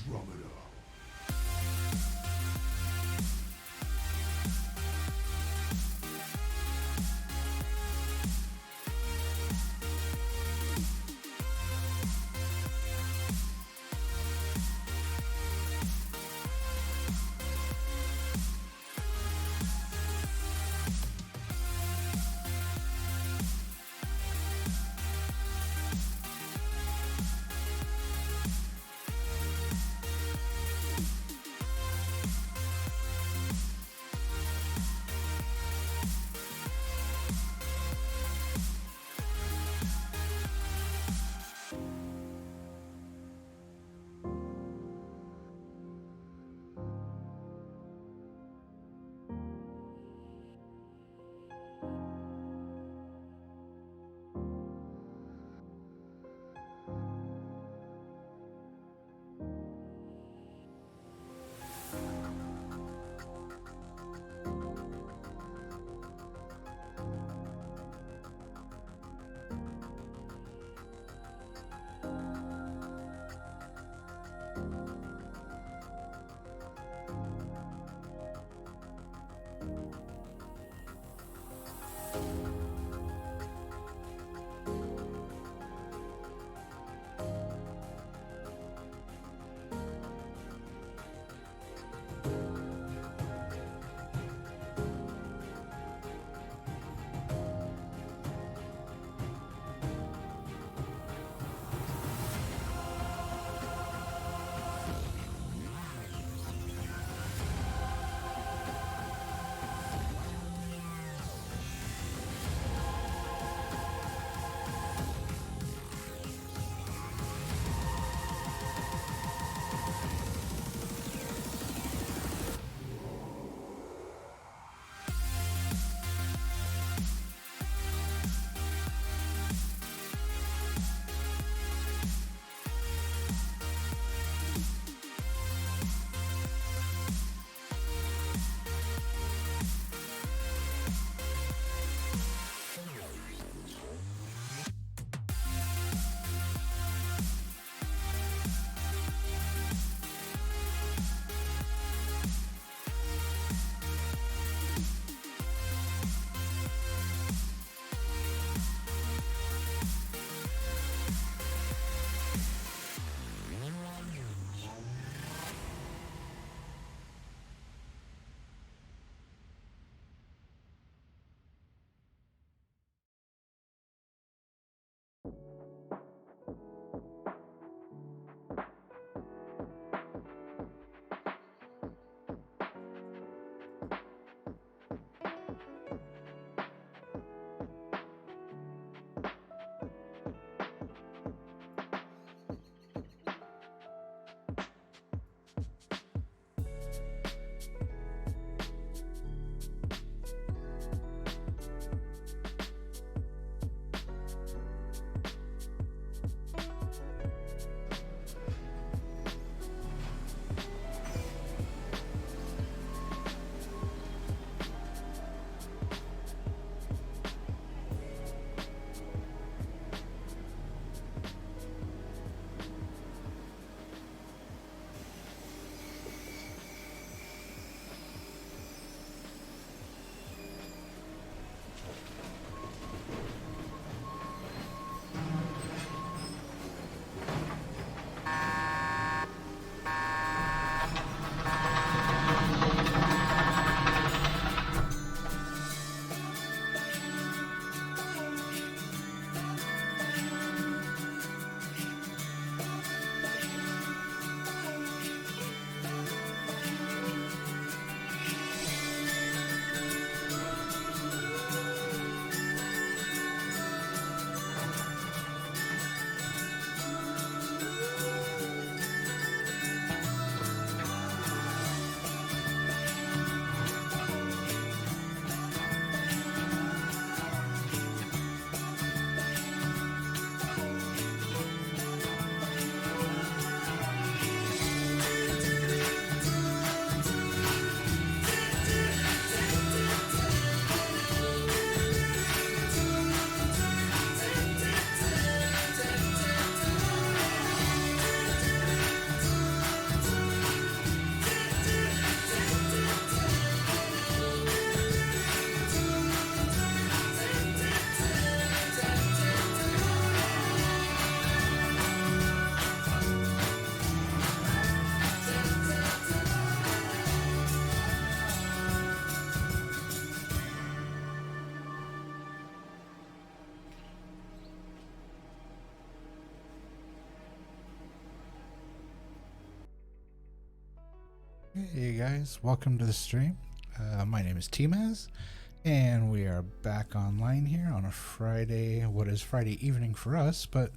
Andromeda. Hey guys, welcome to the stream. My name is tmaaz, and we are back online here on a Friday, what is Friday evening for us, but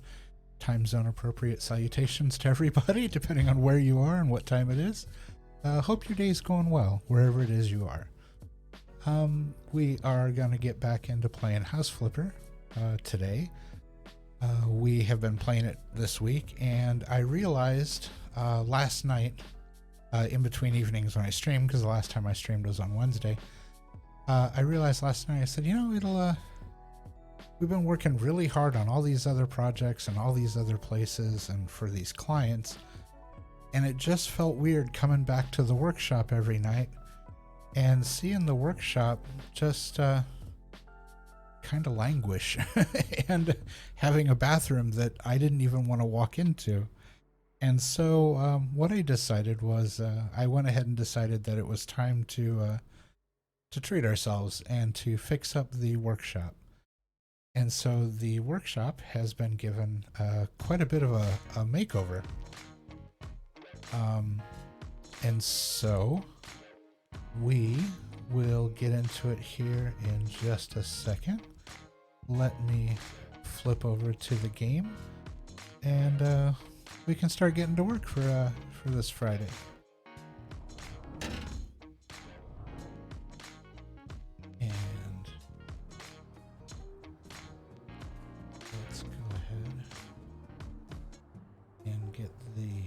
time zone appropriate salutations to everybody, depending on where you are and what time it is. Hope your day's going well, wherever it is you are. We are going to get back into playing House Flipper today. We have been playing it this week, and I realized last night, in between evenings when I streamed, because the last time I streamed was on Wednesday, I realized last night, I said, we've been working really hard on all these other projects and all these other places and for these clients, and it just felt weird coming back to the workshop every night and seeing the workshop just kind of languish and having a bathroom that I didn't even want to walk into. And so what I decided was I went ahead and decided that it was time to treat ourselves and to fix up the workshop. And so the workshop has been given quite a bit of a makeover. And so we will get into it here in just a second. Let me flip over to the game, and we can start getting to work for this Friday. And let's go ahead and get the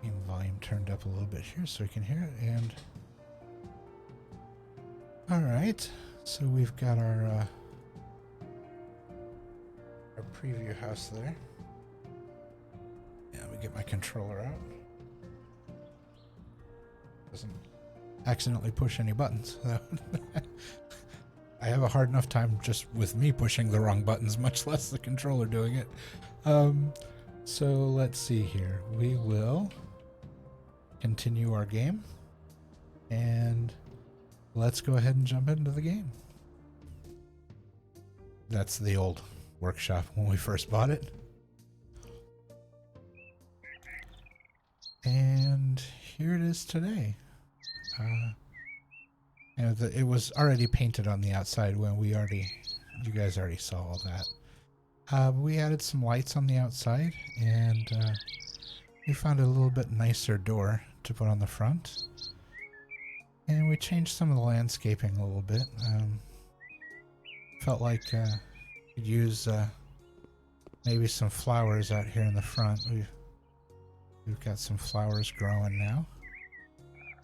game volume turned up a little bit here so we can hear it. And all right, so we've got our preview house there. Yeah, we get my controller out. Doesn't accidentally push any buttons. I have a hard enough time just with me pushing the wrong buttons, much less the controller doing it. So let's see here. We will continue our game, and let's go ahead and jump into the game. That's the old workshop when we first bought it. And here it is today. It was already painted on the outside when you guys already saw all that. We added some lights on the outside, and we found a little bit nicer door to put on the front. And we changed some of the landscaping a little bit. Felt like could use maybe some flowers out here in the front. We've got some flowers growing now,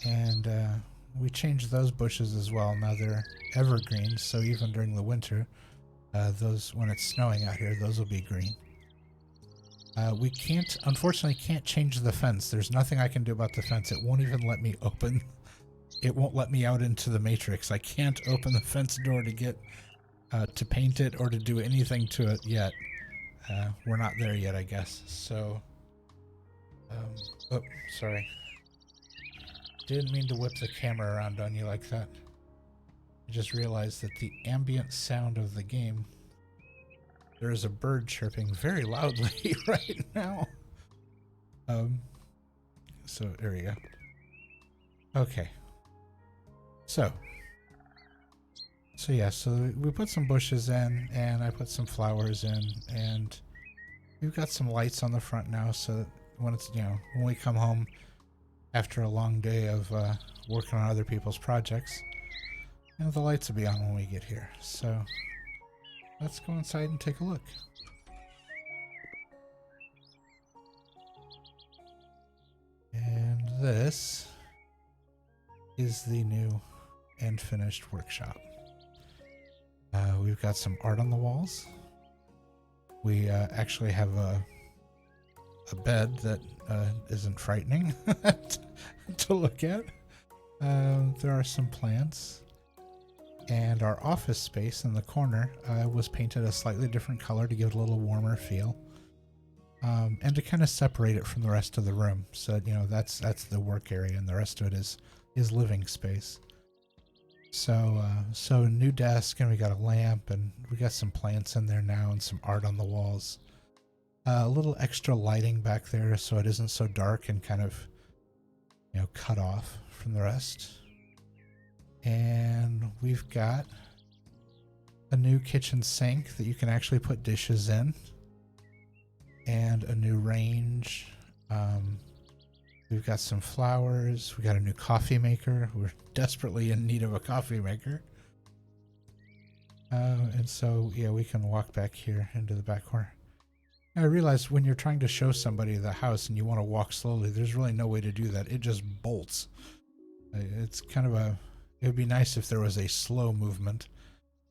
and we changed those bushes as well. Now they're evergreens, so even during the winter, those, when it's snowing out here, those will be green. We unfortunately can't change the fence. There's nothing I can do about the fence. It won't even let me open. It won't let me out into the matrix. I can't open the fence door to get to paint it or to do anything to it yet. We're not there yet, I guess. So, oh, sorry. Didn't mean to whip the camera around on you like that. I just realized that the ambient sound of the game, there is a bird chirping very loudly right now. So there we go. Okay. So yeah, so we put some bushes in, and I put some flowers in, and we've got some lights on the front now, so that when it's, when we come home after a long day of working on other people's projects, the lights will be on when we get here. So let's go inside and take a look. And this is the new and finished workshop. We've got some art on the walls. We actually have a bed that isn't frightening to look at. There are some plants. And our office space in the corner was painted a slightly different color to give it a little warmer feel. And to kind of separate it from the rest of the room. So, that's the work area, and the rest of it is living space. So new desk, and we got a lamp, and we got some plants in there now, and some art on the walls. A little extra lighting back there so it isn't so dark and kind of, you know, cut off from the rest. And we've got a new kitchen sink that you can actually put dishes in, and a new range. We've got some flowers. We got a new coffee maker. We're desperately in need of a coffee maker. And so, yeah, we can walk back here into the back corner. I realized when you're trying to show somebody the house and you want to walk slowly, there's really no way to do that. It just bolts. It's kind of it would be nice if there was a slow movement.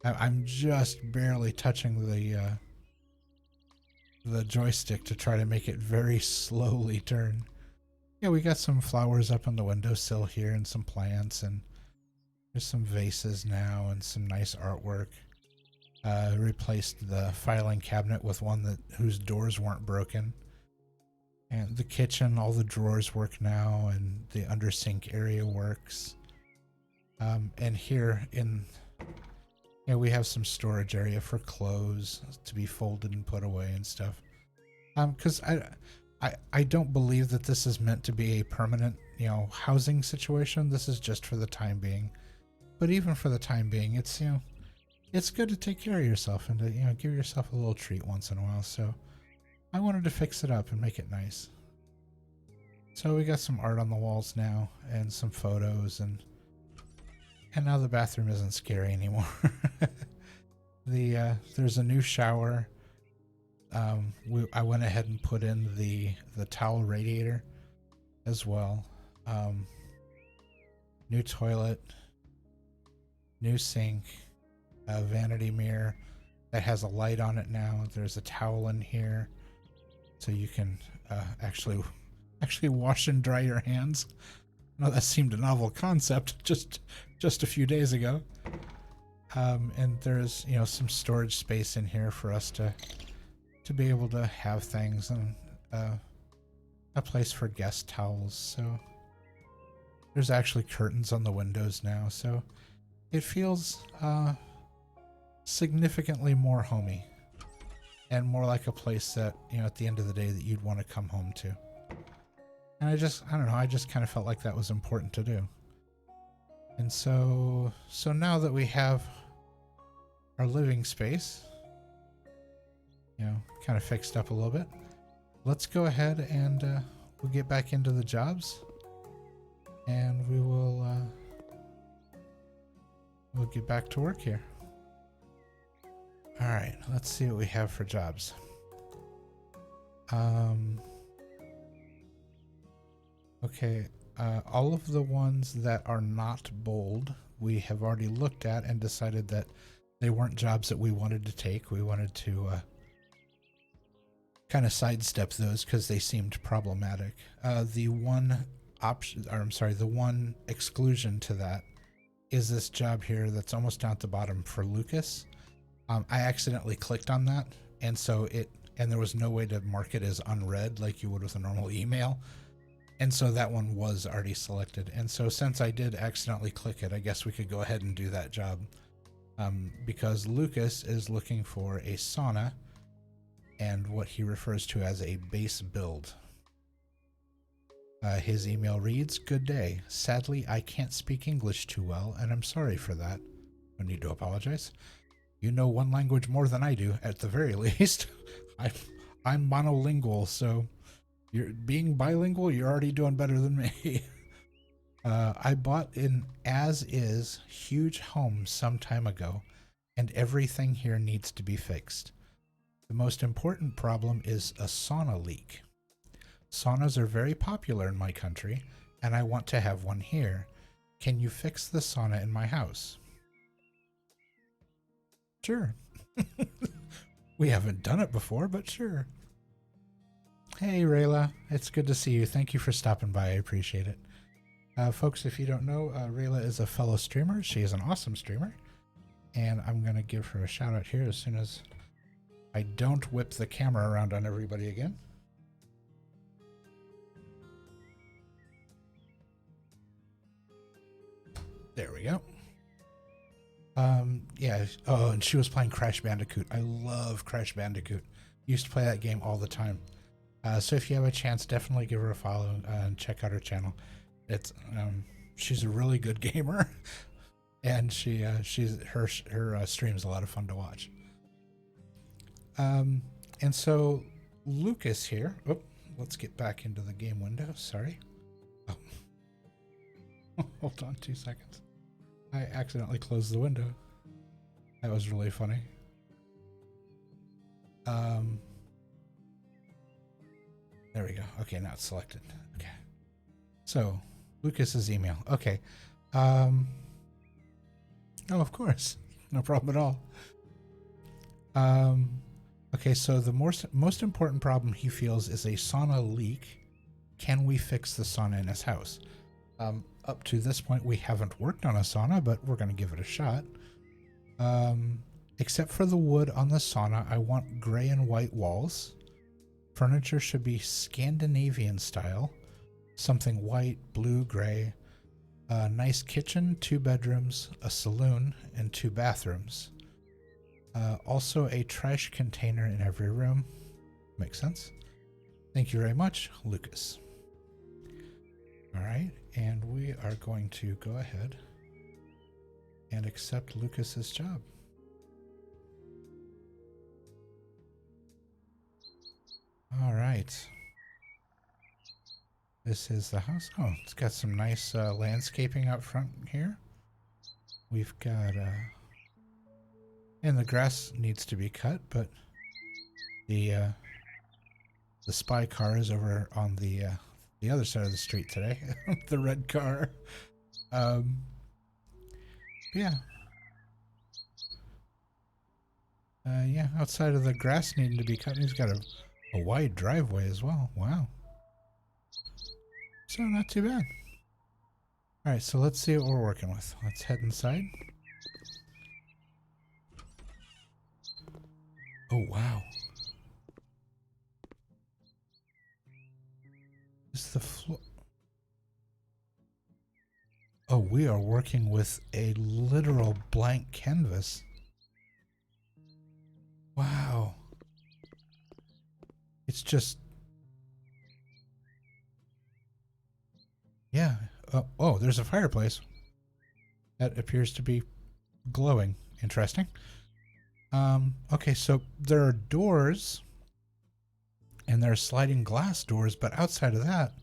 I'm just barely touching the joystick to try to make it very slowly turn. Yeah, we got some flowers up on the windowsill here and some plants, and there's some vases now and some nice artwork. Replaced the filing cabinet with one whose doors weren't broken. And the kitchen, all the drawers work now, and the under sink area works. And here we have some storage area for clothes to be folded and put away and stuff. Because I don't believe that this is meant to be a permanent, you know, housing situation. This is just for the time being. But even for the time being, it's, you know, it's good to take care of yourself and to, you know, give yourself a little treat once in a while. So I wanted to fix it up and make it nice. So we got some art on the walls now and some photos, and now the bathroom isn't scary anymore. There's a new shower. I went ahead and put in the towel radiator as well. New toilet, new sink, a vanity mirror that has a light on it now. There's a towel in here, so you can actually wash and dry your hands. No, that seemed a novel concept just a few days ago. And there's, you know, some storage space in here for us to be able to have things, and a place for guest towels. So there's actually curtains on the windows now, so it feels significantly more homey and more like a place that, you know, at the end of the day that you'd want to come home to. And I don't know, I just kind of felt like that was important to do. And so now that we have our living space, you know, kind of fixed up a little bit, let's go ahead and we'll get back into the jobs, and we'll get back to work here. All right, let's see what we have for jobs. Okay, all of the ones that are not bold, we have already looked at and decided that they weren't jobs that we wanted to take. We wanted to kind of sidestep those because they seemed problematic. The one exclusion to that is this job here that's almost down at the bottom for Lucas. I accidentally clicked on that, and there was no way to mark it as unread like you would with a normal email. And so that one was already selected. And so since I did accidentally click it, I guess we could go ahead and do that job. Because Lucas is looking for a sauna and what he refers to as a base build. His email reads, "Good day. Sadly, I can't speak English too well, and I'm sorry for that. No need to apologize. You know one language more than I do, at the very least. I'm monolingual, so you're being bilingual, you're already doing better than me." I bought an as-is huge home some time ago, and everything here needs to be fixed. The most important problem is a sauna leak. Saunas are very popular in my country, and I want to have one here. Can you fix the sauna in my house? Sure. We haven't done it before, but sure. Hey, Rayla. It's good to see you. Thank you for stopping by. I appreciate it. Folks, if you don't know, Rayla is a fellow streamer. She is an awesome streamer. And I'm going to give her a shout out here as soon as I don't whip the camera around on everybody again. There we go. Yeah. Oh, and she was playing Crash Bandicoot. I love Crash Bandicoot. Used to play that game all the time. So if you have a chance, definitely give her a follow and check out her channel. It's she's a really good gamer, and her stream's a lot of fun to watch. And so Lucas here. Oh, let's get back into the game window. Sorry. Oh. Hold on 2 seconds. I accidentally closed the window. That was really funny. There we go. Okay, now it's selected. Okay. So, Lucas's email. Okay. Oh, of course. No problem at all. Okay, so the most important problem he feels is a sauna leak. Can we fix the sauna in his house? Up to this point, we haven't worked on a sauna, but we're going to give it a shot. Except for the wood on the sauna, I want gray and white walls. Furniture should be Scandinavian style. Something white, blue, gray. A nice kitchen, 2 bedrooms, a saloon, and 2 bathrooms. Also a trash container in every room. Makes sense. Thank you very much, Lucas. All right, and we are going to go ahead and accept Lucas's job. All right. This is the house. Oh, it's got some nice landscaping up front here. We've got, and the grass needs to be cut, but the spy car is over on the other side of the street today. The red car. Yeah. Yeah, outside of the grass needing to be cut, he's got a wide driveway as well. Wow. So not too bad. All right, so let's see what we're working with. Let's head inside. Oh, wow. Is the floor... Oh, we are working with a literal blank canvas. Wow. It's just... Yeah. Oh, there's a fireplace. That appears to be glowing. Interesting. Okay, so there are doors, and there are sliding glass doors, but outside of that,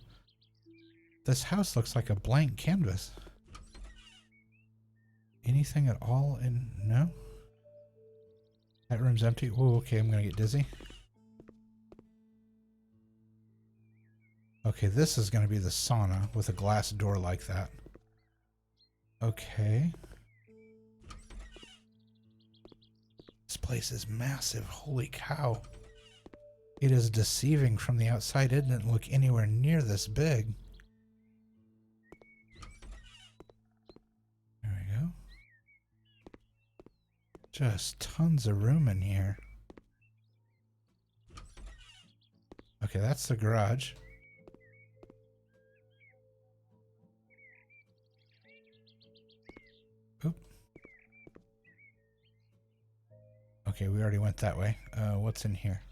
this house looks like a blank canvas. Anything at all in... No? That room's empty. Oh, okay, I'm gonna get dizzy. Okay, this is gonna be the sauna with a glass door like that. Okay. This place is massive. Holy cow. It is deceiving from the outside. It didn't look anywhere near this big. There we go. Just tons of room in here. Okay, that's the garage. Oop. Okay, we already went that way. What's in here?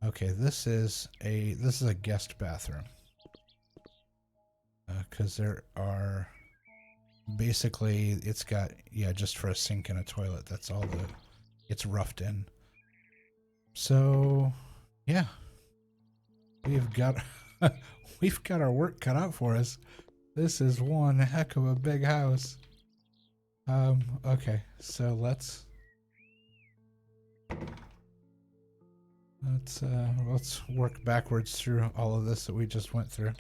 Okay, this is a guest bathroom. Because there are basically, it's got, yeah, just for a sink and a toilet. That's all it's roughed in. So, yeah, we've got our work cut out for us. This is one heck of a big house. Okay, so let's work backwards through all of this that we just went through.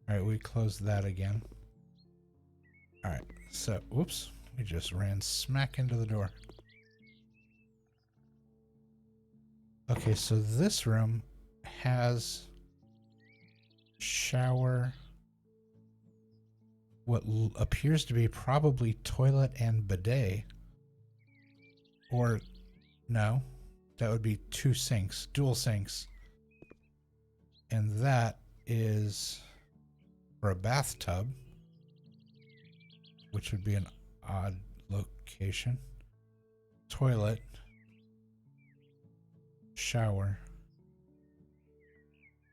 All right, we closed that again. All right, so whoops, we just ran smack into the door. Okay, so this room has shower, what appears to be probably toilet and bidet. Or no, that would be 2 sinks, dual sinks. And that is for a bathtub, which would be an odd location. Toilet. Shower.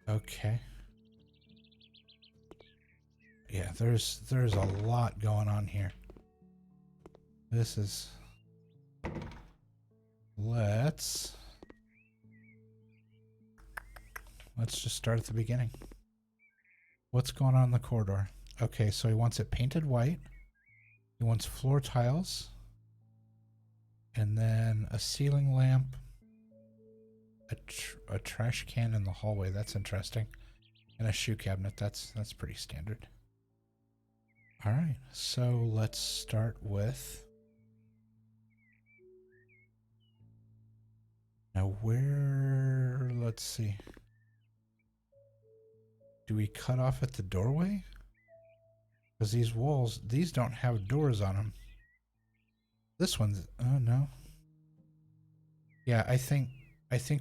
Okay. Yeah, there's a lot going on here. This is... Let's just start at the beginning. What's going on in the corridor? Okay, so he wants it painted white. He wants floor tiles. And then a ceiling lamp. A trash can in the hallway. That's interesting. And a shoe cabinet. That's pretty standard. All right, so let's start with... Now where... Let's see. Do we cut off at the doorway? Because these walls, these don't have doors on them. This one's... Oh, no. Yeah, I think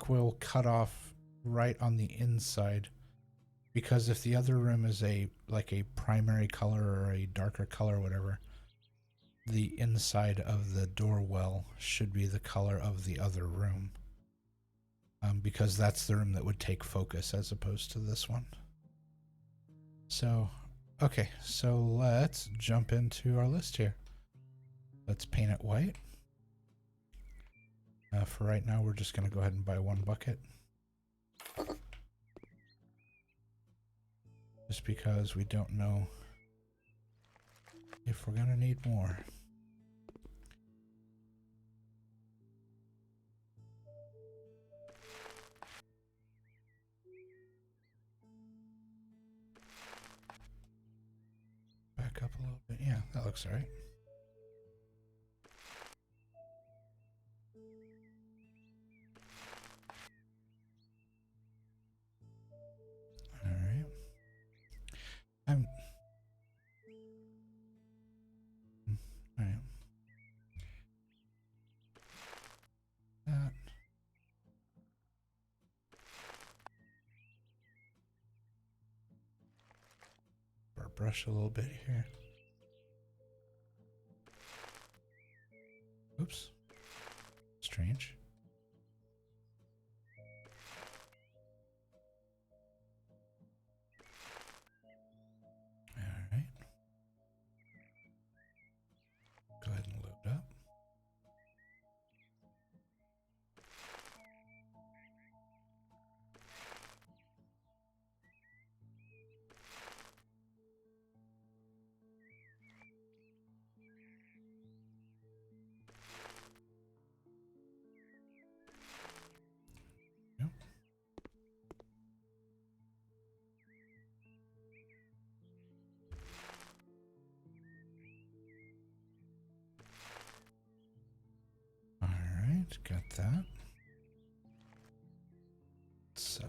we'll cut off right on the inside. Because if the other room is like a primary color or a darker color or whatever, the inside of the door well should be the color of the other room. Because that's the room that would take focus as opposed to this one. So, okay, so let's jump into our list here. Let's paint it white. For right now, we're just going to go ahead and buy one bucket. Just because we don't know if we're going to need more. Back up a little bit. Yeah, that looks all right. All right. All right. That. Our brush a little bit here. Oops. Strange. All right. Go ahead and load up. Yep. All right, got that. Let's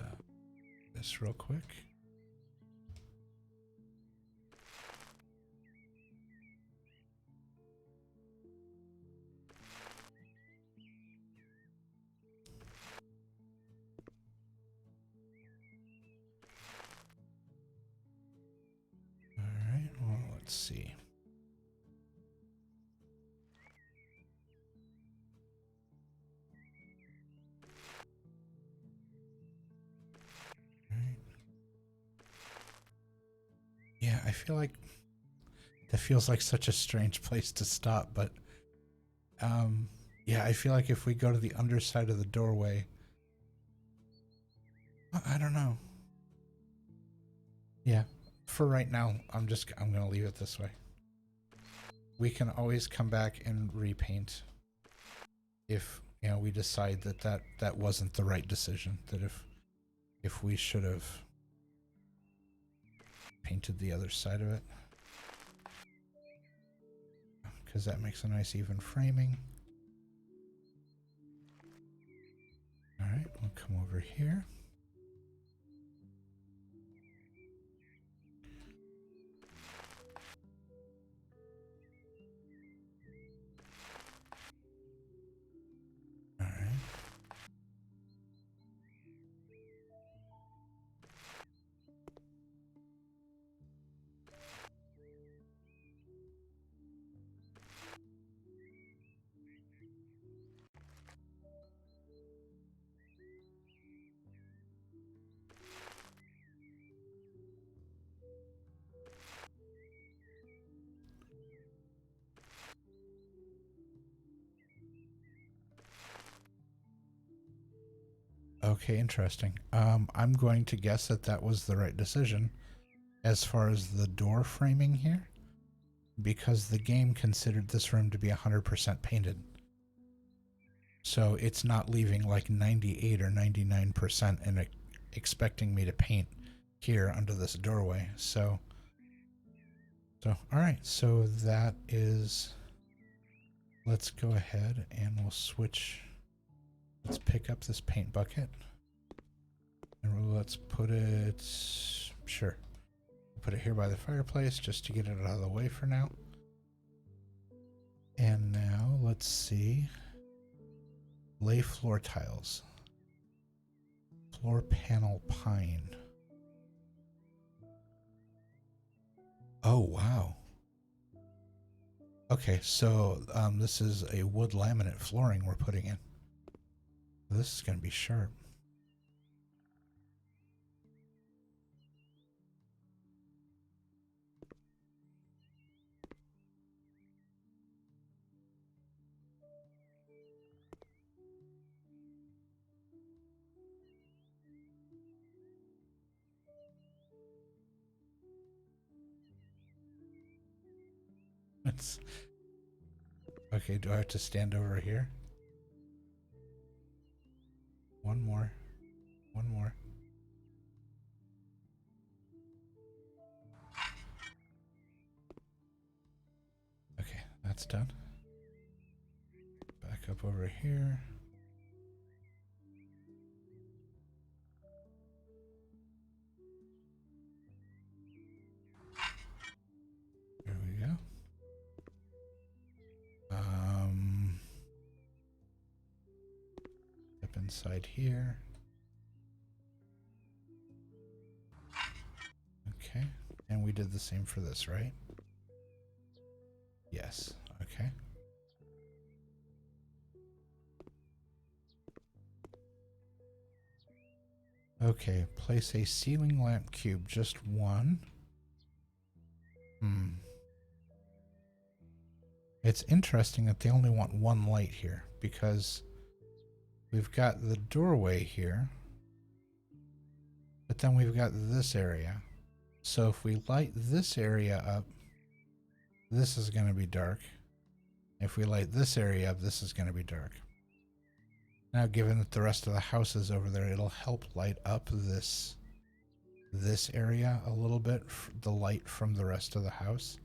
this real quick. All right, well, let's see. Yeah, I feel like that feels like such a strange place to stop, but yeah, I feel like if we go to the underside of the doorway, I don't know. Yeah, for right now, I'm going to leave it this way. We can always come back and repaint if, you know, we decide that wasn't the right decision, that if we should have painted the other side of it, because that makes a nice even framing. All right, we'll come over here. All right. Okay, interesting. I'm going to guess that that was the right decision as far as the door framing here, because the game considered this room to be 100% painted. So it's not leaving like 98 or 99% and expecting me to paint here under this doorway. So all right, so that is, let's go ahead and we'll switch. Let's pick up this paint bucket and let's put it, sure, put it here by the fireplace just to get it out of the way for now. And now let's see, lay floor tiles, floor panel pine. Oh, wow. Okay, so this is a wood laminate flooring we're putting in. This is going to be sharp. It's okay. Do I have to stand over here? One more. One more. Okay, that's done. Back up over here. There we go. Step inside here. Okay, and we did the same for this, right? Yes. Okay. Okay, place a ceiling lamp cube, just one. It's interesting that they only want one light here, because we've got the doorway here, but then we've got this area. So if we light this area up, this is going to be dark. If we light this area up, this is going to be dark. Now, given that the rest of the house is over there, it'll help light up this area a little bit, the light from the rest of the house.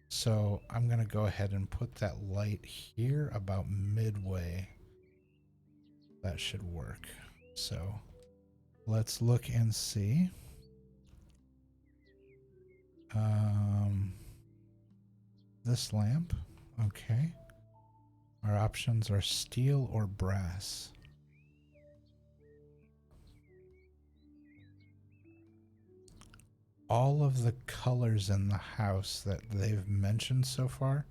So I'm going to go ahead and put that light here about midway. That should work. So let's look and see. This lamp, okay. Our options are steel or brass. All of the colors in the house that they've mentioned so far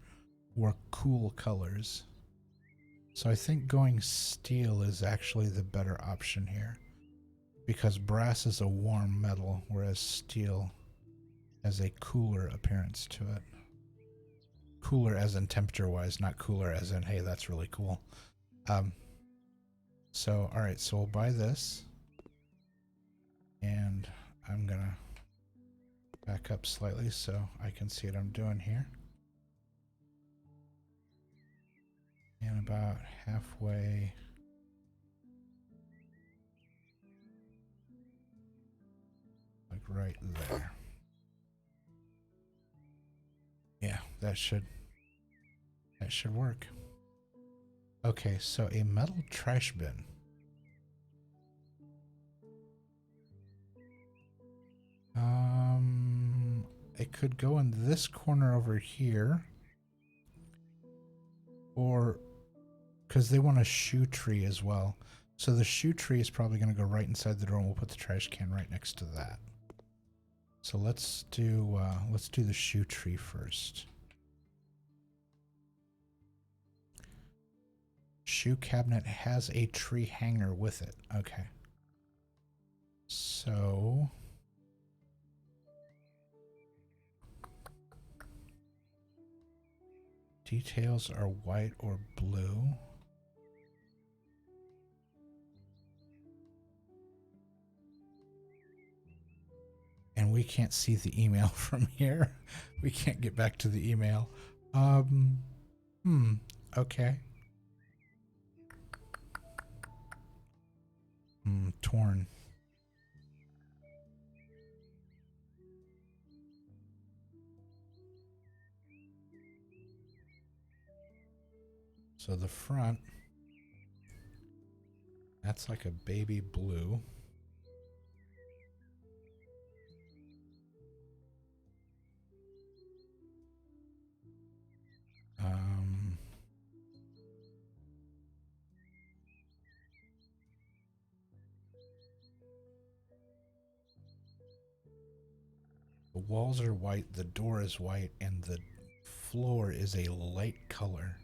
were cool colors. So I think going steel is actually the better option here, because brass is a warm metal, whereas steel has a cooler appearance to it. Cooler as in temperature wise, not cooler as in, hey, that's really cool. So, all right, so we'll buy this, and I'm gonna back up slightly so I can see what I'm doing here. And about halfway. Like right there. Yeah, that should work. Okay, so a metal trash bin. It could go in this corner over here, or because they want a shoe tree as well. So the shoe tree is probably going to go right inside the door, and we'll put the trash can right next to that. So let's do the shoe tree first. Shoe cabinet has a tree hanger with it. Okay. So details are white or blue. we can't see the email from here. We can't get back to the email. Okay. Torn. So the front, that's like a baby blue. The walls are white, the door is white, and the floor is a light color.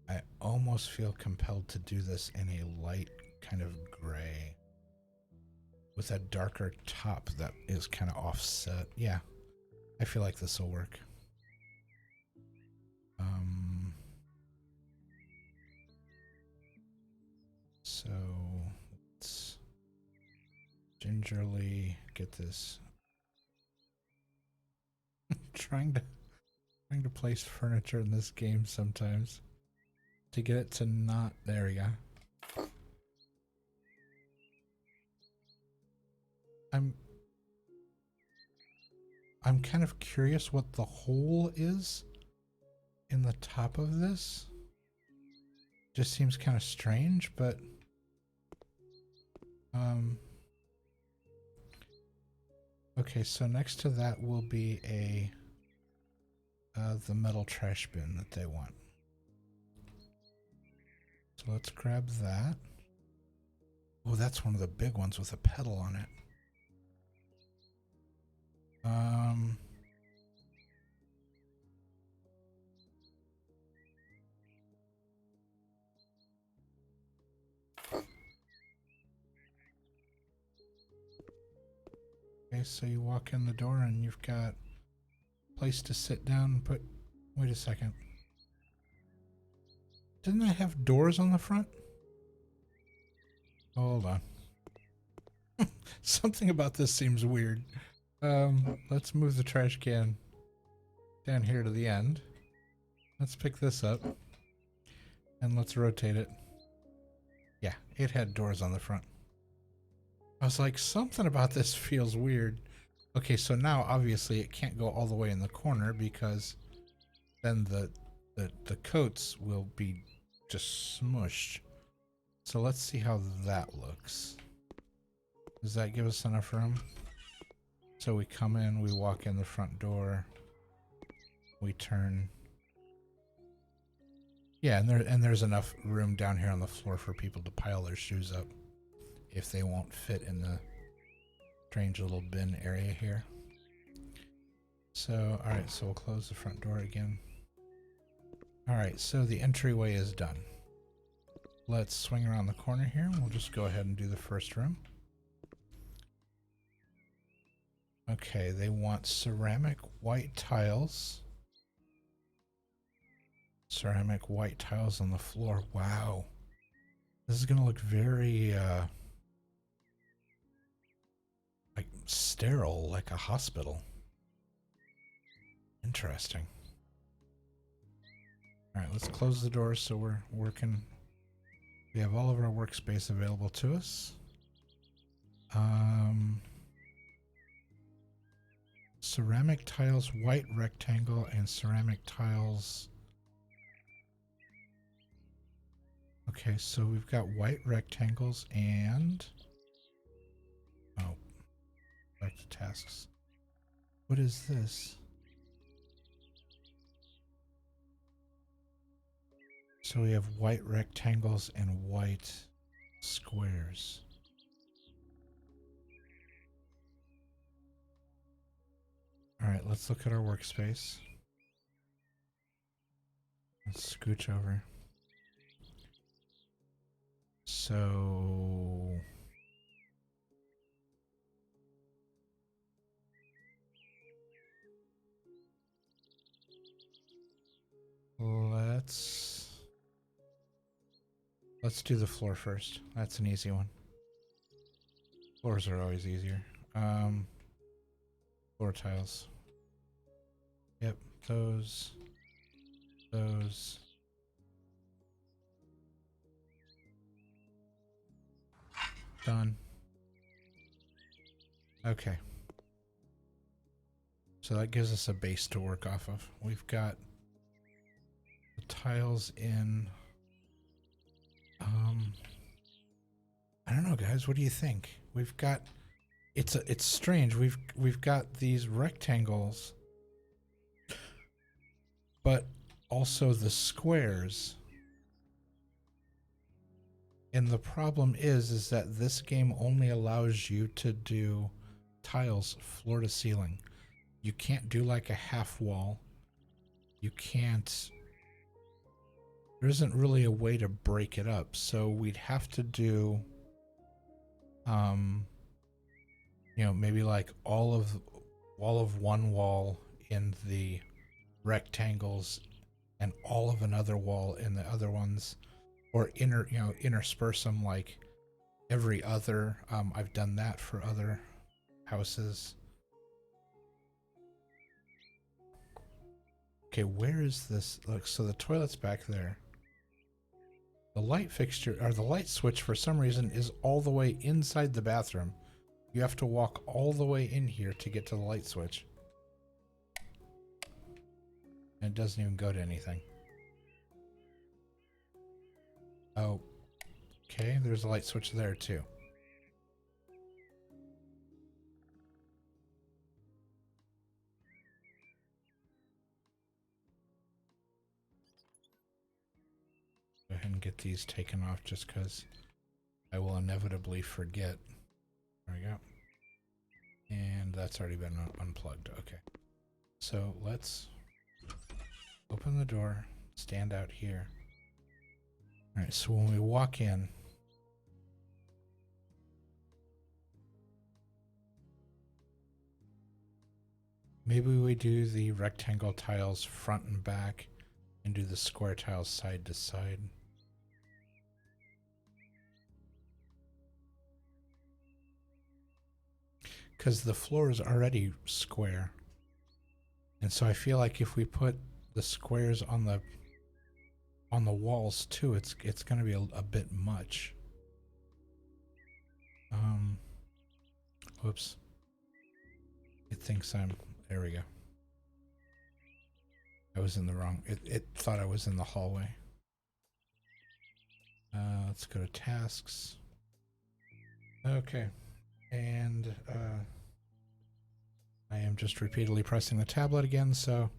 I almost feel compelled to do this in a light kind of gray with a darker top that is kind of offset. Yeah, I feel like this will work. So let's gingerly get this. trying to place furniture in this game sometimes to get it to not. There we go. I'm kind of curious what the hole is in the top of this. Just seems kind of strange, but okay, so next to that will be the metal trash bin that they want. So let's grab that. Oh, that's one of the big ones with a pedal on it. Okay, so you walk in the door and you've got a place to sit down and put. Wait a second. Didn't I have doors on the front? Hold on. Something about this seems weird. Let's move the trash can down here to the end. Let's pick this up. And let's rotate it. Yeah, it had doors on the front. I was like, something about this feels weird. Okay, so now obviously it can't go all the way in the corner because then the coats will be just smushed. So let's see how that looks. Does that give us enough room? So we come in, we walk in the front door, we turn. Yeah, and there's enough room down here on the floor for people to pile their shoes up if they won't fit in the strange little bin area here. So, alright, so we'll close the front door again. Alright, so the entryway is done. Let's swing around the corner here. We'll just go ahead and do the first room. Okay, they want ceramic white tiles. Ceramic white tiles on the floor. Wow. This is going to look very, like sterile, like a hospital. Interesting. All right, let's close the doors so we're working. We have all of our workspace available to us. Ceramic tiles, white rectangle, and ceramic tiles. Okay, so we've got white rectangles and... Oh, back to tasks. What is this? So we have white rectangles and white squares. All right, let's look at our workspace. Let's scooch over. So let's do the floor first. That's an easy one. Floors are always easier. Floor tiles. Yep, those. Done. Okay. So that gives us a base to work off of. We've got the tiles in. I don't know, guys. What do you think? We've got. It's strange. We've got these rectangles, but also the squares. And the problem is that this game only allows you to do tiles floor to ceiling. You can't do like a half wall. You can't. There isn't really a way to break it up, so we'd have to do, you know, maybe like all of one wall in the rectangles, and all of another wall in the other ones, or intersperse them like every other. I've done that for other houses. Okay, where is this? Look, so the toilet's back there. The light fixture, or the light switch, for some reason is all the way inside the bathroom. You have to walk all the way in here to get to the light switch. And it doesn't even go to anything. Oh, okay, there's a light switch there too. Go ahead and get these taken off just because I will inevitably forget. There we go. And that's already been unplugged. Okay. So let's open the door, stand out here. All right, so when we walk in, maybe we do the rectangle tiles front and back and do the square tiles side to side. Because the floor is already square. And so I feel like if we put the squares on the walls too, it's going to be a bit much. Whoops. It thinks there we go. I was in the wrong, it thought I was in the hallway. Let's go to tasks. Okay. And I am just repeatedly pressing the tablet again, so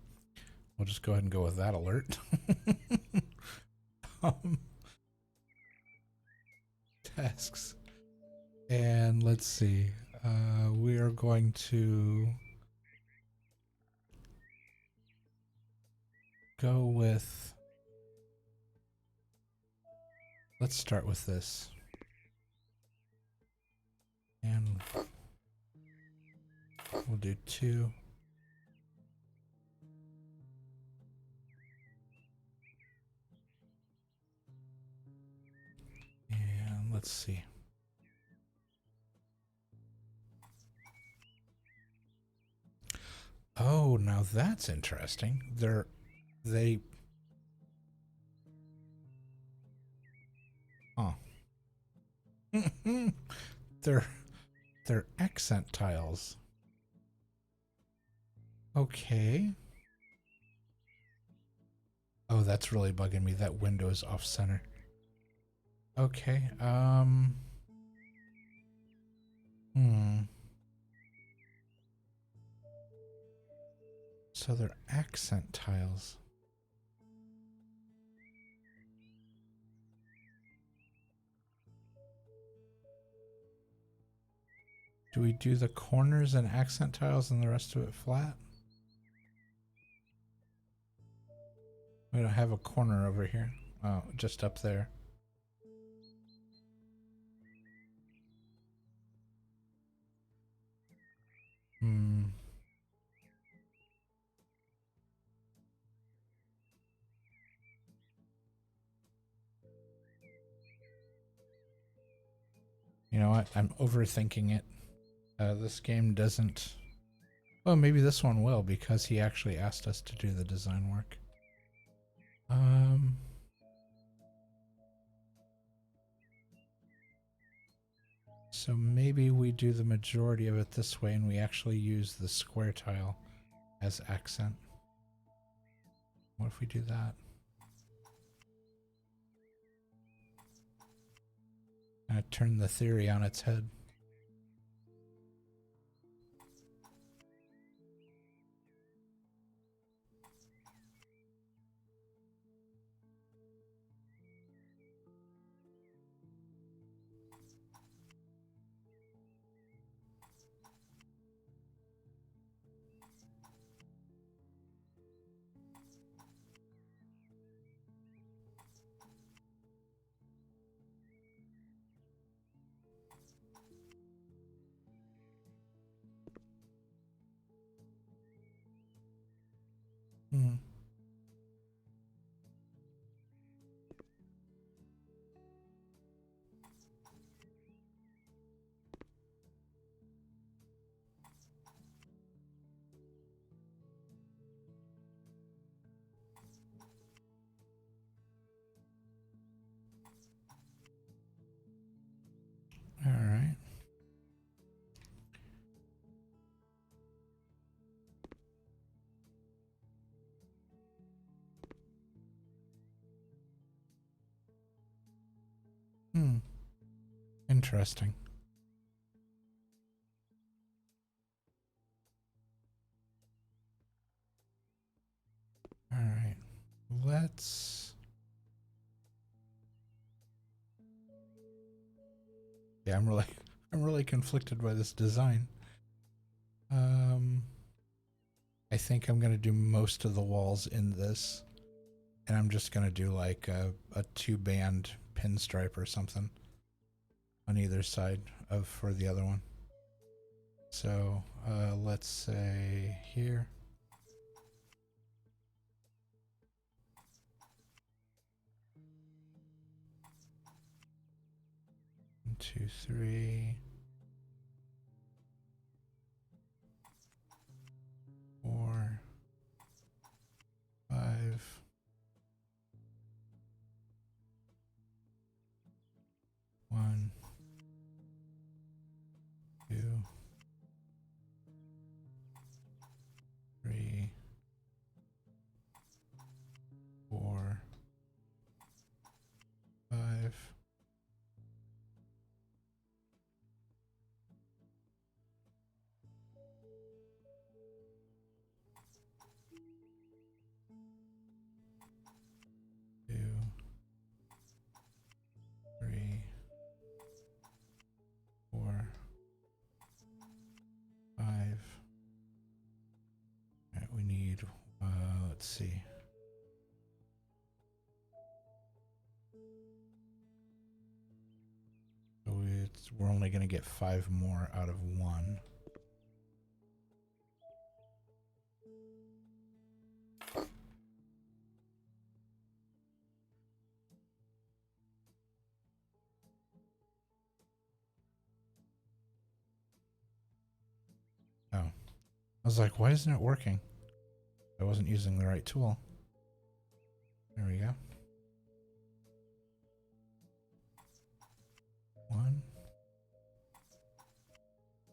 we'll just go ahead and go with that alert. Tasks. And let's see. We are going to go with. Let's start with this. And we'll do 2. And let's see. Oh, now that's interesting. They're accent tiles. Okay. Oh, that's really bugging me. That window is off center. Okay. So they're accent tiles. Do we do the corners and accent tiles and the rest of it flat? We don't have a corner over here. Oh, just up there. You know what? I'm overthinking it. This game doesn't Oh, maybe this one will because he actually asked us to do the design work. So maybe we do the majority of it this way and we actually use the square tile as accent. What if we do that? And turn the theory on its head. Hmm. All right. Hmm. Interesting. All right. Let's... Yeah, I'm really conflicted by this design. I think I'm gonna do most of the walls in this, and I'm just gonna do like a 2-band pinstripe or something on either side of for the other one. So let's say here. 1, 2, 3, 4, 5. 1, 2, 3, 4, 5. 2, 3, 4, 5. All right, we need, let's see. So we're only going to get 5 more out of 1. Oh, I was like, why isn't it working? I wasn't using the right tool. There we go. 1,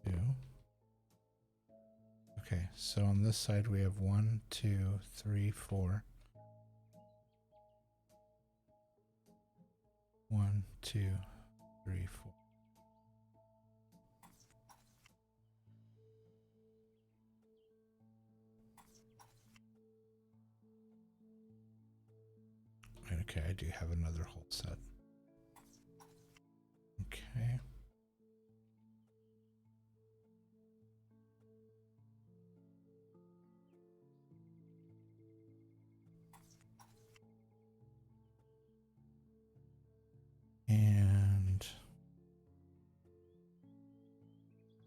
2. Okay, so on this side we have 1, 2, 3, 4. 1, 2, 3, 4. Okay, I do have another whole set. Okay. And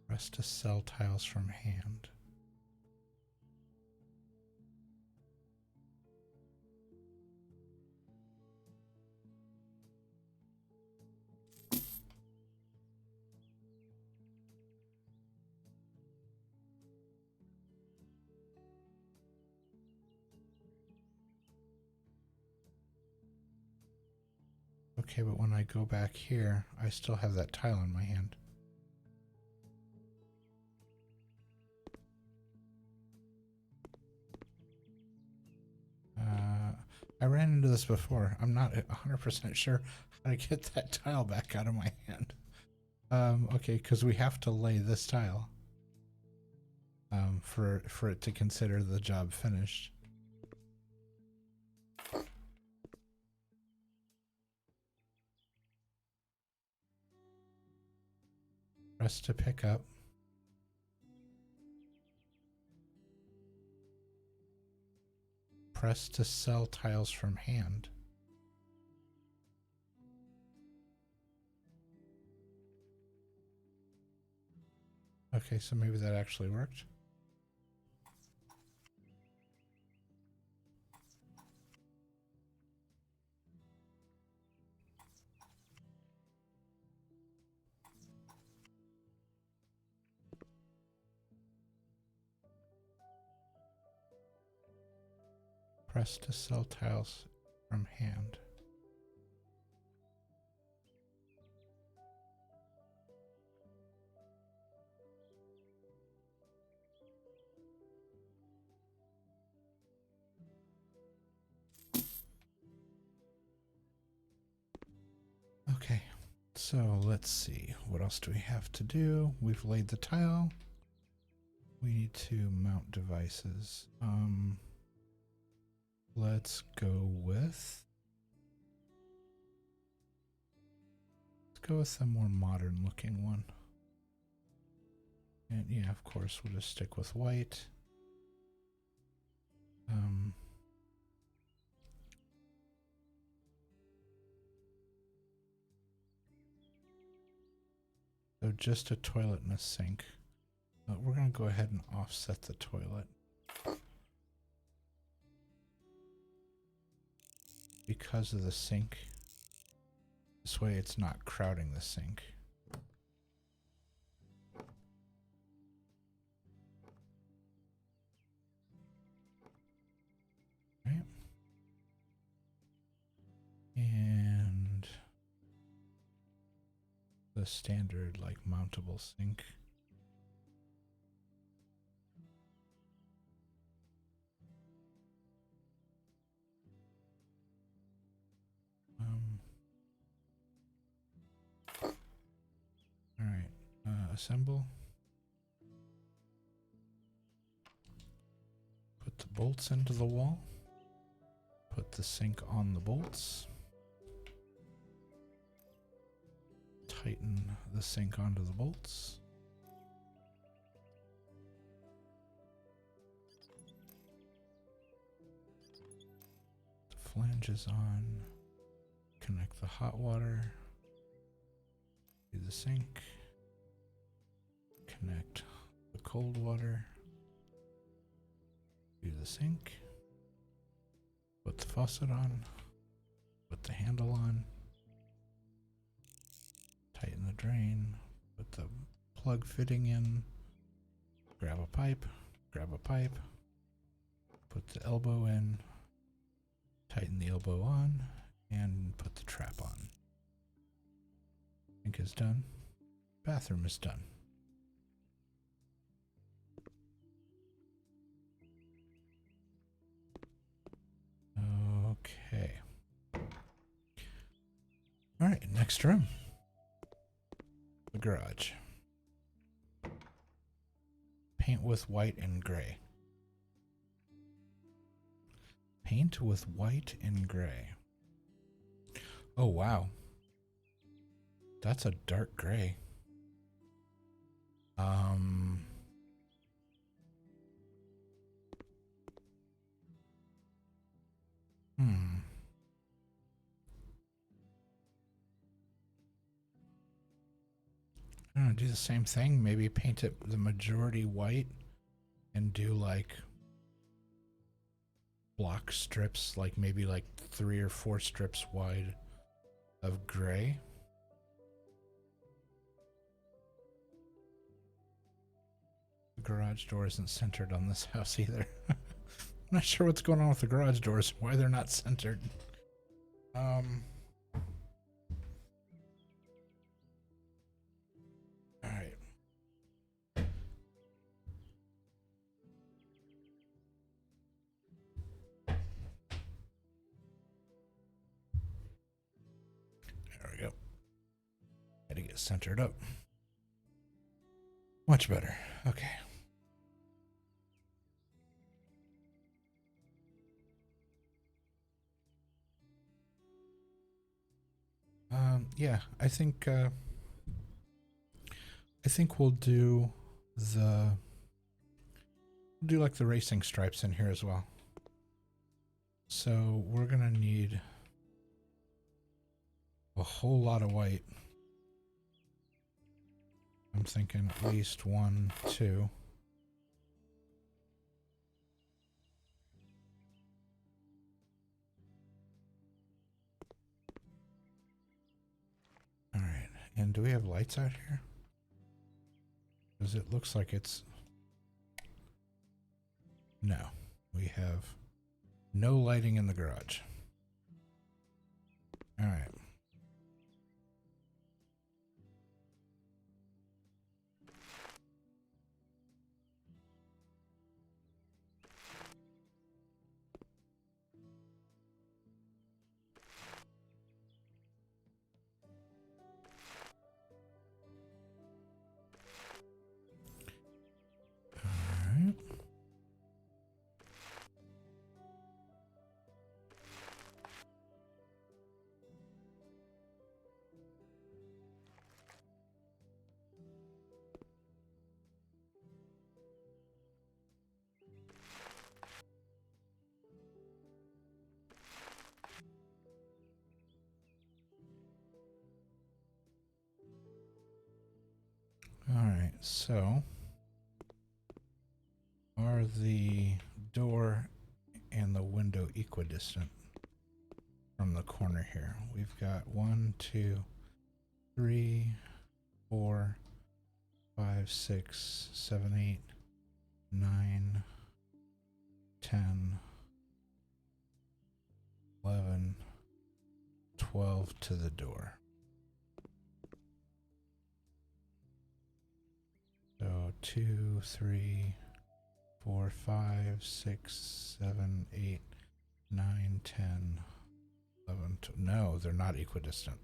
press to sell tiles from hand. Okay, but when I go back here, I still have that tile in my hand. I ran into this before. I'm not 100% sure how to get that tile back out of my hand. Okay, because we have to lay this tile for it to consider the job finished. Press to pick up. Press to sell tiles from hand. Okay, so maybe that actually worked. Press to sell tiles from hand. Okay, so let's see. What else do we have to do? We've laid the tile. We need to mount devices. Let's go with a more modern looking one. And yeah, of course, we'll just stick with white. So just a toilet and a sink. We're going to go ahead and offset the toilet. Because of the sink. This way it's not crowding the sink. Right. And the standard like mountable sink. All right, assemble. Put the bolts into the wall. Put the sink on the bolts. Tighten the sink onto the bolts. The flanges on. Connect the hot water to the sink. Connect the cold water to the sink. Put the faucet on. Put the handle on. Tighten the drain. Put the plug fitting in. Grab a pipe. Grab a pipe. Put the elbow in. Tighten the elbow on. And put the trap on. Sink is done. Bathroom is done. Okay. All right, next room. The garage. Paint with white and gray. Paint with white and gray. Oh, wow. That's a dark gray. I'm gonna do the same thing. Maybe paint it the majority white and do like block strips, like maybe like 3 or 4 strips wide of gray. The garage door isn't centered on this house either. I'm not sure what's going on with the garage doors, why they're not centered. There we go. Had to get centered up. Much better. Okay. Yeah, I think we'll do like the racing stripes in here as well. So we're gonna need a whole lot of white. I'm thinking at least 1, 2. All right, and do we have lights out here? Because it looks like it's... No, we have no lighting in the garage. All right. Alright, so are the door and the window equidistant from the corner here? We've got 1, 2, 3, 4, 5, 6, 7, 8, 9, 10, 11, 12 to the door. So 2, 3, 4, 5, 6, 7, 8, 9, 10, 11. No, they're not equidistant.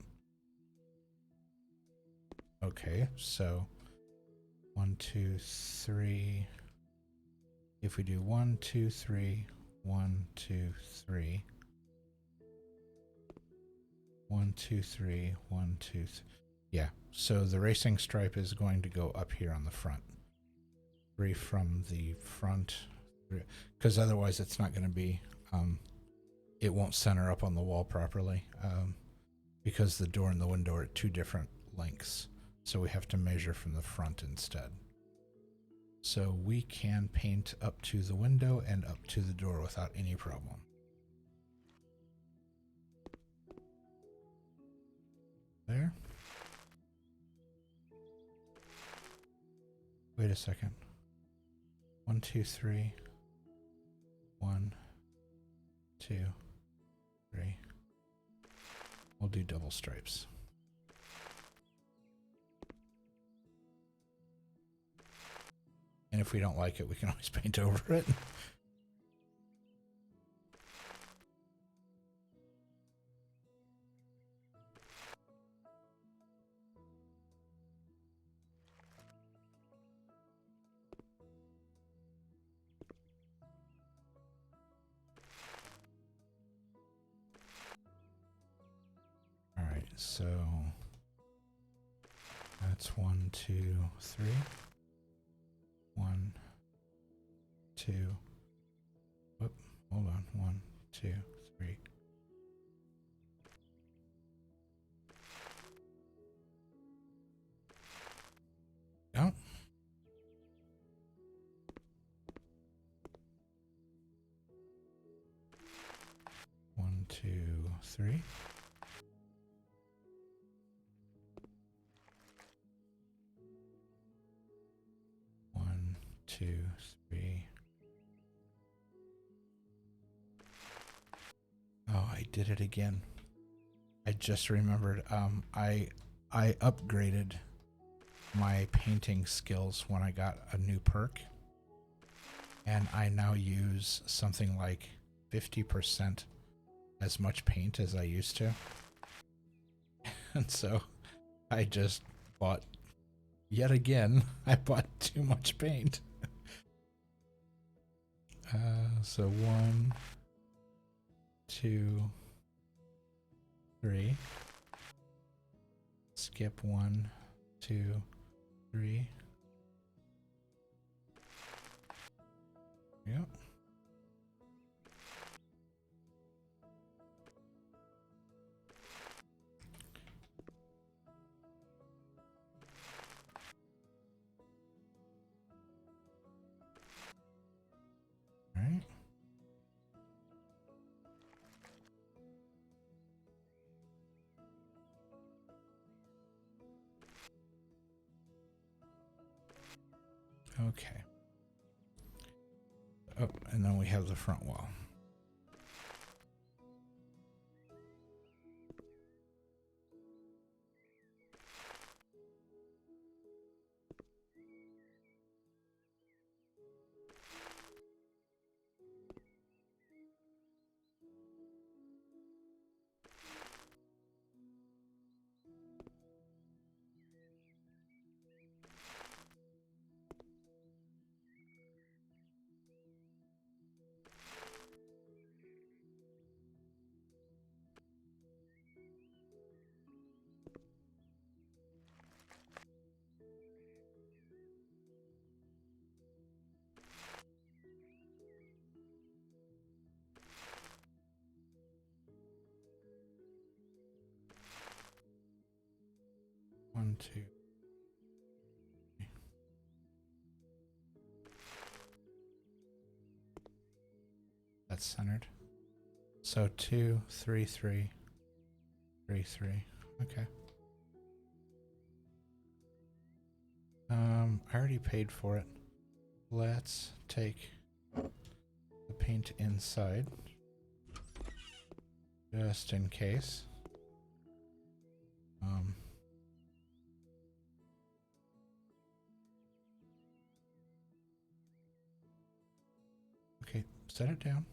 Okay, so 1, 2, 3. If we do 1, 2, 3, 1, 2, 3. 1, 2, 3, 1, 2, 3. Yeah, so the racing stripe is going to go up here on the front. 3 from the front, because otherwise it's not going to be, it won't center up on the wall properly, because the door and the window are at 2 different lengths. So we have to measure from the front instead. So we can paint up to the window and up to the door without any problem. There. Wait a second. 1, 2, 3. 1, 2, 3. We'll do double stripes. And if we don't like it, we can always paint over it. All right, so that's 1, 2, 3. 1, 2. Whoop, hold on. 1, 2, 3. Oh. One, 2, 3. 1, 2, 3. Oh, I did it again. I just remembered. I upgraded my painting skills when I got a new perk, and I now use something like 50% as much paint as I used to. And so I just bought, yet again, I bought too much paint. So 1, 2, 3. Skip 1, 2, 3. Yep. All right. Okay. Oh, and then we have the front wall. One, two. That's centered. So 2, 3, 3, 3, 3. Okay. I already paid for it. Let's take the paint inside, just in case. Okay, set it down.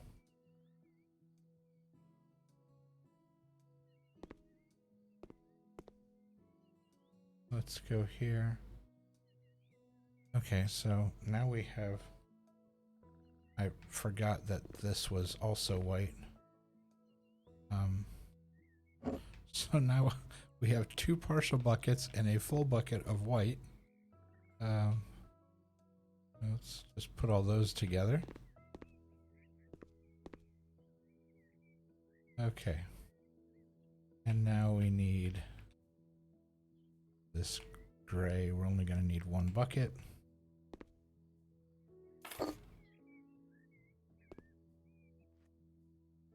Let's go here. Okay, so now we have... I forgot that this was also white. So now we have 2 partial buckets and a full bucket of white. Let's just put all those together. Okay. And now we need this gray. We're only going to need 1 bucket.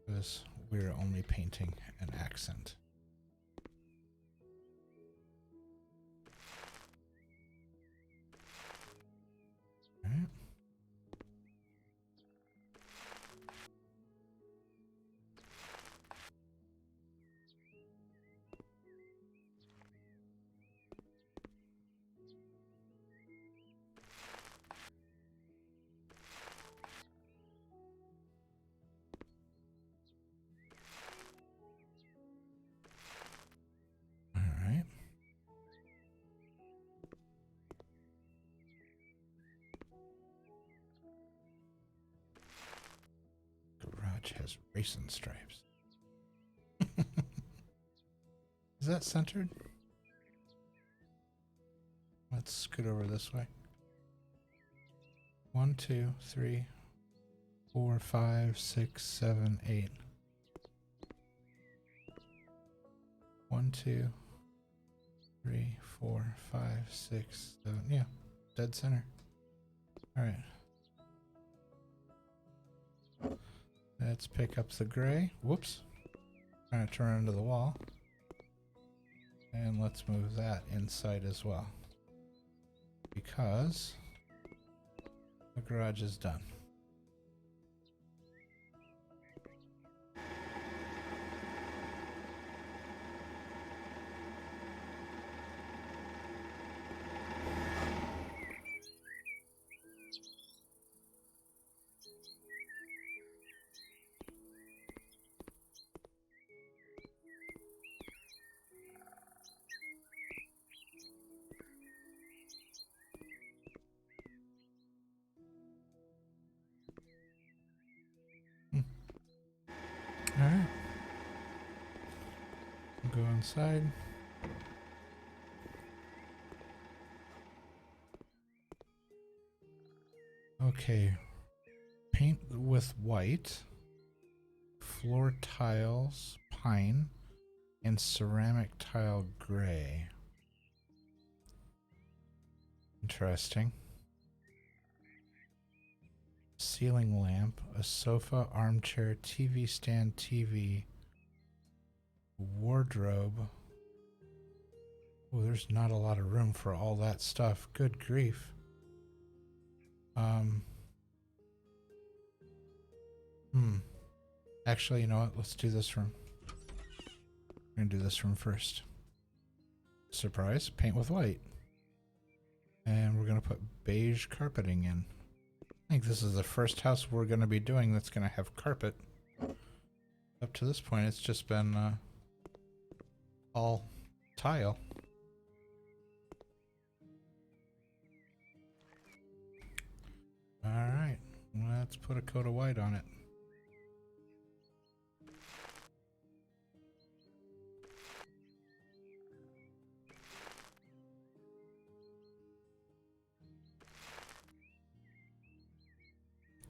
Because we're only painting an accent. All right. Has racing stripes. Is that centered? Let's scoot over this way. 1, 2, 3, 4, 5, 6, 7, 8. 1, 2, 3, 4, 5, 6, 7. Yeah, dead center. All right. Let's pick up the gray. Whoops. Trying to turn into the wall. And let's move that inside as well. Because the garage is done. inside. Okay. Paint with white. Floor tiles, pine, and ceramic tile gray. Interesting. Ceiling lamp, a sofa, armchair, TV stand, TV, wardrobe. Oh, there's not a lot of room for all that stuff. Good grief. Actually, you know what? Let's do this room. We're gonna do this room first. Surprise, paint with white. And we're gonna put beige carpeting in. I think this is the first house we're gonna be doing that's gonna have carpet. Up to this point, it's just been all tile. Alright, let's put a coat of white on it.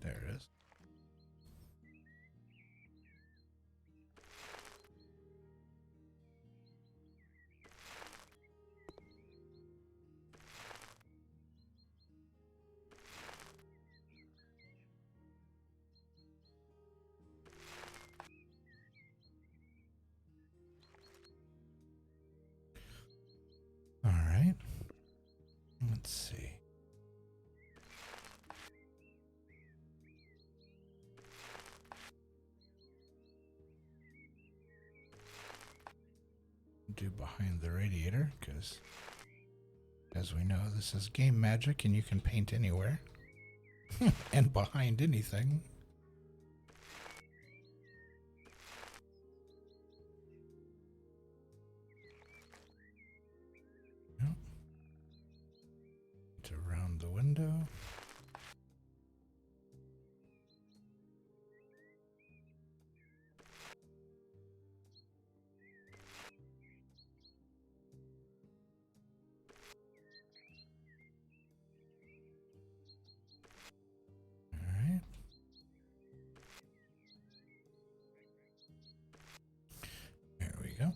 There it is. All right. Let's see. Do behind the radiator, because as we know, this is game magic and you can paint anywhere and behind anything. Yep. To round the window. There we go.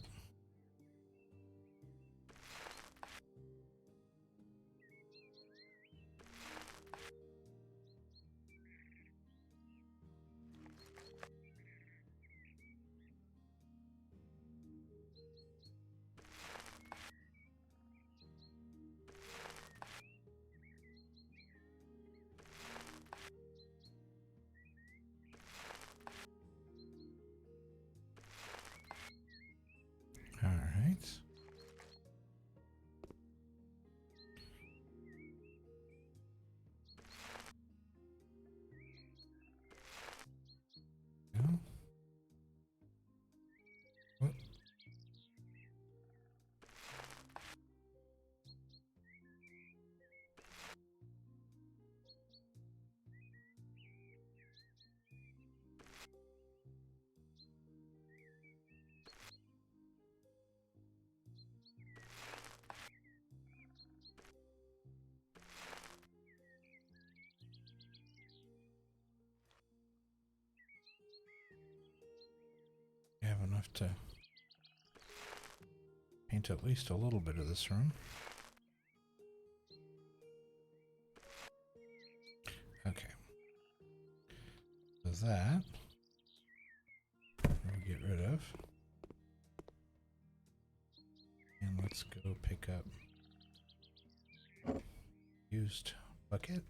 All right. Go. Whoop. You have enough to paint at least a little bit of this room. Okay. So that we'll get rid of. And let's go pick up used bucket.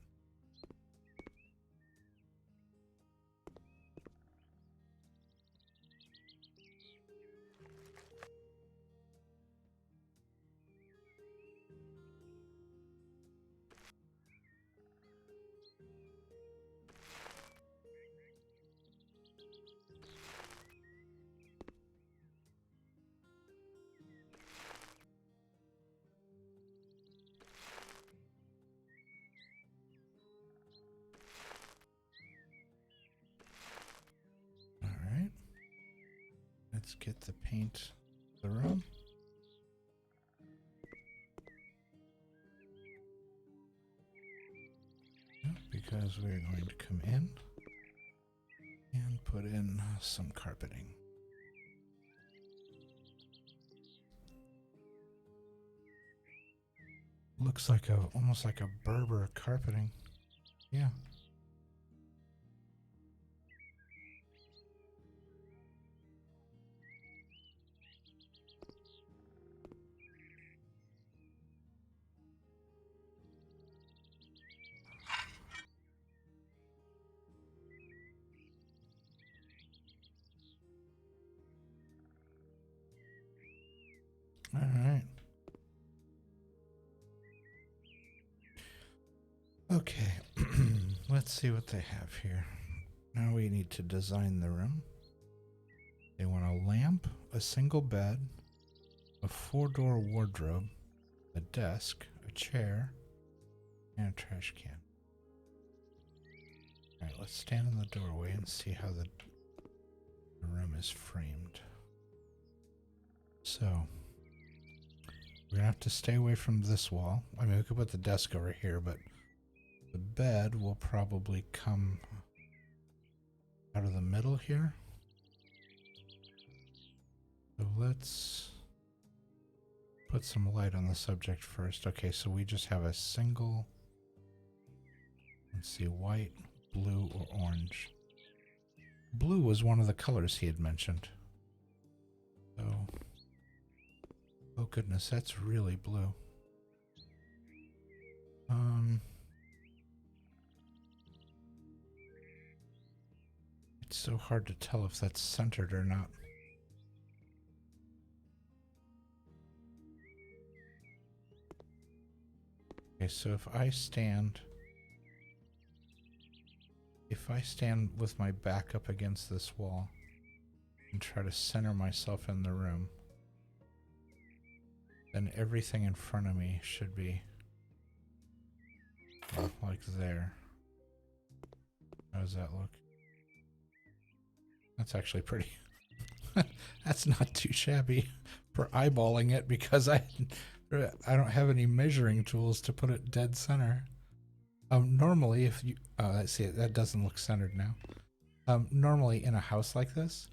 Let's get the paint the room. because we're going to come in and put in some carpeting. Looks like almost like a Berber carpeting. Yeah. All right. Okay. Let's see what they have here. Now we need to design the room. They want a lamp, a single bed, a 4-door wardrobe, a desk, a chair, and a trash can. Alright, let's stand in the doorway and see how the room is framed. So, we're gonna have to stay away from this wall. I mean, we could put the desk over here, but the bed will probably come out of the middle here. So let's put some light on the subject first. Okay, so we just have a single, let's see, white, blue, or orange. Blue was one of the colors he had mentioned. So, oh goodness, that's really blue. It's so hard to tell if that's centered or not. Okay, so if I stand with my back up against this wall and try to center myself in the room, then everything in front of me should be like there. How does that look? That's actually pretty. That's not too shabby for eyeballing it, because I don't have any measuring tools to put it dead center. Normally, if you let's see, that doesn't look centered now. Normally in a house like this,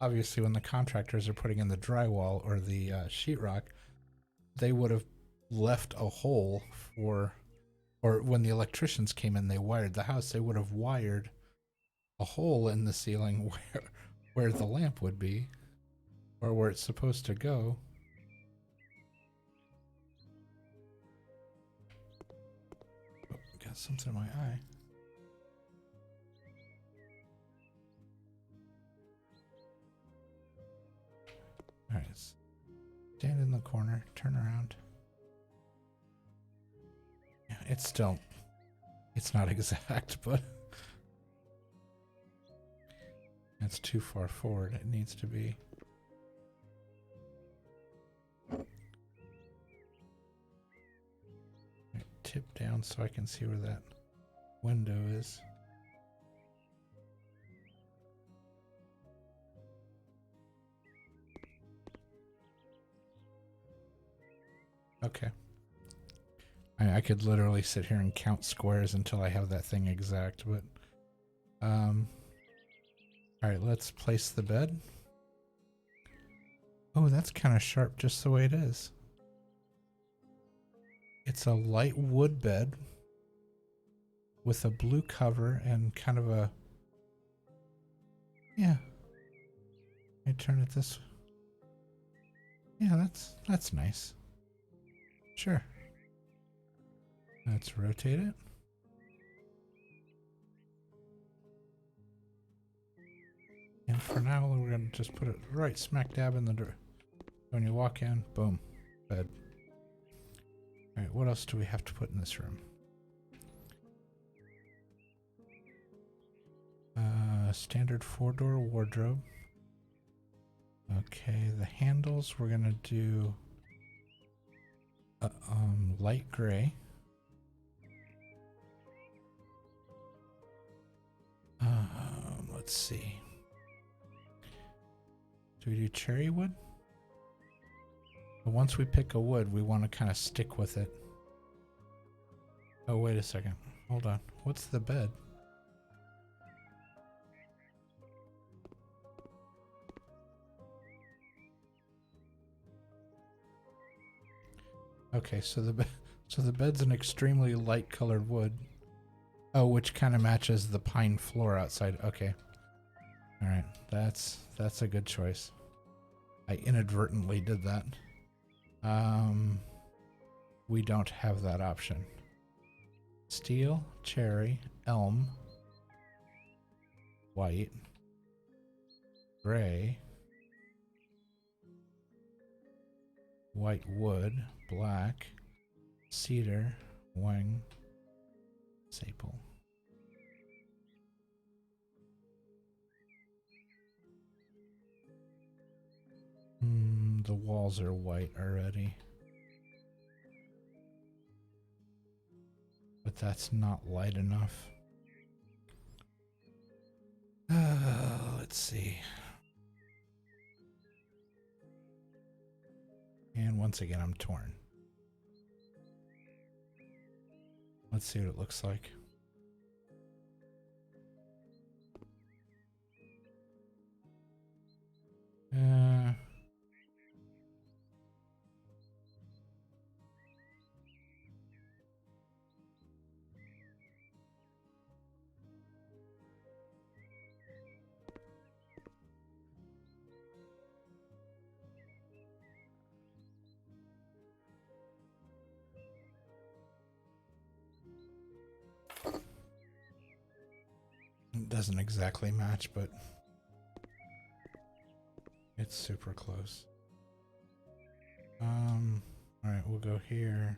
obviously when the contractors are putting in the drywall or the sheetrock, they would have left a hole for, or when the electricians came in, they wired the house, they would have wired a hole in the ceiling where the lamp would be, or where it's supposed to go. Oh, got something in my eye. Alright, stand in the corner, turn around. Yeah, it's not exact, but that's too far forward. It needs to be. Right, tip down so I can see where that window is. Okay. I could literally sit here and count squares until I have that thing exact, but alright, let's place the bed. Oh, that's kind of sharp just the way it is. It's a light wood bed with a blue cover and kind of a, yeah. I turn it this way. Yeah, that's nice. Sure. Let's rotate it. And for now, we're going to just put it right smack dab in the door. When you walk in, boom, bed. Alright, what else do we have to put in this room? Standard 4-door wardrobe. Okay, the handles, we're going to do light gray. Let's see. Do we do cherry wood? But once we pick a wood, we want to kind of stick with it. Oh, wait a second. Hold on. What's the bed? Okay, so the bed's an extremely light colored wood. Oh, which kind of matches the pine floor outside. Okay. All right. That's a good choice. I inadvertently did that. We don't have that option. Steel, cherry, elm, white, gray, white wood, black, cedar, wang, maple. The walls are white already. But that's not light enough. Let's see. And once again, I'm torn. Let's see what it looks like. It doesn't exactly match, but it's super close. Alright, we'll go here.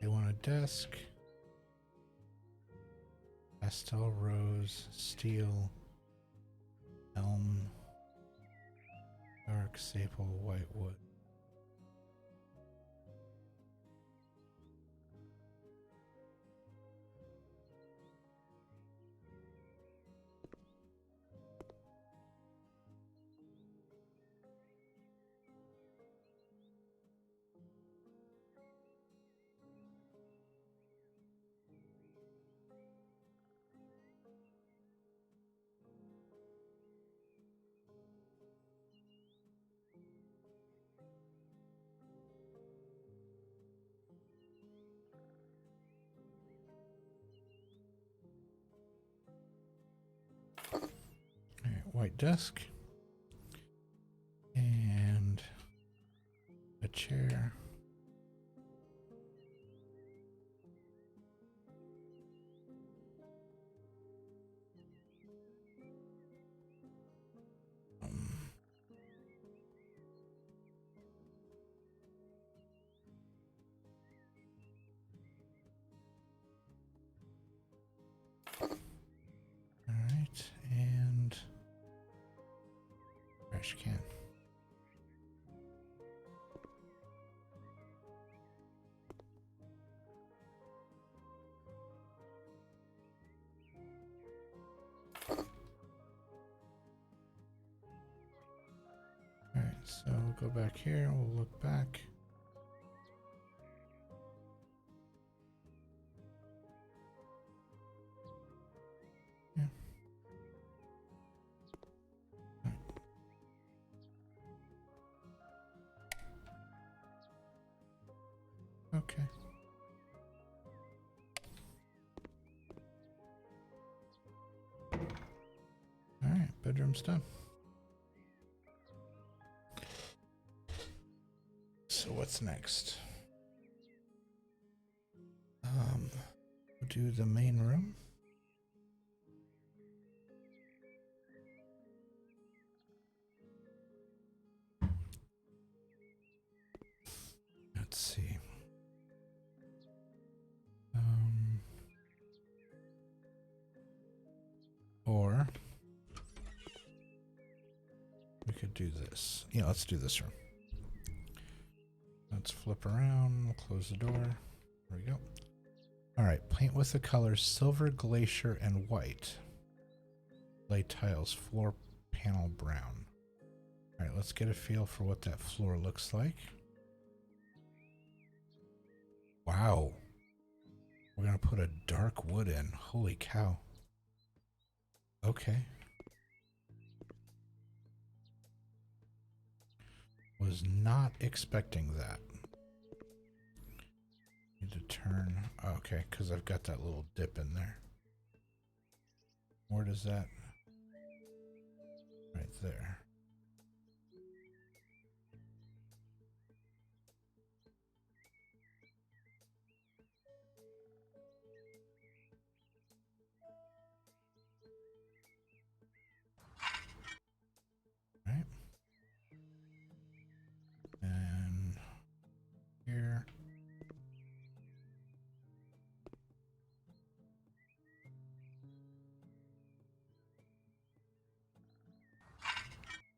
They want a desk. Pastel rose, steel, elm, dark maple, white wood. White desk and a chair. All right, and trash can. All right, so we'll go back here. We'll look back. Yeah. Right. Okay. All right, bedroom's done. So what's next? We'll do the main room. Let's see. Or we could do this. Yeah, let's do this room. Let's flip around. We'll close the door. There we go. All right, paint with the colors silver, glacier, and white. Lay tiles, floor panel brown. All right, let's get a feel for what that floor looks like. Wow. We're gonna put a dark wood in. Holy cow. Okay. Was not expecting that. Need to turn. Okay, because I've got that little dip in there. Where does that? Right there. Right. And here.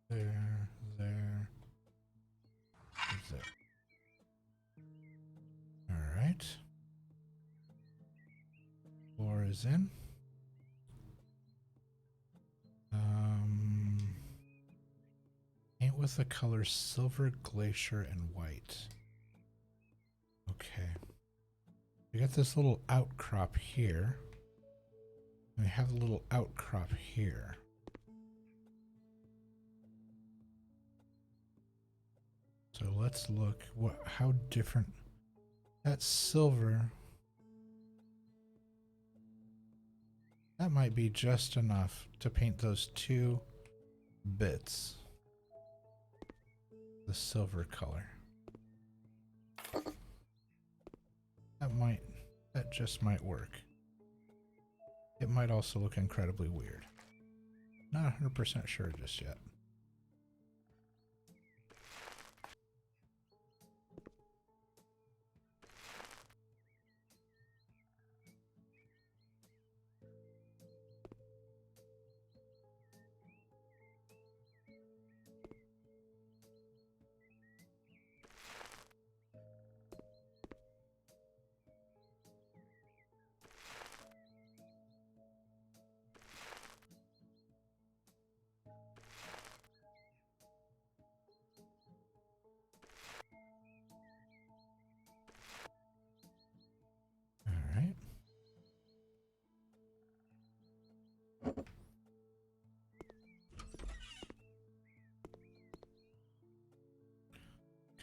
There. There. All right. Floor is in. Paint with the colors silver, glacier, and white. Okay. We got this little outcrop here. And we have a little outcrop here. So let's look how different that silver. That might be just enough to paint those two bits. The silver color. That just might work. It might also look incredibly weird. Not 100% sure just yet.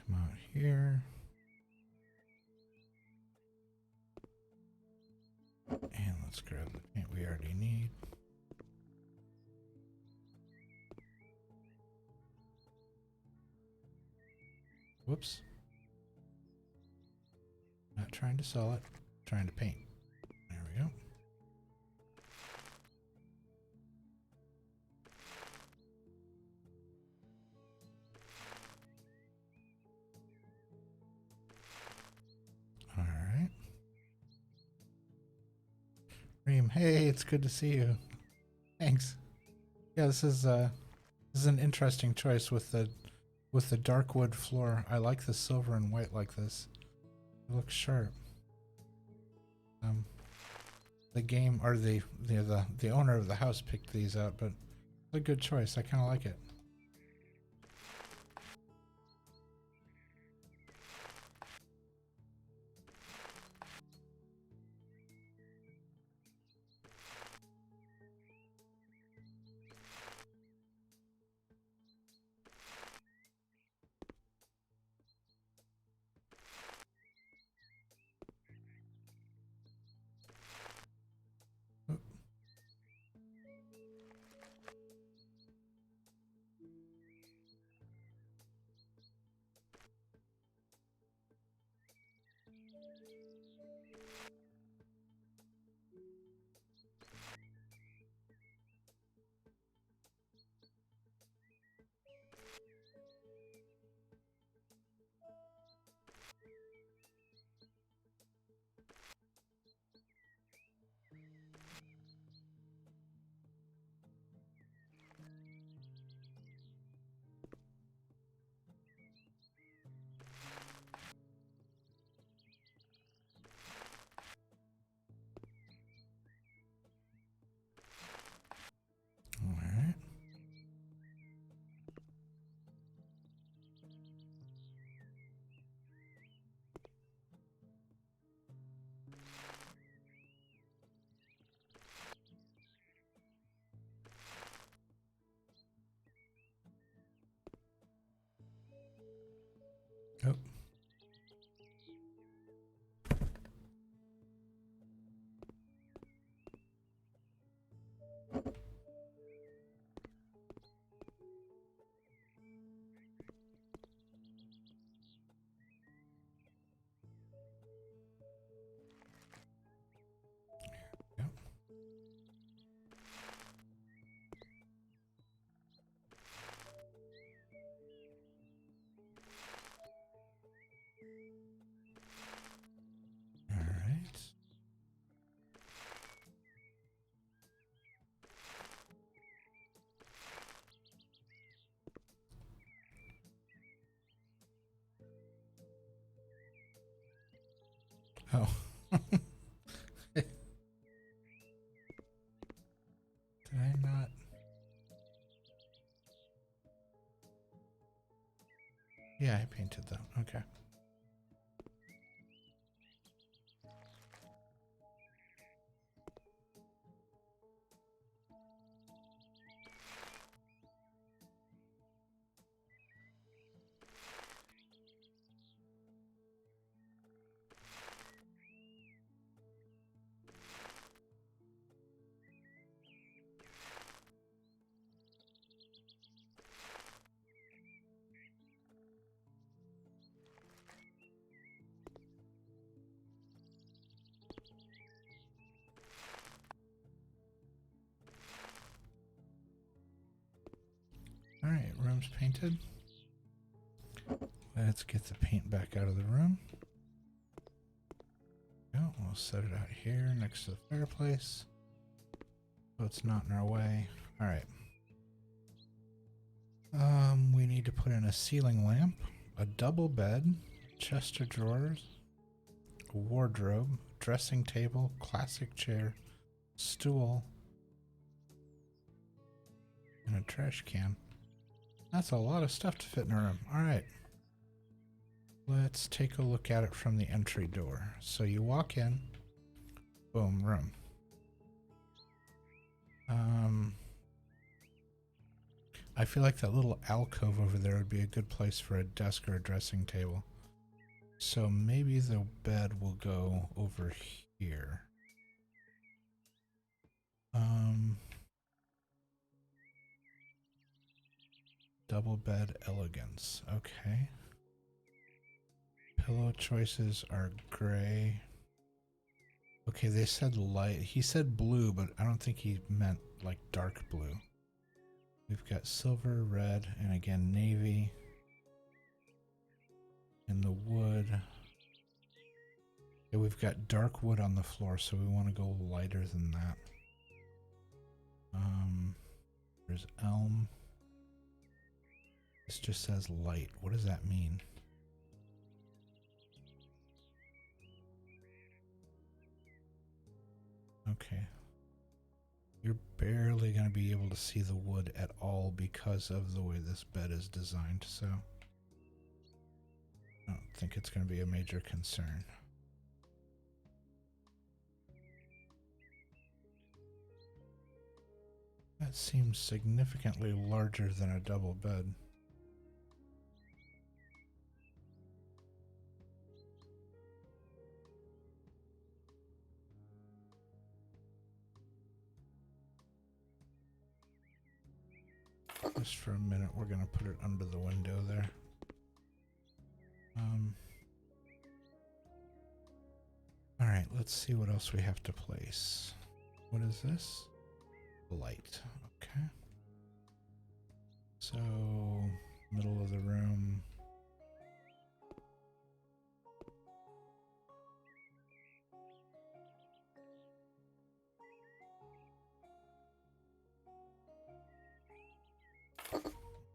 Come out here. And let's grab the paint we already need. Whoops. Not trying to sell it, trying to paint. There we go. All right. Reem, hey, it's good to see you. Thanks. Yeah, this is an interesting choice with the dark wood floor. I like the silver and white like this. It looks sharp. The game or the owner of the house picked these out, but it's a good choice. I kind of like it. Oh. Did I not? Yeah, I painted them. Okay. All right, room's painted. Let's get the paint back out of the room. Oh, we'll set it out here next to the fireplace, so it's not in our way. All right. We need to put in a ceiling lamp, a double bed, chest of drawers, a wardrobe, dressing table, classic chair, stool, and a trash can. That's a lot of stuff to fit in a room. All right. Let's take a look at it from the entry door. So you walk in, boom, room. I feel like that little alcove over there would be a good place for a desk or a dressing table. So maybe the bed will go over here. Double bed elegance. Okay. Pillow choices are gray. Okay, they said light. He said blue, but I don't think he meant like dark blue. We've got silver, red, and again navy. And the wood. Okay, we've got dark wood on the floor, so we want to go lighter than that. There's elm. This just says light. What does that mean? Okay. You're barely going to be able to see the wood at all because of the way this bed is designed, so I don't think it's going to be a major concern. That seems significantly larger than a double bed. Just for a minute, we're going to put it under the window there. All right, let's see what else we have to place. What is this? Light. Okay. So, middle of the room.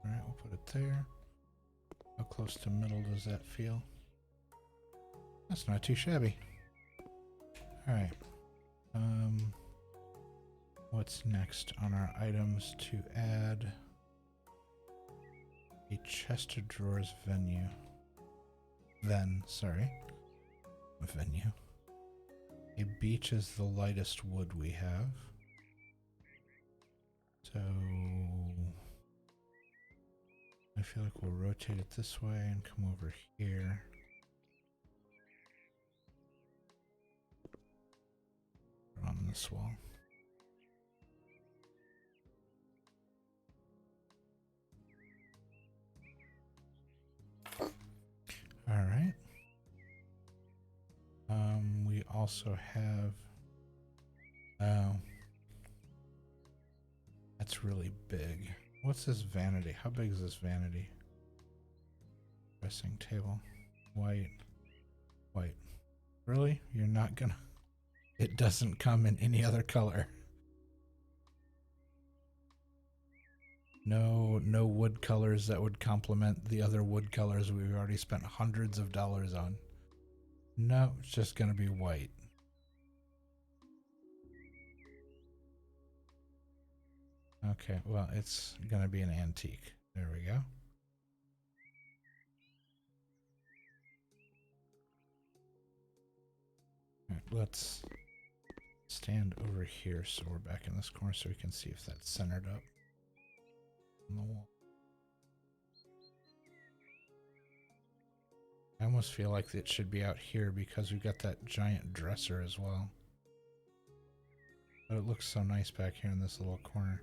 Alright, we'll put it there. How close to middle does that feel? That's not too shabby. Alright. What's next on our items to add? A chest of drawers venue. Venue. A beech is the lightest wood we have. So I feel like we'll rotate it this way and come over here. On this wall. All right. We also have. Oh, that's really big. What's this vanity? How big is this vanity? Dressing table. White. White. Really? You're not gonna. It doesn't come in any other color. No wood colors that would complement the other wood colors we've already spent hundreds of dollars on. No, it's just gonna be white. Okay, well, it's gonna be an antique. There we go. All right, let's stand over here so we're back in this corner so we can see if that's centered up on the wall. I almost feel like it should be out here because we've got that giant dresser as well. But it looks so nice back here in this little corner.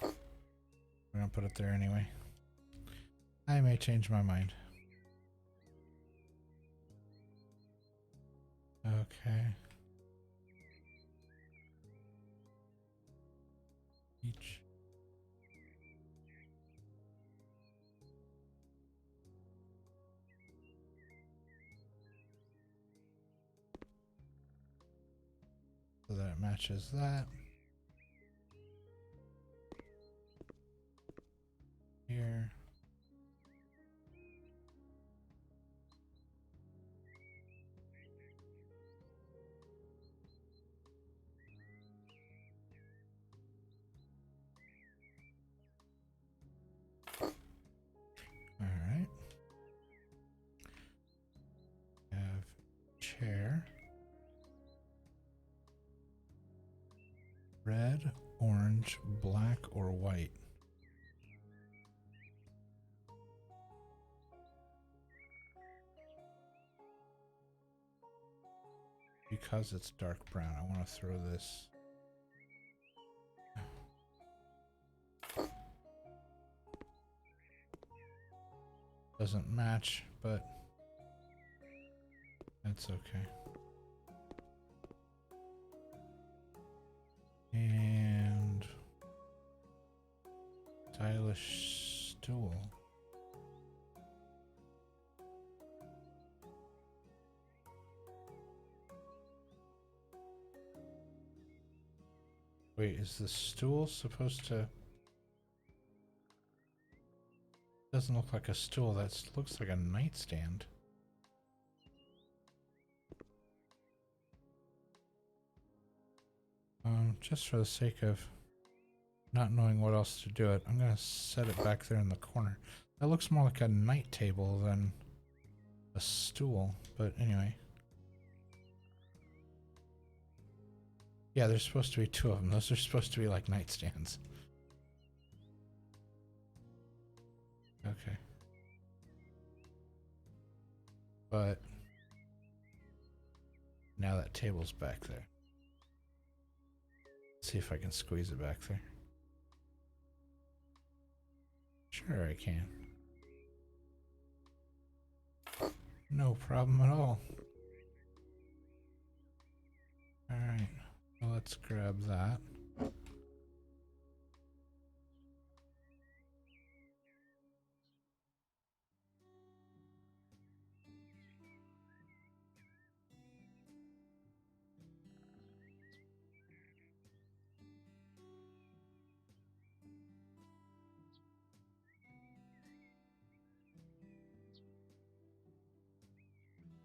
We're gonna put it there anyway. I may change my mind. Okay. Each. So that it matches that. Here. All right. Have chair. Red, orange, black, or white. Because it's dark brown, I want to throw this. Doesn't match, but that's okay. And stylish stool. Wait, is the stool supposed to... Doesn't look like a stool, that looks like a nightstand. Just for the sake of not knowing what else to do it, I'm gonna set it back there in the corner. That looks more like a night table than a stool, but anyway. Yeah, there's supposed to be two of them. Those are supposed to be like nightstands. Okay. But now that table's back there. Let's see if I can squeeze it back there. Sure I can. No problem at all. Alright, well, let's grab that.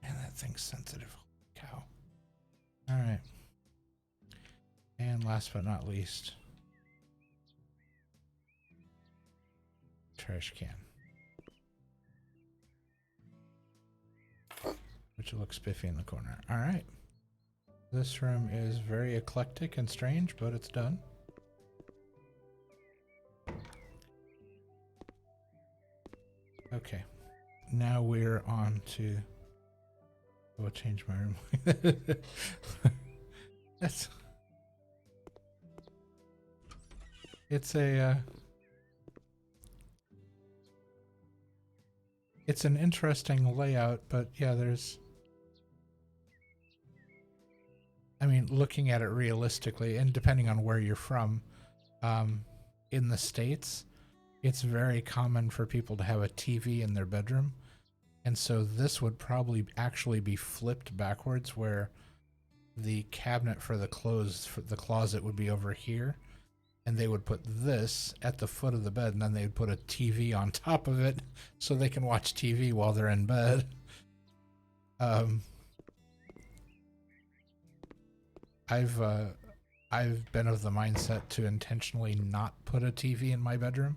Man, that thing's sensitive. Holy cow. Alright. And last but not least, trash can. Which looks spiffy in the corner. Alright. This room is very eclectic and strange, but it's done. Okay. Now we're on to... I'll change my room. That's... It's a... It's an interesting layout, but yeah, there's... I mean, looking at it realistically, and depending on where you're from, in the States, it's very common for people to have a TV in their bedroom. And so this would probably actually be flipped backwards, where the cabinet for the clothes, for the closet, would be over here. And they would put this at the foot of the bed, and then they would put a TV on top of it so they can watch TV while they're in bed. Um, I've been of the mindset to intentionally not put a TV in my bedroom,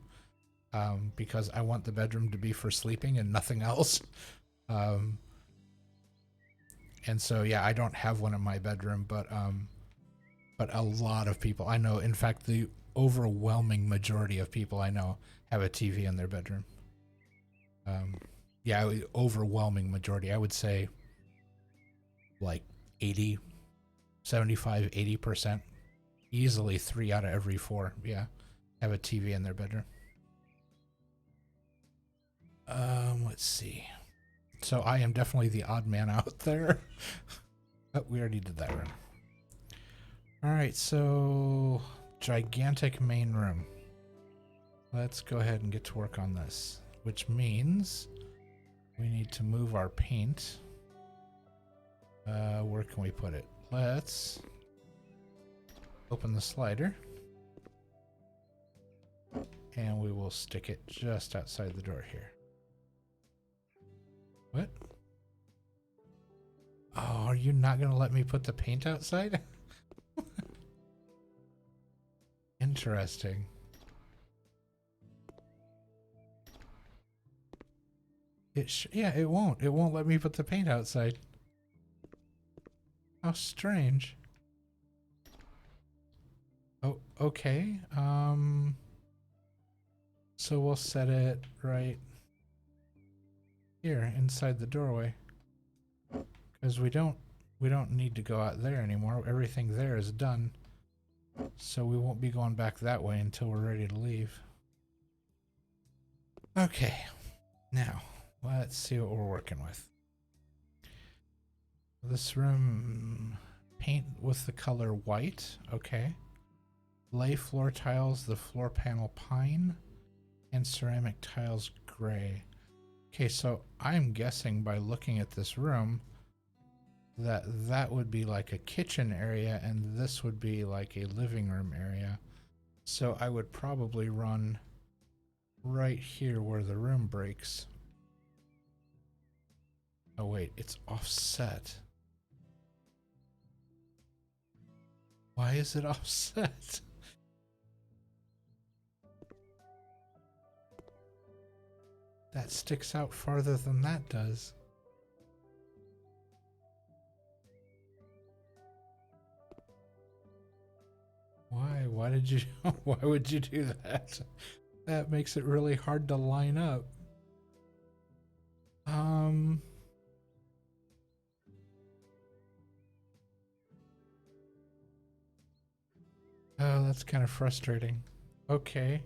because I want the bedroom to be for sleeping and nothing else. Um, and so yeah, I don't have one in my bedroom, but a lot of people I know, in fact, the overwhelming majority of people I know have a TV in their bedroom. Um, yeah, overwhelming majority. I would say like 80, 75, 80%. Easily 3 out of every 4, yeah, have a TV in their bedroom. Let's see. So I am definitely the odd man out there. Oh, we already did that room. All right, so gigantic main room. Let's go ahead and get to work on this, which means we need to move our paint. Where can we put it? Let's open the slider. And we will stick it just outside the door here. What? Oh, are you not going to let me put the paint outside? Interesting. Yeah, it won't. It won't let me put the paint outside. How strange. Oh, okay. So we'll set it right here inside the doorway. Because we don't need to go out there anymore. Everything there is done. So we won't be going back that way until we're ready to leave. Okay. Now, let's see what we're working with. This room, paint with the color white. Okay. Lay floor tiles, the floor panel pine, and ceramic tiles gray. Okay, so I'm guessing by looking at this room that that would be like a kitchen area and this would be like a living room area. So I would probably run right here where the room breaks. Oh wait, it's offset. Why is it offset? That sticks out farther than that does. Why? Why did you? Why would you do that? That makes it really hard to line up. Oh, that's kind of frustrating. Okay.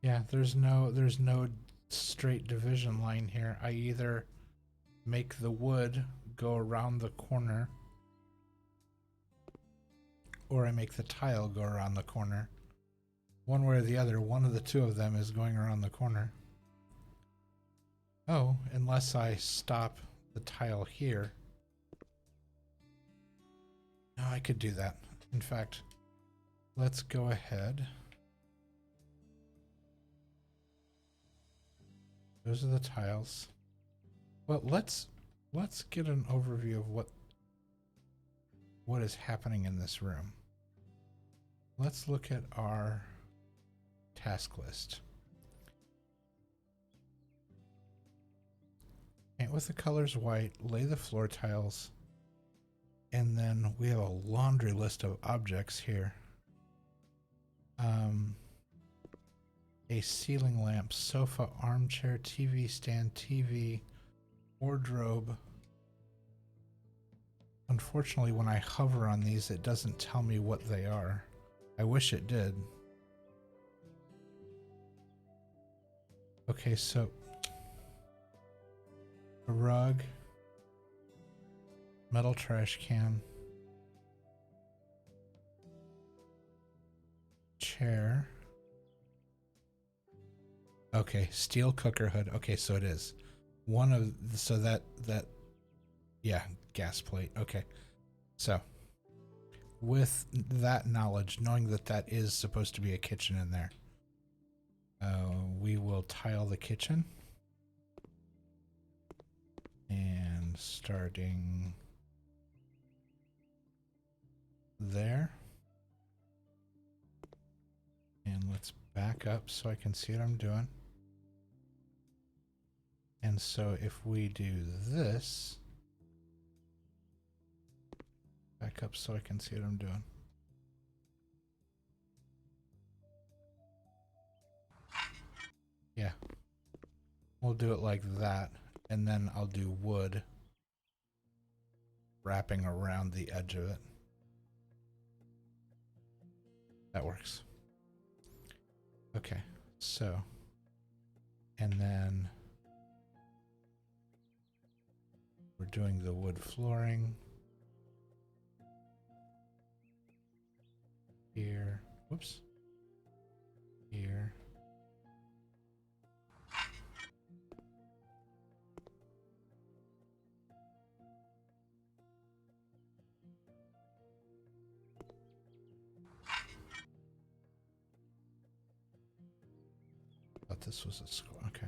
Yeah, there's no straight division line here. I either make the wood go around the corner or I make the tile go around the corner. One way or the other, one of the two of them is going around the corner. Oh, unless I stop the tile here. No, I could do that. In fact, let's go ahead. Those are the tiles. Well, let's get an overview of what is happening in this room. Let's look at our task list. Paint with the colors white, lay the floor tiles, and then we have a laundry list of objects here. A ceiling lamp, sofa, armchair, TV stand, TV, wardrobe. Unfortunately, when I hover on these, it doesn't tell me what they are. I wish it did. Okay, so a rug, metal trash can, chair. Okay, steel cooker hood. Okay, so it is one of so that yeah, gas plate. Okay, so with that knowledge, knowing that that is supposed to be a kitchen in there, we will tile the kitchen. And starting there. And let's back up so I can see what I'm doing. And so if we do this, back up so I can see what I'm doing. Yeah. We'll do it like that. And then I'll do wood wrapping around the edge of it. That works. Okay, so, and then we're doing the wood flooring here. Whoops. Here. Thought this was a square. Okay.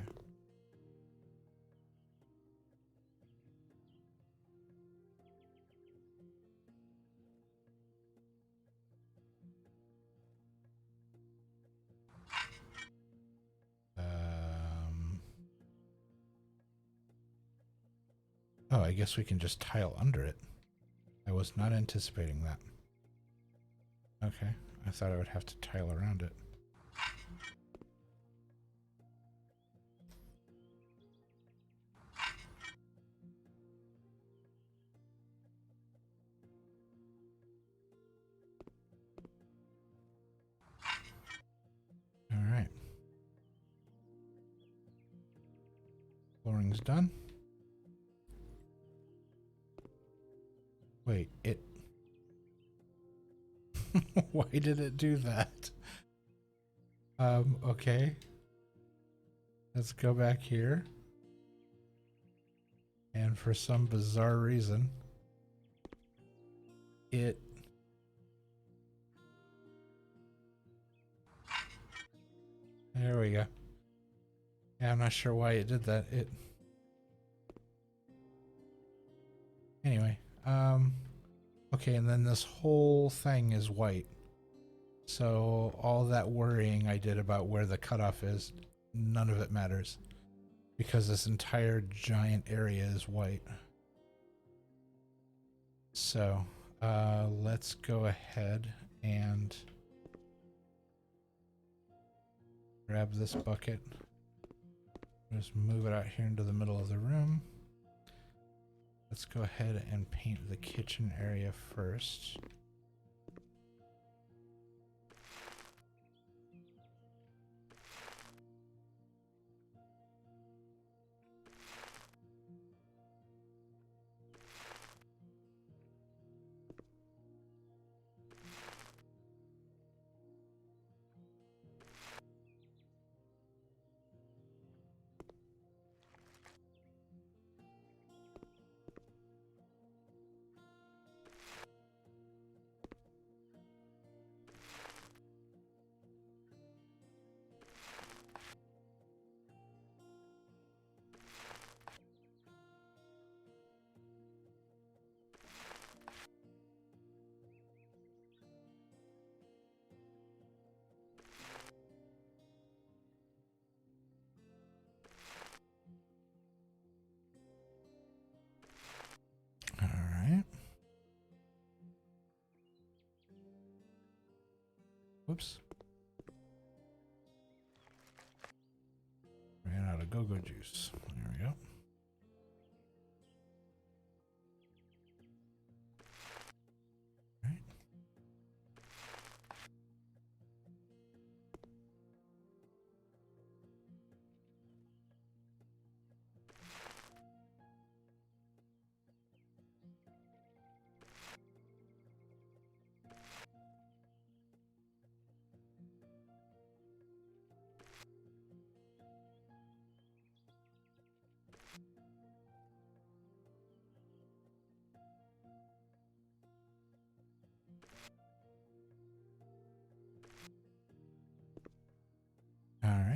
Oh, I guess we can just tile under it. I was not anticipating that. Okay, I thought I would have to tile around it. All right. Flooring's done. Wait, it... Why did it do that? Okay. Let's go back here. And for some bizarre reason, it... There we go. Yeah, I'm not sure why it did that. Anyway, okay, and then this whole thing is white. So all that worrying I did about where the cutoff is, none of it matters. Because this entire giant area is white. So, let's go ahead and grab this bucket. Just move it out here into the middle of the room. Let's go ahead and paint the kitchen area first. Alright. Whoops. Ran out of go-go juice. There we go. Right.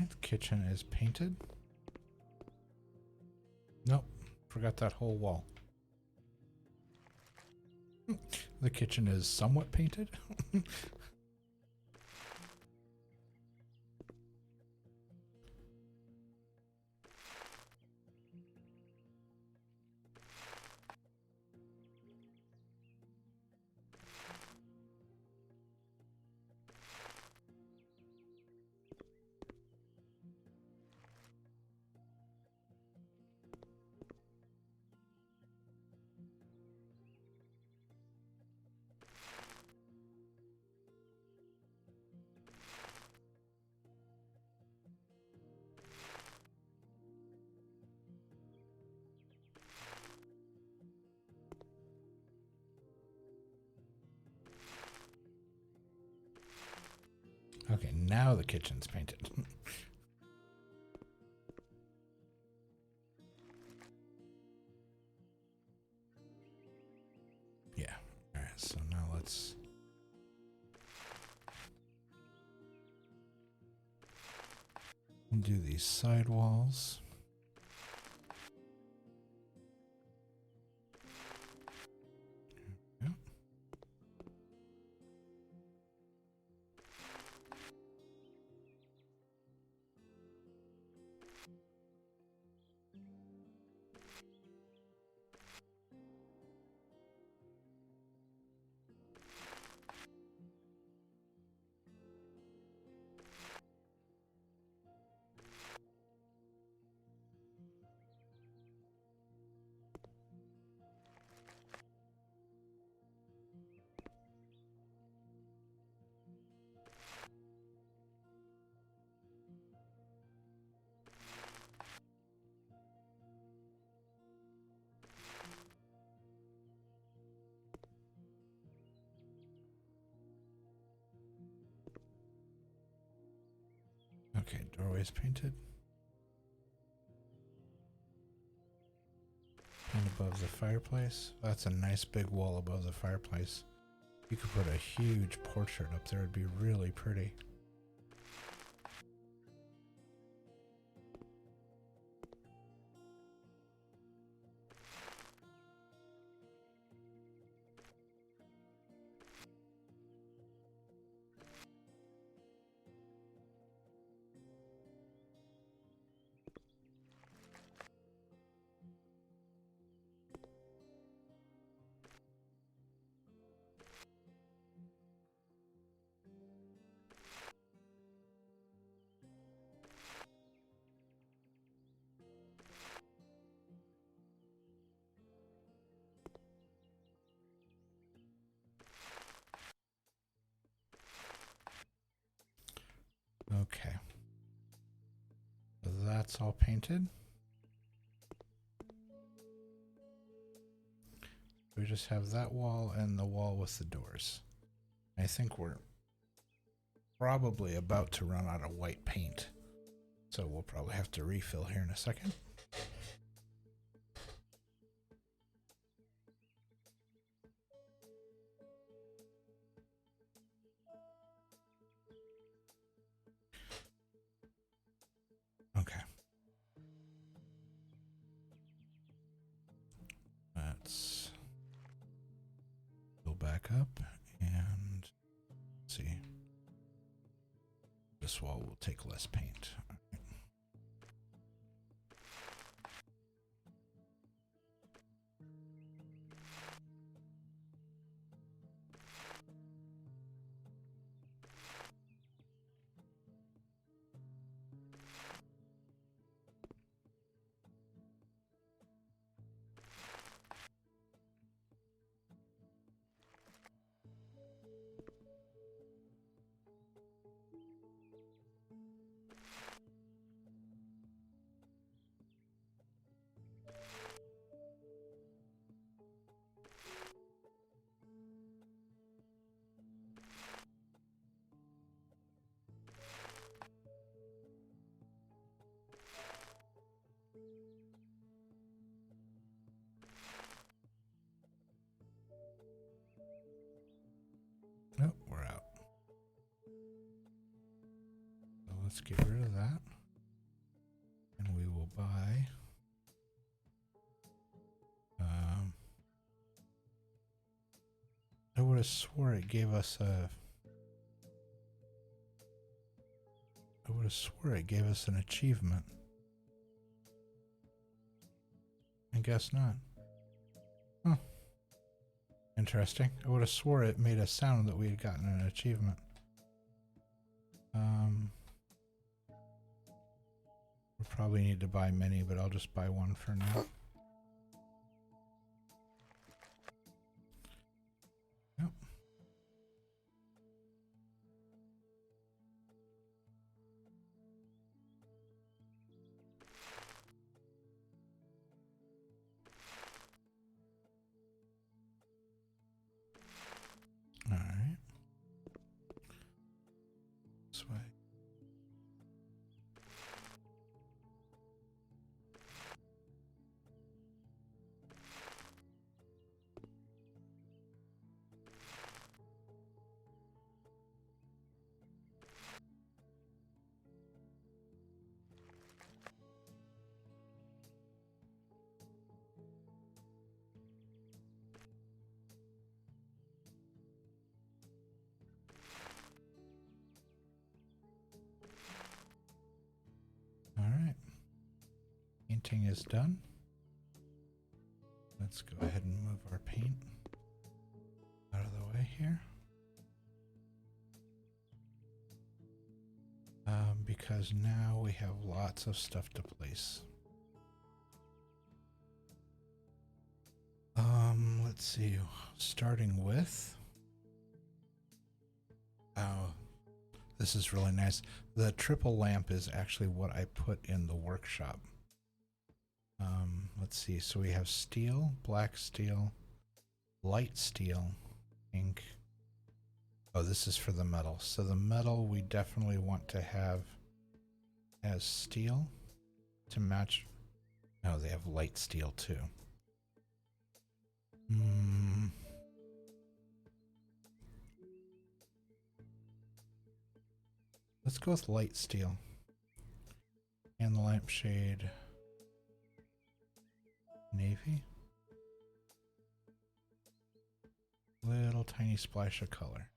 Okay, the kitchen is painted. Nope, forgot that whole wall. The kitchen is somewhat painted. Okay, now the kitchen's painted. Yeah. Alright, so now let's do these side walls. Yeah. Okay, doorway's painted. Paint above the fireplace. That's a nice big wall above the fireplace. You could put a huge portrait up there. It'd be really pretty. Okay. So that's all painted. We just have that wall and the wall with the doors. I think we're probably about to run out of white paint. So we'll probably have to refill here in a second. Okay. Let's go back up and see. This wall will take less paint. Oh, we're out. So let's get rid of that. have swore it gave us a... I would have swore it gave us an achievement. I guess not. Huh. Interesting. I would have swore it made a sound that we had gotten an achievement. We'll probably need to buy many, but I'll just buy one for now. Yep. All right. This way. All right. Painting is done. Let's go ahead and move our paint out of the way here. Because now we have lots of stuff to place. Let's see. Starting with... Oh, this is really nice. The triple lamp is actually what I put in the workshop. Let's see. So we have steel, black steel, light steel, ink. Oh, this is for the metal. So the metal we definitely want to have as steel to match. Oh, they have light steel too. Let's go with light steel. And the lampshade navy. Little tiny splash of color.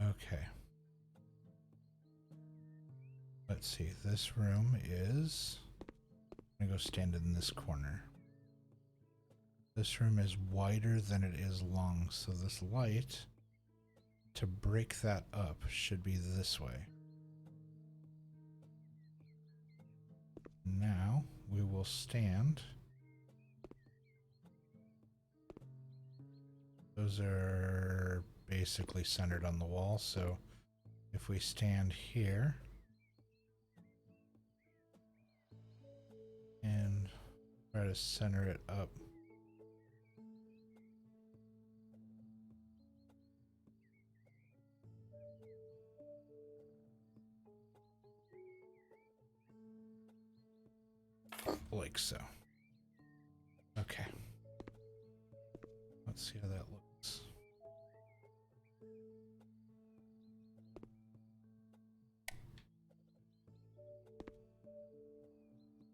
Okay. Let's see. This room is... I'm gonna go stand in this corner. This room is wider than it is long, so this light, to break that up, should be this way. Now we will stand. Those are basically centered on the wall, so if we stand here and try to center it up. Like so. Okay. Let's see how that looks.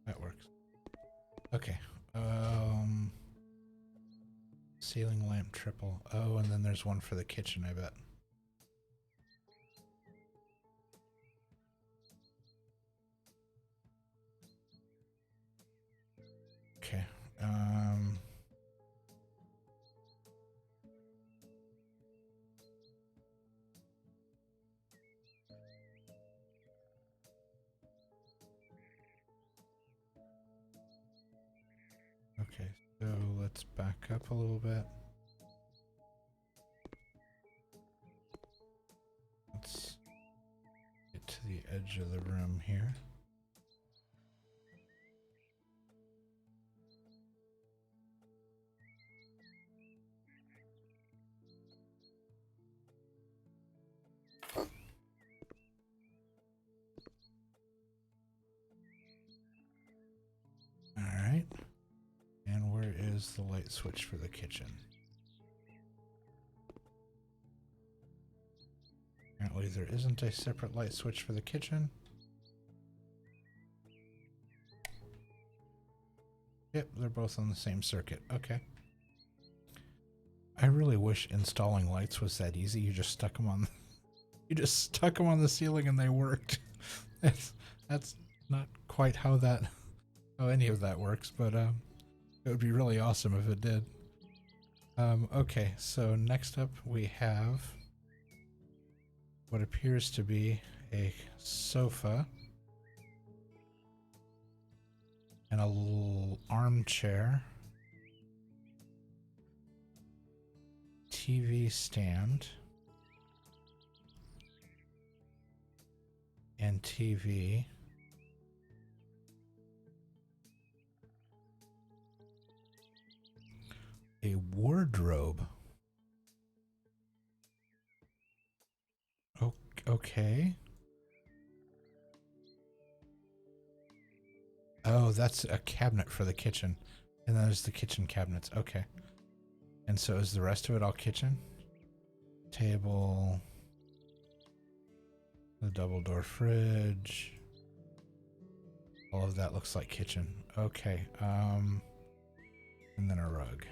That works. Okay. Ceiling lamp triple. Oh, and then there's one for the kitchen, I bet. Okay. Okay, so let's back up a little bit. Let's get to the edge of the room here. All right. And where is the light switch for the kitchen? Apparently there isn't a separate light switch for the kitchen. Yep, they're both on the same circuit. Okay. I really wish installing lights was that easy. You just stuck them on, you just stuck them on the ceiling and they worked. That's not quite how any of that works, but it would be really awesome if it did. Okay, so next up we have what appears to be a sofa and a little armchair, TV stand, and TV. A wardrobe. Okay. Oh, that's a cabinet for the kitchen. And then there's the kitchen cabinets. Okay. And so is the rest of it all kitchen? Table. The double door fridge. All of that looks like kitchen. Okay. And then a rug.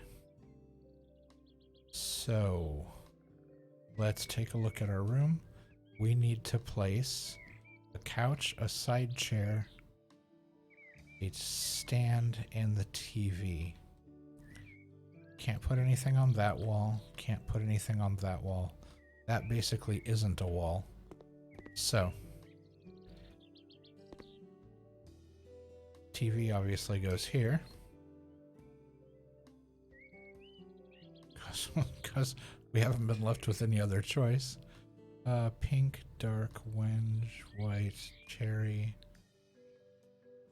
So let's take a look at our room. We need to place a couch, a side chair, a stand, and the TV. Can't put anything on that wall. Can't put anything on that wall. That basically isn't a wall. So TV obviously goes here. Because we haven't been left with any other choice. Pink, dark, wenge, white, cherry,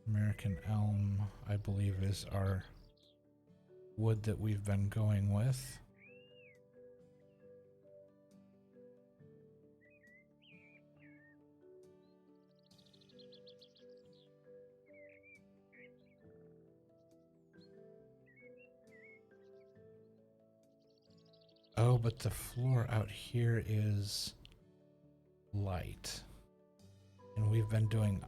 American elm, I believe is our wood that we've been going with. Oh, but the floor out here is light. And we've been doing...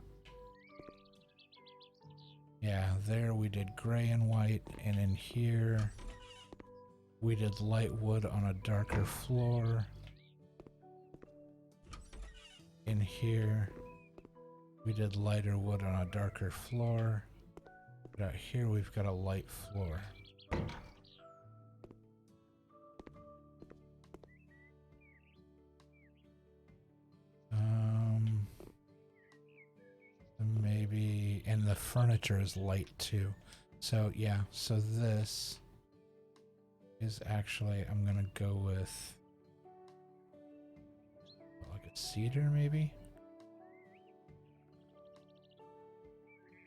Yeah, there we did gray and white, and in here we did light wood on a darker floor. In here we did lighter wood on a darker floor. But out here we've got a light floor. Maybe, and the furniture is light too. So yeah, so this is actually, I'm gonna go with like a cedar maybe?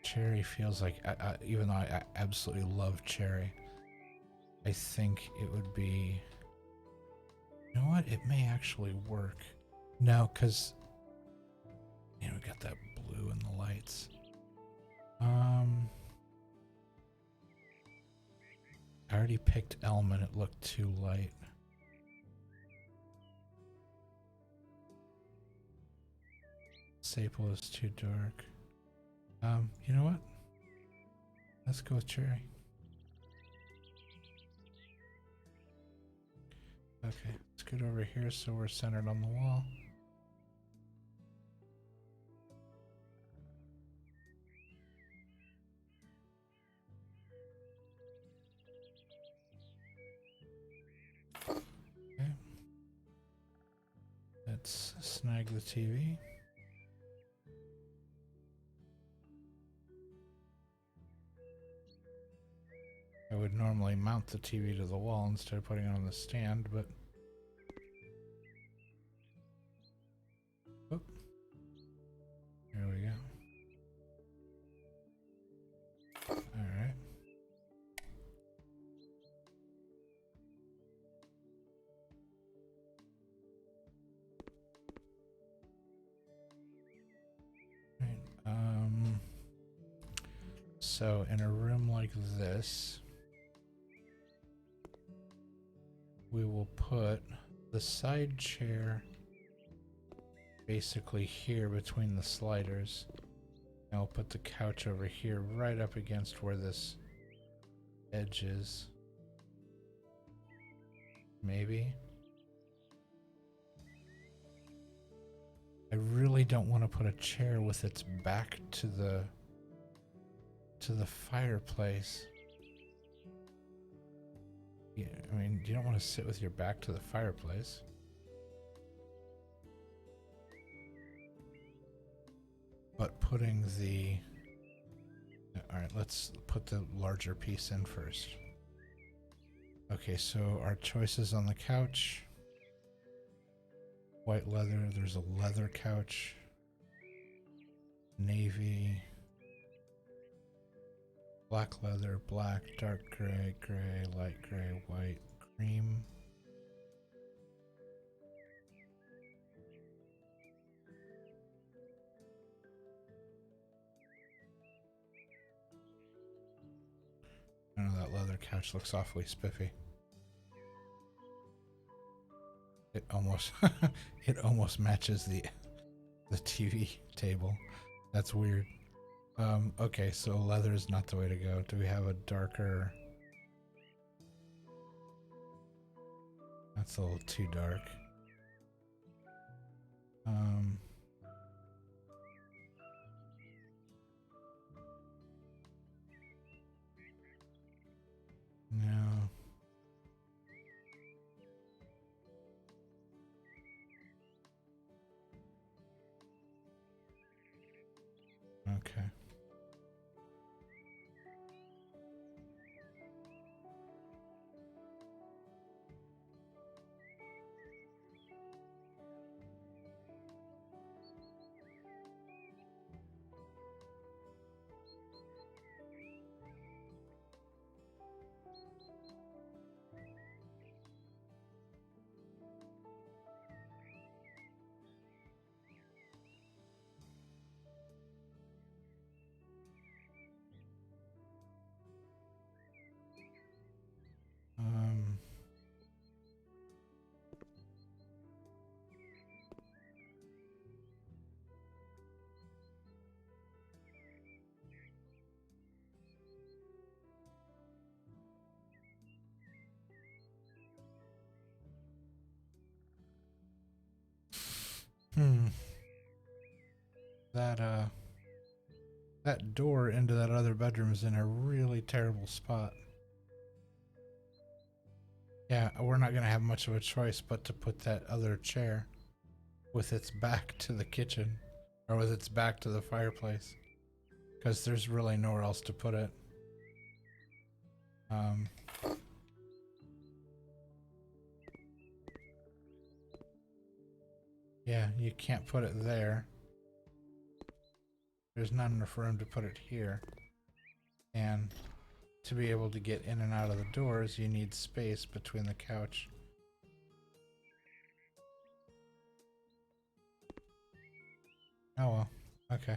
Cherry feels like, even though I absolutely love cherry, I think it would be, you know what, it may actually work. No, because, you know, we got that blue in the lights. I already picked elm and it looked too light. Sable is too dark. You know what? Let's go with cherry. Okay, let's get over here so we're centered on the wall. Okay. Let's snag the TV. I would normally mount the TV to the wall instead of putting it on the stand, but... Oh. There we go. Alright. So in a room like this, we will put the side chair basically here between the sliders. And we'll put the couch over here right up against where this edge is. Maybe. I really don't want to put a chair with its back to the fireplace. Yeah, I mean, you don't want to sit with your back to the fireplace. But putting the... Alright, let's put the larger piece in first. Okay, so our choices on the couch. White leather, there's a leather couch. Navy. Black leather, black, dark gray, gray, light gray, white, cream. I know that leather couch looks awfully spiffy. It almost it almost matches the TV table. That's weird. Okay, so leather is not the way to go. Do we have a darker? That's a little too dark. No. Okay. Um, hmm. That door into that other bedroom is in a really terrible spot. Yeah, we're not gonna have much of a choice but to put that other chair with its back to the kitchen, or with its back to the fireplace, because there's really nowhere else to put it. Yeah, you can't put it there. There's not enough room to put it here. And to be able to get in and out of the doors, you need space between the couch. Oh well, okay.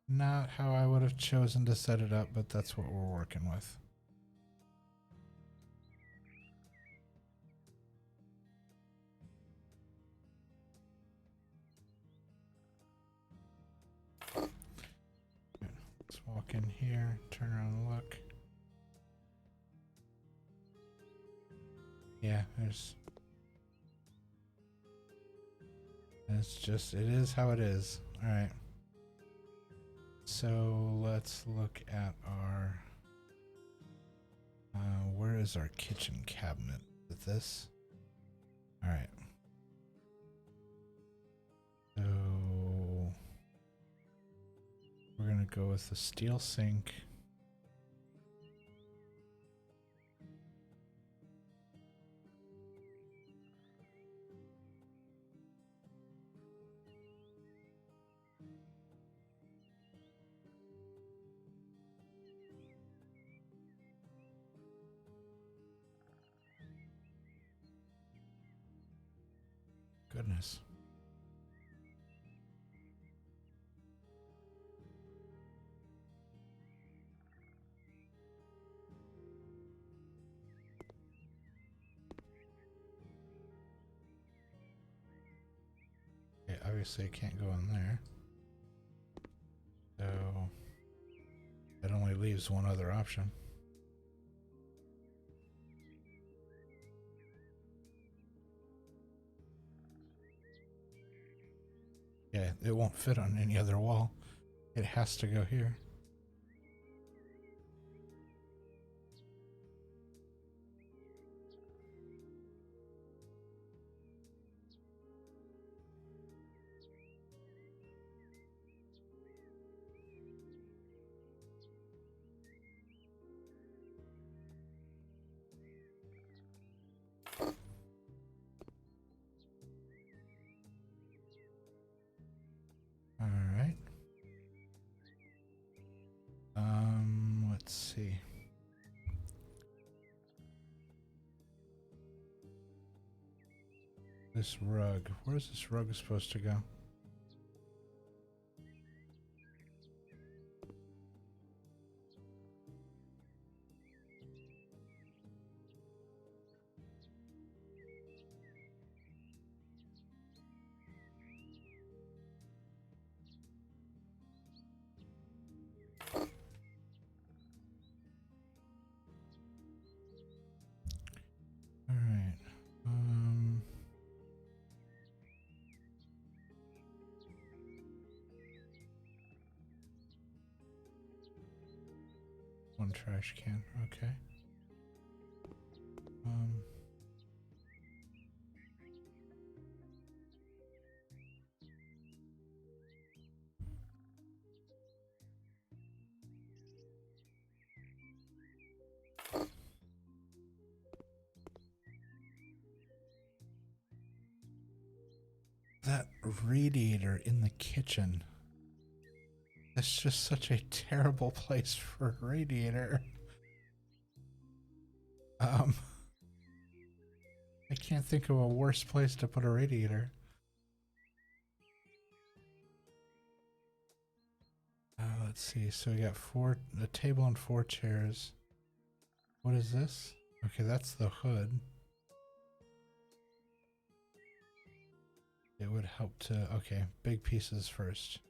Not how I would have chosen to set it up, but that's what we're working with. Let's walk in here, turn around and look. Yeah, it is how it is. Alright. So let's look at our, where is our kitchen cabinet with this? Alright. So we're gonna go with the steel sink. Goodness. Okay, obviously it can't go in there. So that only leaves one other option. Yeah, it won't fit on any other wall. It has to go here. Alright. Let's see. This rug. Where's this rug supposed to go? Alright. One trash can. Okay. That radiator in the kitchen. That's just such a terrible place for a radiator. I can't think of a worse place to put a radiator. Let's see. So we got a table and 4 chairs. What is this? Okay, that's the hood. It would help to, okay, big pieces first.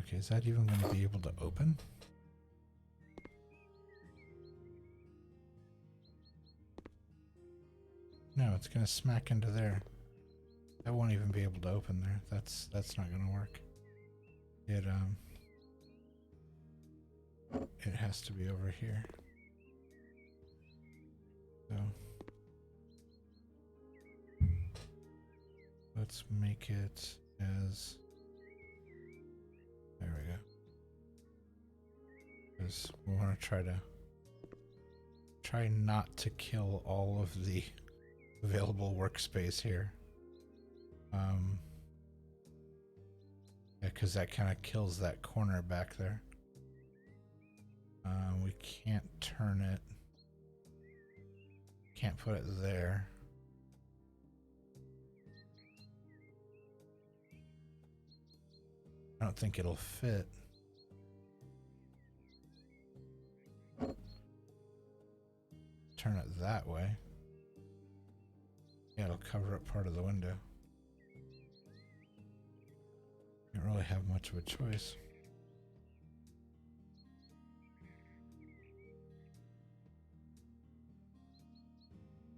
Okay, is that even going to be able to open? No, it's going to smack into there. That won't even be able to open there. That's not going to work. It has to be over here. So let's make it as, there we go. Because we want to try not to kill all of the available workspace here. Yeah, because that kind of kills that corner back there. We can't turn it. Can't put it there. I don't think it'll fit. Turn it that way. Yeah, it'll cover up part of the window. Don't really have much of a choice.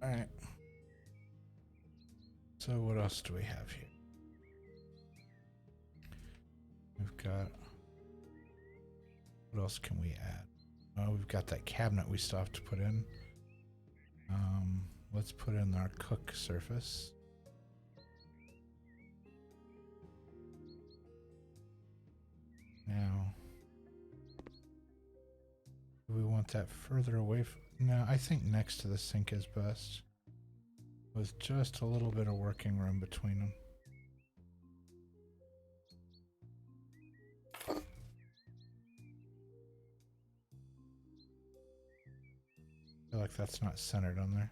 Alright. So what else do we have here? We've got... What else can we add? Oh, we've got that cabinet we still have to put in. Let's put in our cook surface. Now, do we want that further away from... No, I think next to the sink is best. With just a little bit of working room between them. I feel like that's not centered on there.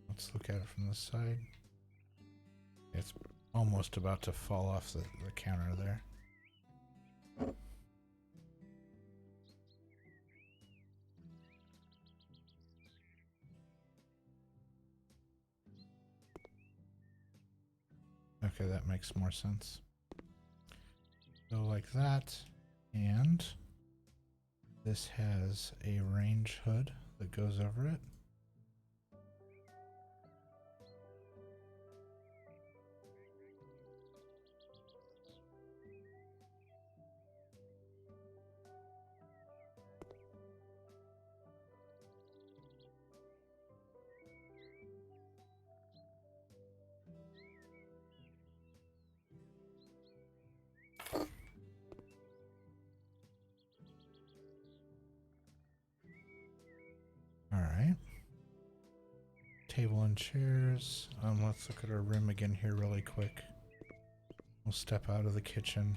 Let's look at it from the side. It's almost about to fall off the counter there. Okay, that makes more sense. So like that, and this has a range hood that goes over it. Alright. Table and chairs. Let's look at our room again here really quick. We'll step out of the kitchen.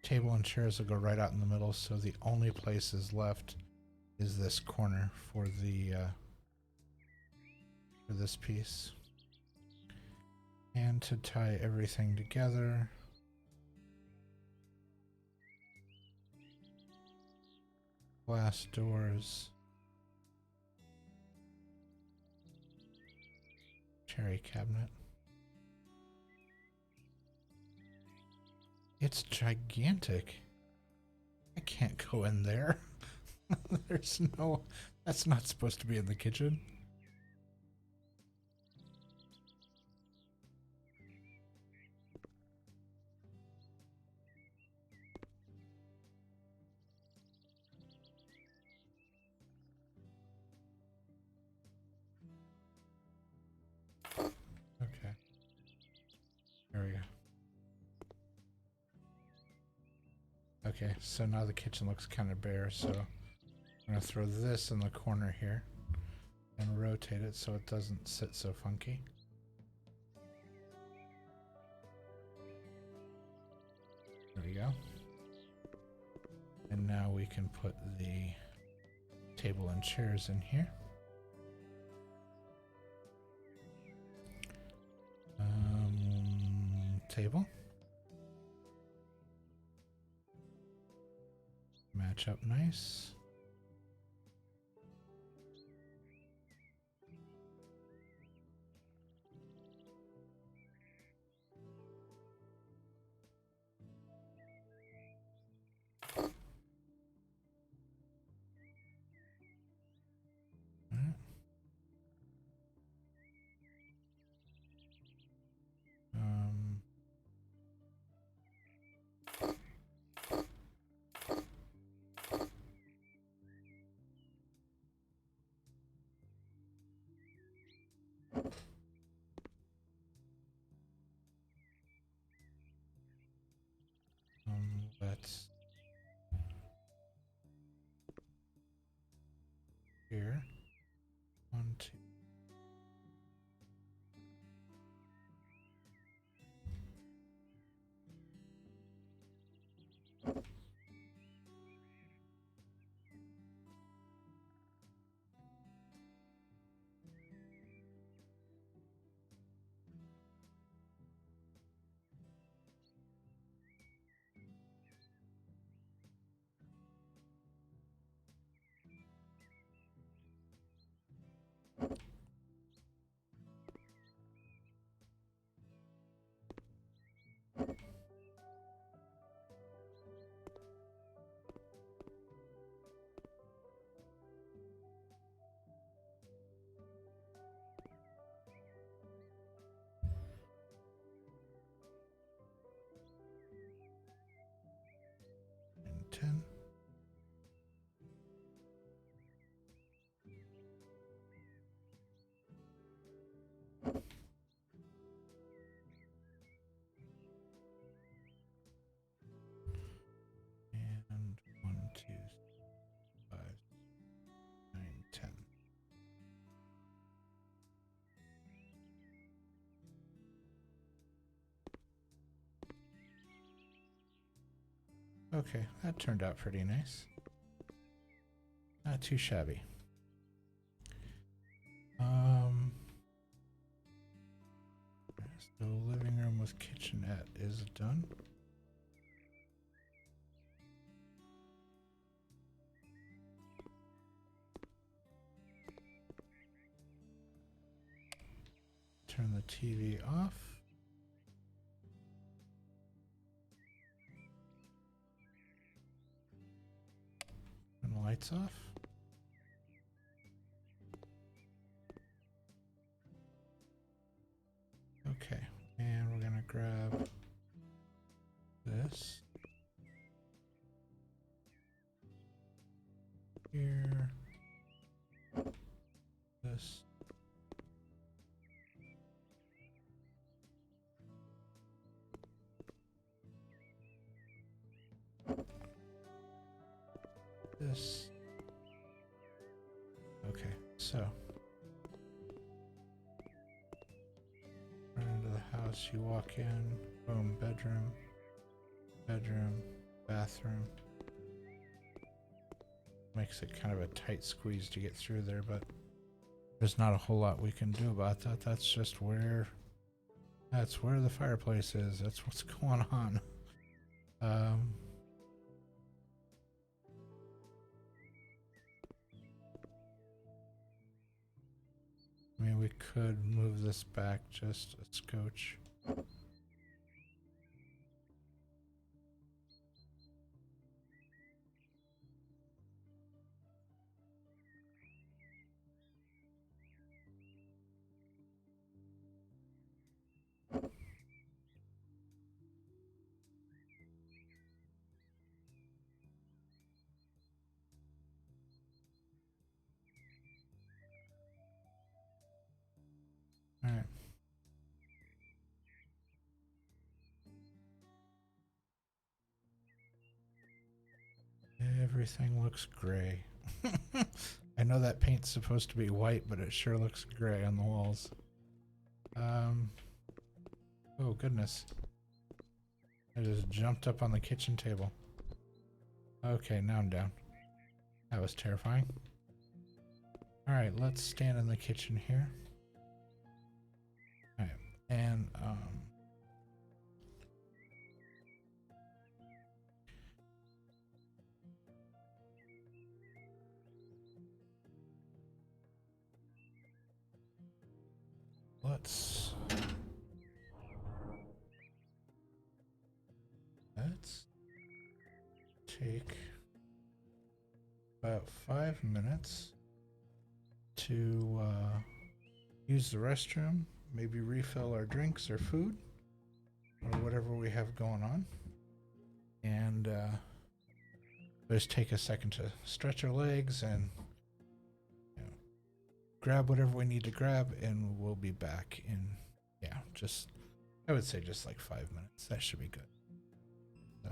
Table and chairs will go right out in the middle, so the only places left is this corner for the for this piece. And to tie everything together, glass doors, cherry cabinet. It's gigantic. I can't go in there. There's no... That's not supposed to be in the kitchen. Okay. There we go. Okay, so now the kitchen looks kind of bare, so I'm going to throw this in the corner here and rotate it so it doesn't sit so funky. There we go. And now we can put the table and chairs in here. Table. Match up nice. Let's here 1, 2. 10. And 1, 2, 5, 9, 10. Okay, that turned out pretty nice. Not too shabby. So living room with kitchenette is done. Turn the TV off. Turn the lights off. Okay, and we're gonna grab this here, this, this. Okay, so run into the house, you walk in, boom, bedroom, bedroom, bathroom. Makes it kind of a tight squeeze to get through there, but there's not a whole lot we can do about that. That's just where, that's where the fireplace is. That's what's going on. I mean, we could move this back just a scotch. All right. Everything looks gray. I know that paint's supposed to be white, but it sure looks gray on the walls. Oh goodness. I just jumped up on the kitchen table. Okay, now I'm down. That was terrifying. Alright, let's stand in the kitchen here. Alright, and let's take about 5 minutes to use the restroom, maybe refill our drinks or food or whatever we have going on, and just take a second to stretch our legs and grab whatever we need to grab, and we'll be back in, yeah, just, I would say just like 5 minutes. That should be good. So.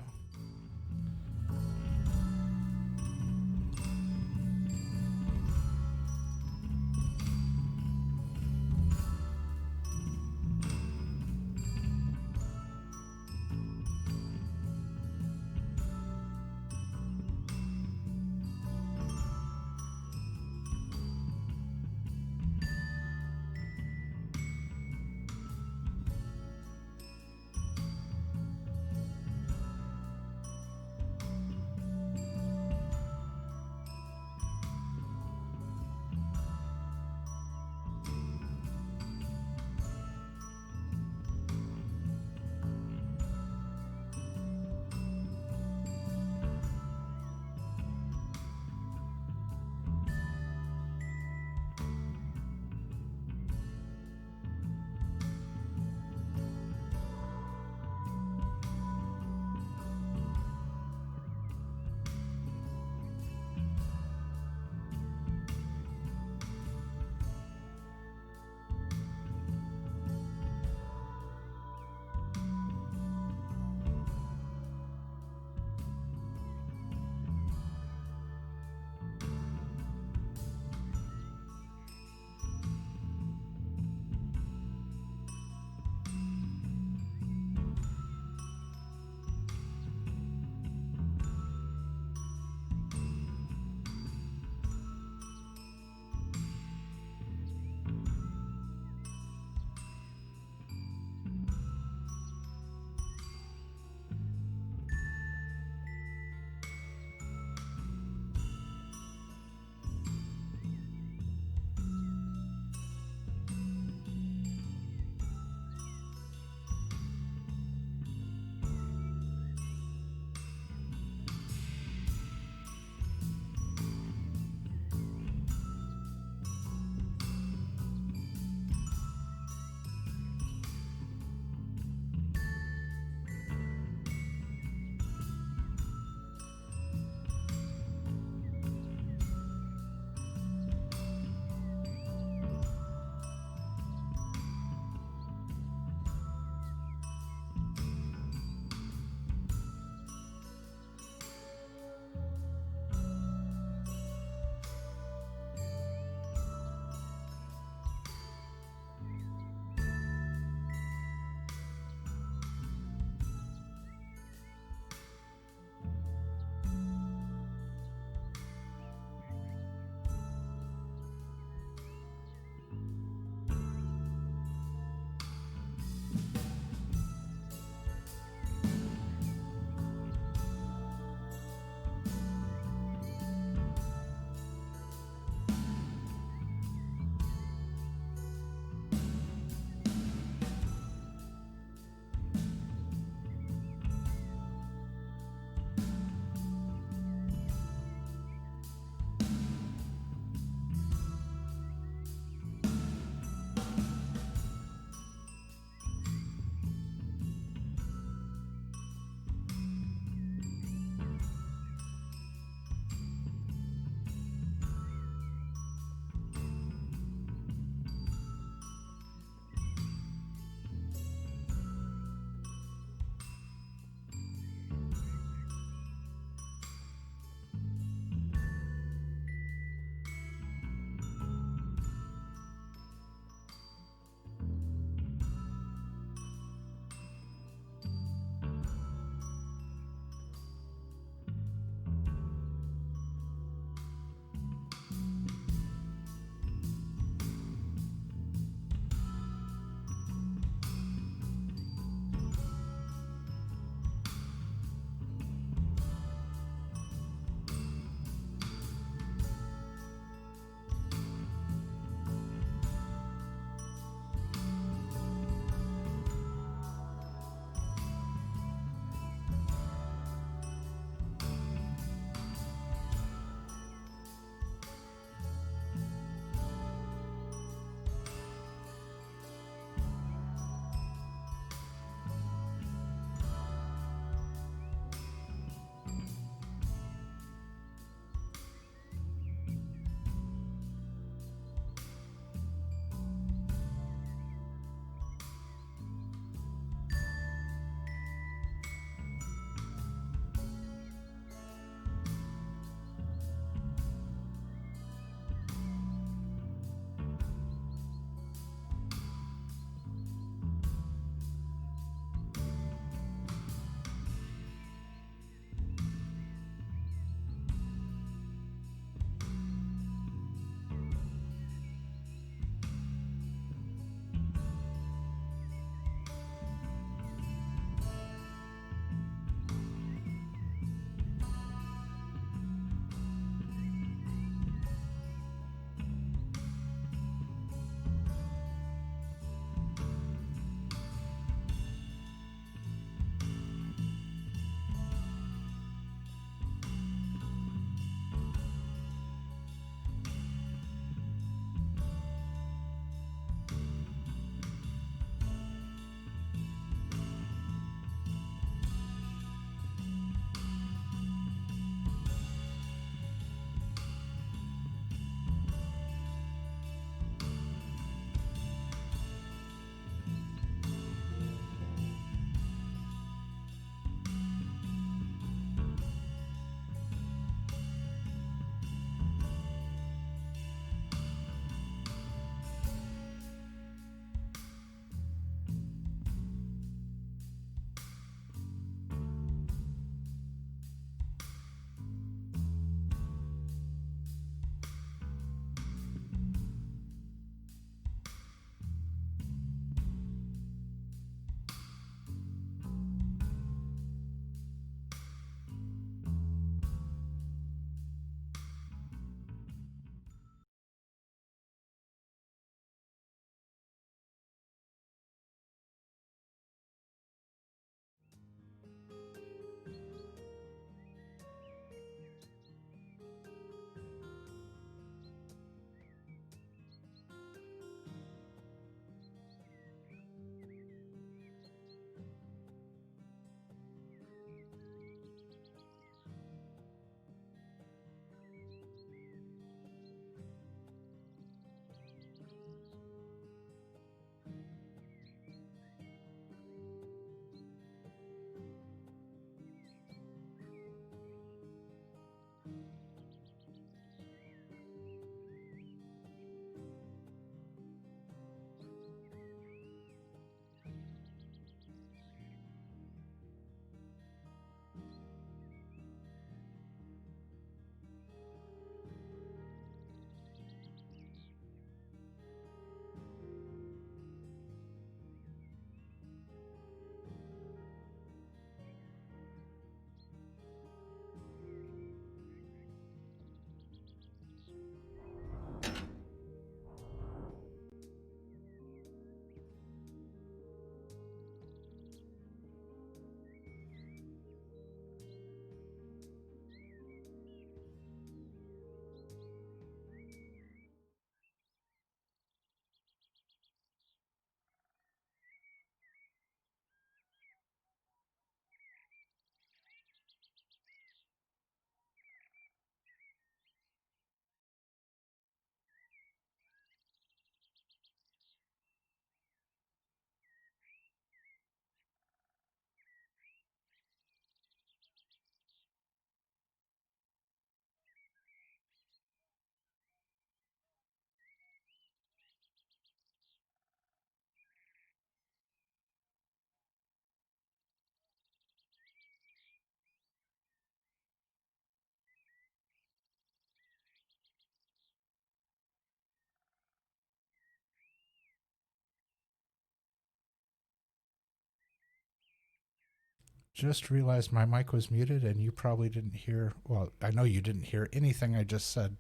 just realized my mic was muted and you probably didn't hear, well, I know you didn't hear anything I just said.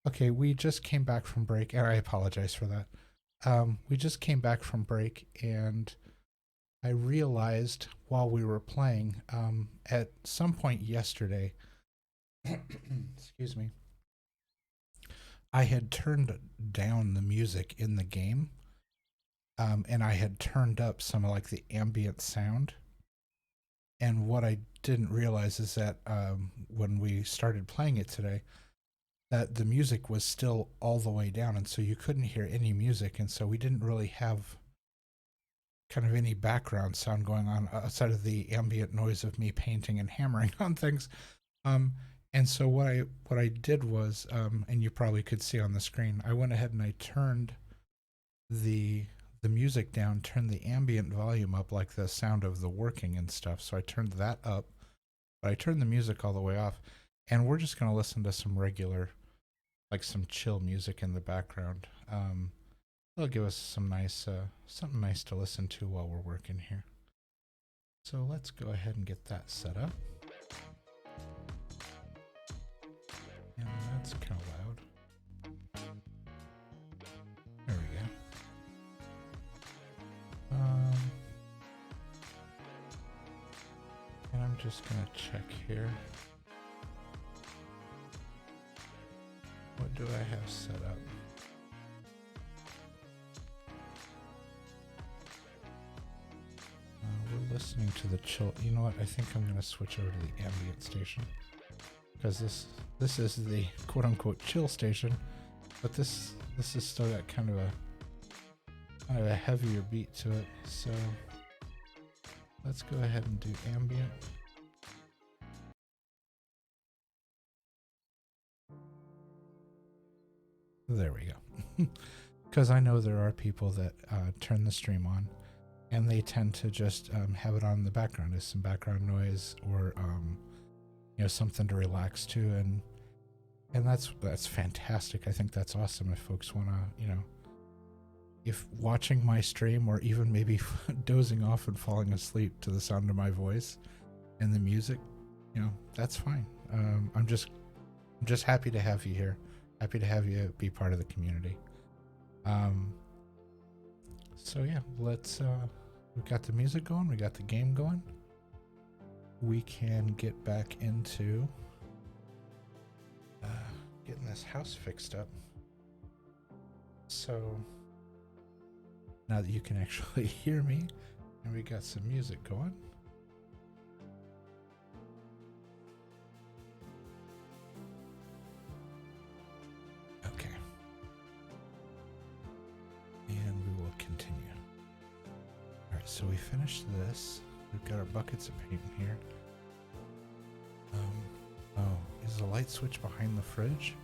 Okay, we just came back from break, and I apologize for that. We just came back from break, and I realized while we were playing, at some point yesterday, excuse me, I had turned down the music in the game, and I had turned up some of like the ambient sound. And what I didn't realize is that when we started playing it today, that the music was still all the way down, and so you couldn't hear any music, and so we didn't really have kind of any background sound going on outside of the ambient noise of me painting and hammering on things. Um, and so what I did was, and you probably could see on the screen, I went ahead and I turned the the music down, turned the ambient volume up, like the sound of the working and stuff. So I turned that up, but I turned the music all the way off. And we're just gonna listen to some regular, like some chill music in the background. It'll give us some nice, something nice to listen to while we're working here. So let's go ahead and get that set up. And that's kind of loud. There we go. And I'm just gonna check here. What do I have set up? We're listening to the chill. You know what? I think I'm gonna switch over to the ambient station, because this is the quote unquote chill station, but this is still got kind of a heavier beat to it. So let's go ahead and do ambient. There we go. Because I know there are people that turn the stream on and they tend to just have it on in the background as some background noise, or something to relax to, and that's fantastic. I think that's awesome if folks want to, if watching my stream, or even maybe dozing off and falling asleep to the sound of my voice and the music, that's fine. I'm just happy to have you here. Happy to have you be part of the community. So yeah, let's we got the music going, we got the game going. We can get back into getting this house fixed up. So now that you can actually hear me and we got some music going, okay, and we will continue. All right, so we finished this. We've got our buckets of paint in here. Oh, is the light switch behind the fridge?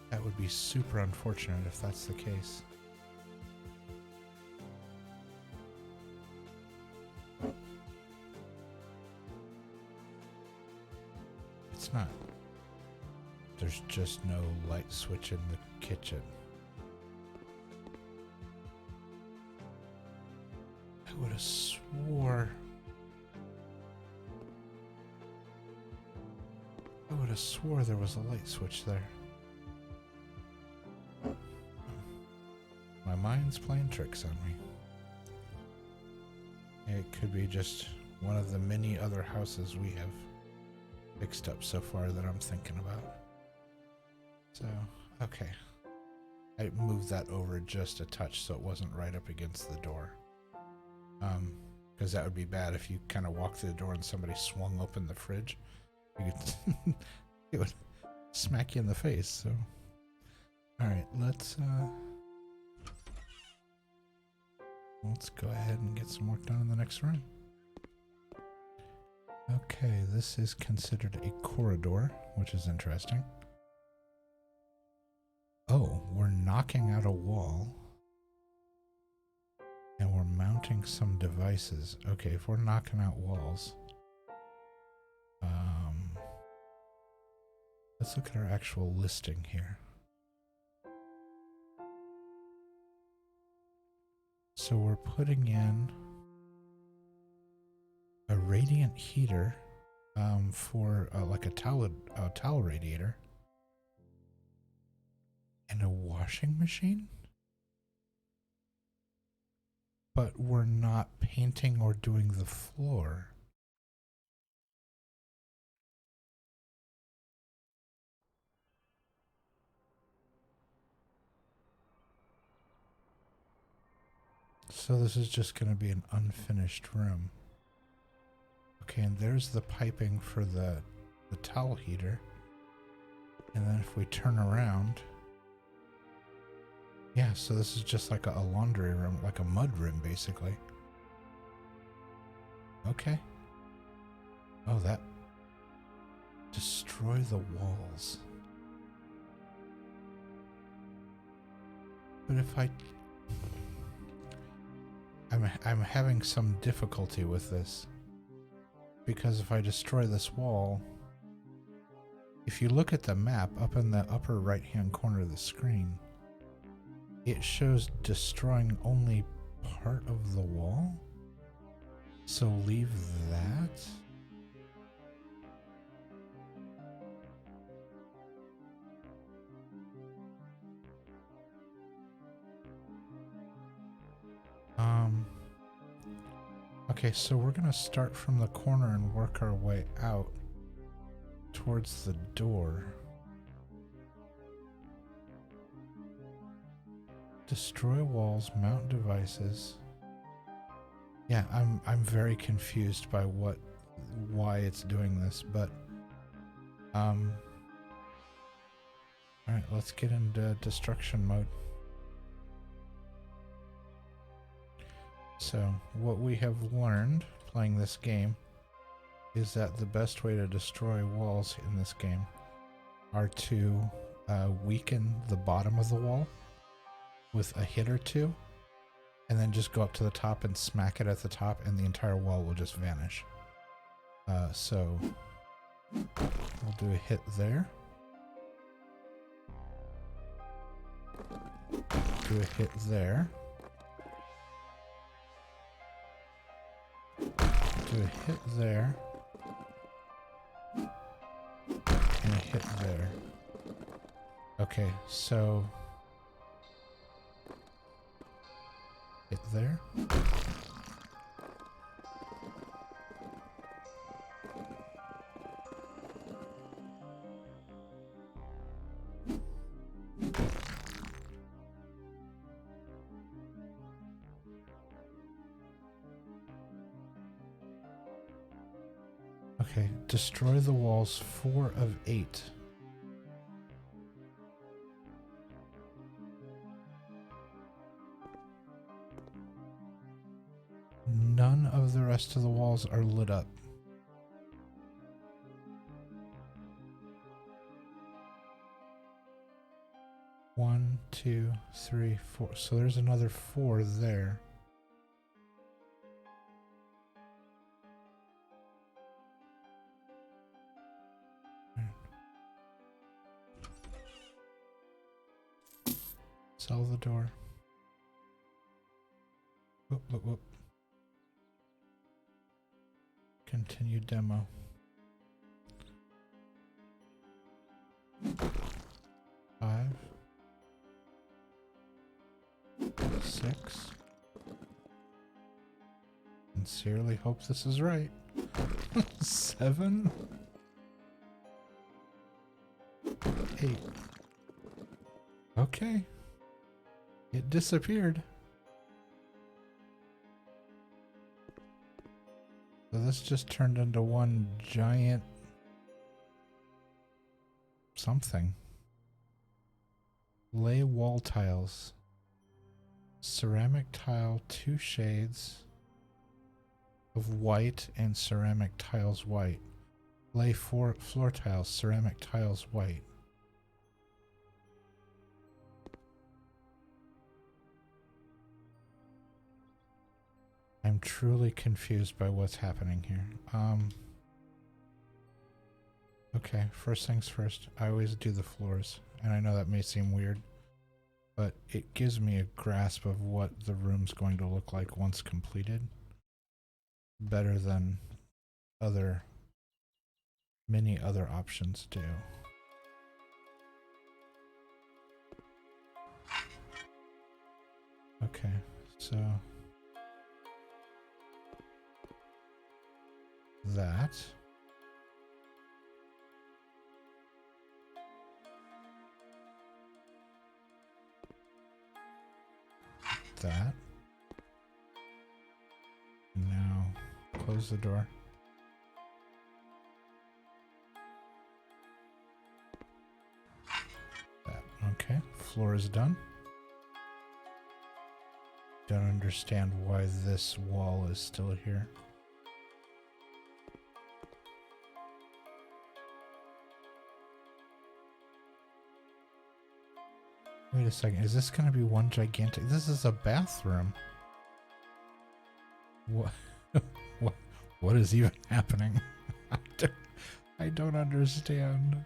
That would be super unfortunate if that's the case. It's not. There's just no light switch in the kitchen. I would have swore. There was a light switch there. My mind's playing tricks on me. It could be just one of the many other houses we have fixed up so far that I'm thinking about. So, okay. I moved that over just a touch so it wasn't right up against the door. Because that would be bad if you kind of walked through the door and somebody swung open the fridge. You could it would smack you in the face. So, all right, let's go ahead and get some work done in the next room. Okay, this is considered a corridor, which is interesting. Oh, we're knocking out a wall. And we're mounting some devices. Okay, if we're knocking out walls, let's look at our actual listing here. So we're putting in a radiant heater for like a towel radiator, and a washing machine? But we're not painting or doing the floor. So this is just going to be an unfinished room. Okay, and there's the piping for the towel heater. And then if we turn around, yeah, so this is just like a laundry room, like a mud room, basically. Okay. Oh, that... Destroy the walls. But if I'm having some difficulty with this. Because if I destroy this wall... If you look at the map up in the upper right-hand corner of the screen, it shows destroying only part of the wall. So leave that. Okay, so we're gonna start from the corner and work our way out towards the door. Destroy walls, mount devices. Yeah, I'm very confused by why it's doing this, but alright, let's get into destruction mode. So, what we have learned playing this game is that the best way to destroy walls in this game are to weaken the bottom of the wall with a hit or two, and then just go up to the top and smack it at the top, and the entire wall will just vanish. So, we'll do a hit there. Do a hit there. Do a hit there. And a hit there. Okay, so... hit there. Okay, destroy the walls 4 of 8. None of the rest of the walls are lit up. One, two, three, four. So there's another 4 there. Sell the door. Whoop, whoop, whoop. Continue demo. 5, 6. Sincerely hope this is right. 7, 8. Okay. It disappeared. So this just turned into one giant something. Lay wall tiles. Ceramic tile, 2 shades of white and ceramic tiles white. Lay 4 floor tiles, ceramic tiles white. I'm truly confused by what's happening here. Okay, first things first, I always do the floors, and I know that may seem weird, but it gives me a grasp of what the room's going to look like once completed. Better than other, many other options do. Okay, so that. That. Now close the door. That. Okay, floor is done. Don't understand why this wall is still here. Wait a second, is this gonna be one gigantic? This is a bathroom. What? what is even happening? I don't understand.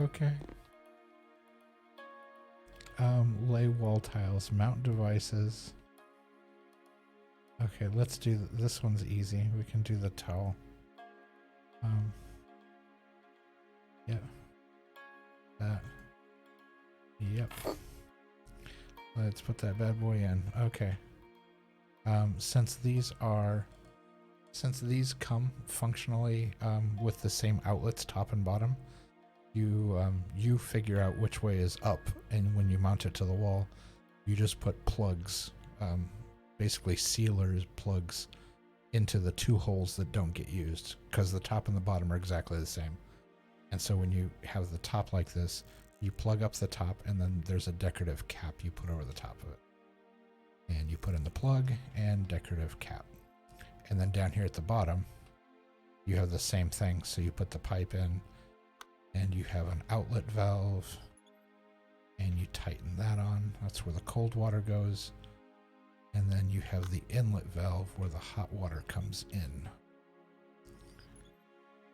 Okay. Lay wall tiles, mount devices. Okay, let's do this one's easy. We can do the towel. Yeah. That. Yep. Let's put that bad boy in. Okay. Since these come functionally with the same outlets, top and bottom, you figure out which way is up, and when you mount it to the wall, you just put plugs, basically sealers plugs, into the two holes that don't get used, because the top and the bottom are exactly the same. And so when you have the top like this, you plug up the top, and then there's a decorative cap you put over the top of it. And you put in the plug and decorative cap. And then down here at the bottom, you have the same thing. So you put the pipe in, and you have an outlet valve, and you tighten that on. That's where the cold water goes. And then you have the inlet valve where the hot water comes in.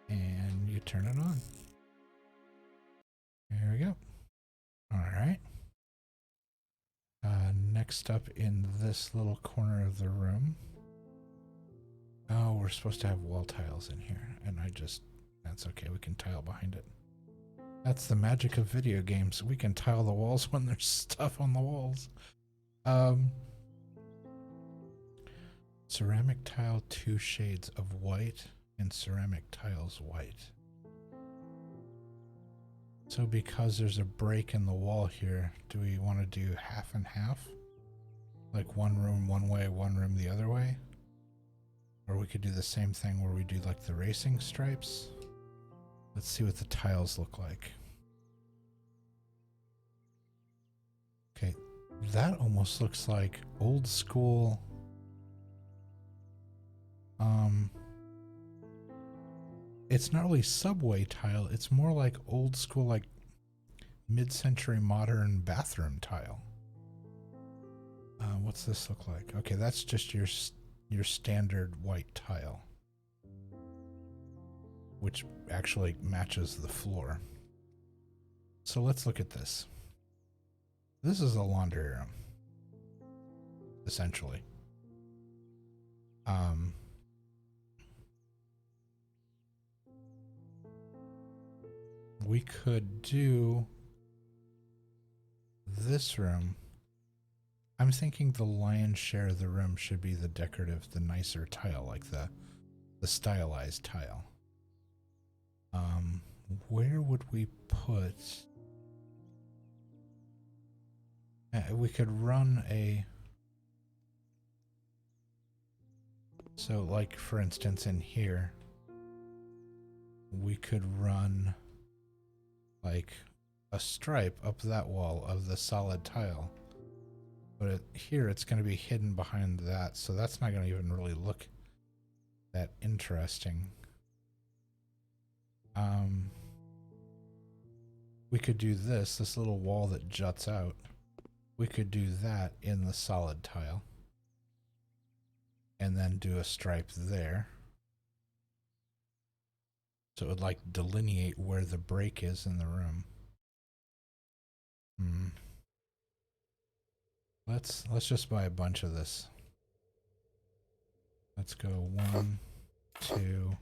And you turn it on. There we go. All right. Next up in this little corner of the room. Oh, we're supposed to have wall tiles in here. And that's okay. We can tile behind it. That's the magic of video games. We can tile the walls when there's stuff on the walls. Ceramic tile, 2 shades of white, and ceramic tiles white. So because there's a break in the wall here, do we want to do half and half? Like one room one way, one room the other way? Or we could do the same thing where we do like the racing stripes. Let's see what the tiles look like. Okay, that almost looks like old school. It's not really subway tile, it's more like old school, like mid-century modern bathroom tile. What's this look like? Okay, that's just your standard white tile, which actually matches the floor. So let's look at this. This is a laundry room, essentially. We could do this room. I'm thinking the lion's share of the room should be the decorative, the nicer tile, like the stylized tile. Where would we put? We could run a. So, like for instance, in here, we could run like a stripe up that wall of the solid tile. But here it's going to be hidden behind that, so that's not going to even really look that interesting. We could do this little wall that juts out. We could do that in the solid tile. And then do a stripe there. So it would like delineate where the break is in the room. Let's just buy a bunch of this. Let's go 1, 2,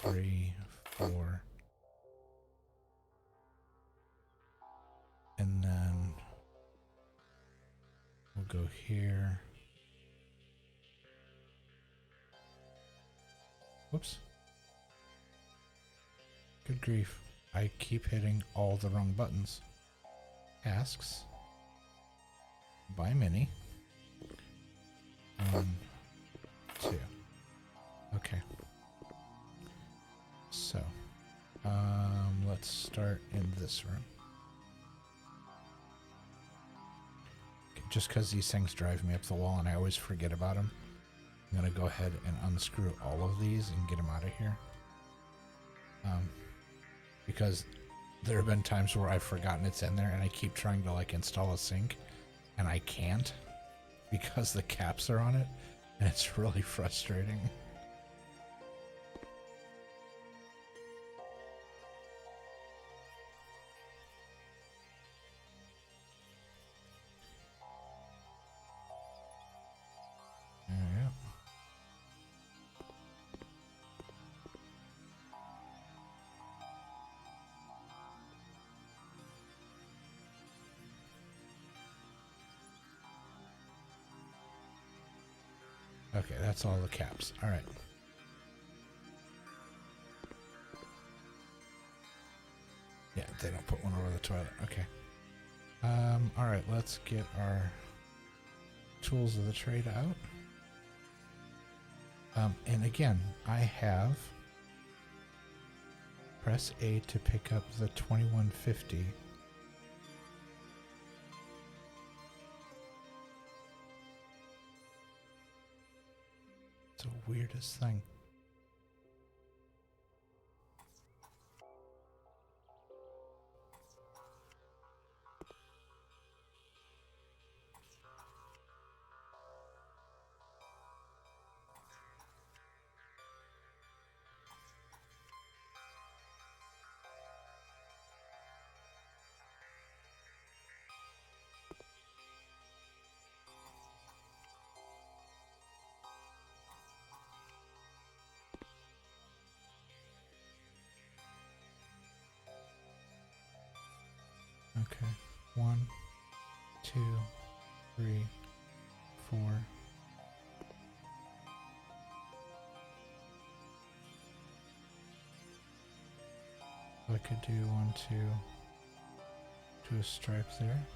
3, 4. And then we'll go here. Whoops. Good grief. I keep hitting all the wrong buttons. Tasks. By mini. 1, 2. Okay. So, let's start in this room. Just because these things drive me up the wall and I always forget about them, I'm going to go ahead and unscrew all of these and get them out of here. Because there have been times where I've forgotten it's in there and I keep trying to like install a sink and I can't because the caps are on it, and it's really frustrating. Okay, that's all the caps. All right. Yeah, they don't put one over the toilet. Okay. All right, let's get our tools of the trade out. And again, I have press A to pick up the 2150. It's the weirdest thing. Okay, 1, 2, 3, 4. I could do 1, 2, do a stripe there.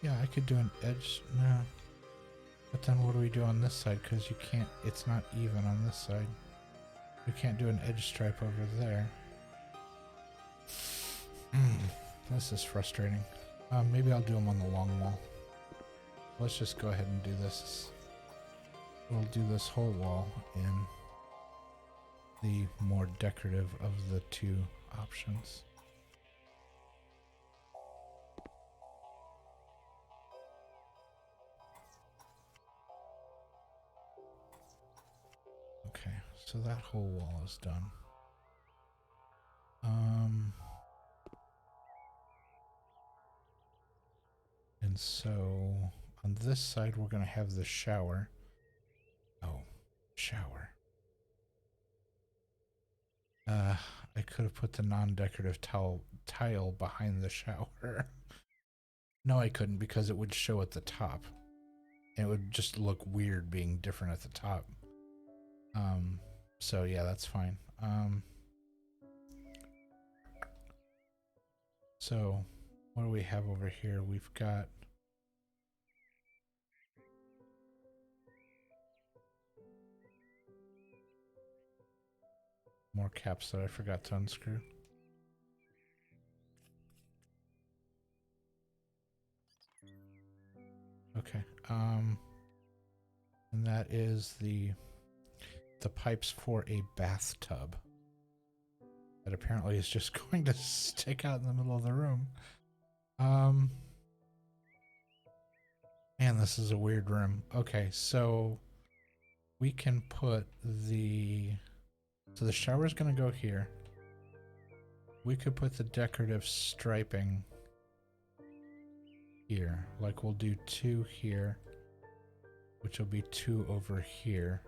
Yeah, I could do an edge. No. But then what do we do on this side? Because you can't, it's not even on this side. We can't do an edge stripe over there. This is frustrating. Maybe I'll do them on the long wall. Let's just go ahead and do this. We'll do this whole wall in the more decorative of the two options. Okay, so that whole wall is done. And so on this side we're going to have the shower. Oh, shower. I could have put the non-decorative tile behind the shower. No, I couldn't, because it would show at the top. And it would just look weird being different at the top. So yeah, that's fine. So what do we have over here? We've got more caps that I forgot to unscrew. Okay. And that is the pipes for a bathtub that apparently is just going to stick out in the middle of the room. Man, this is a weird room. Okay, so we can put so the shower's gonna go here. We could put the decorative striping here. Like we'll do 2 here which will be 2 over here.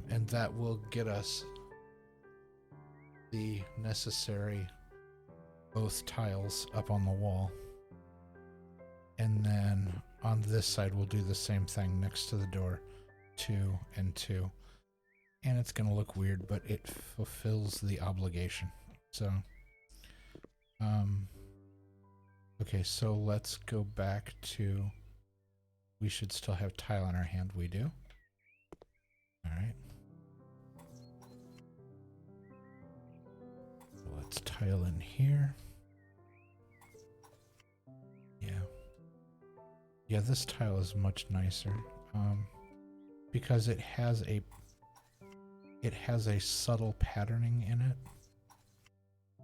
And that will get us the necessary both tiles up on the wall. And then on this side, we'll do the same thing next to the door, 2 and 2. And it's going to look weird, but it fulfills the obligation. So, okay, so let's go back to, we should still have tile in our hand. We do. All right. Let's tile in here. Yeah, this tile is much nicer because it has a subtle patterning in it.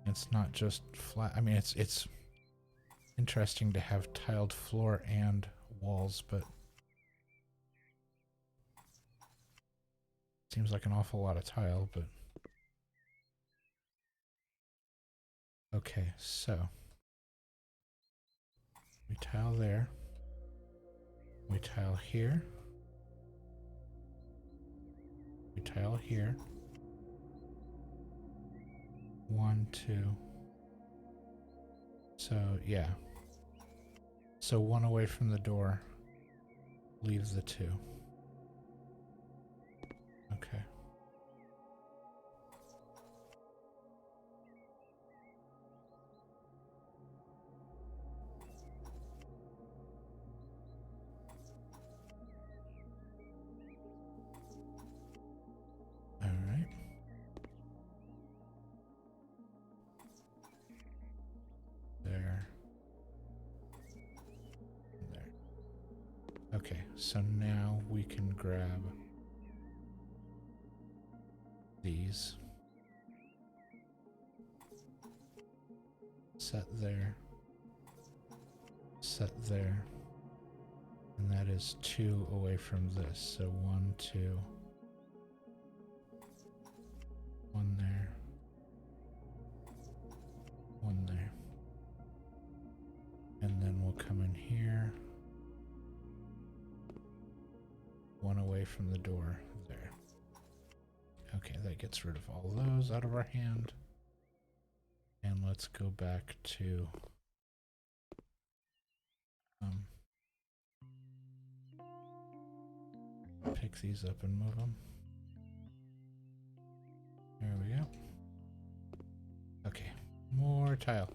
It's not just flat. I mean, it's interesting to have tiled floor and walls, but seems like an awful lot of tile, but okay, so we tile there. We tile here. We tile here. 1, 2. So, yeah. So 1 away from the door leaves the 2. Okay. All right. There. There. Okay, so now we can grab these. Set there. Set there. And that is 2 away from this. So 1, 2. 1 there. 1 there. And then we'll come in here. 1 away from the door there. Okay, that gets rid of all those out of our hand. And let's go back to pick these up and move them. There we go. Okay, more tile.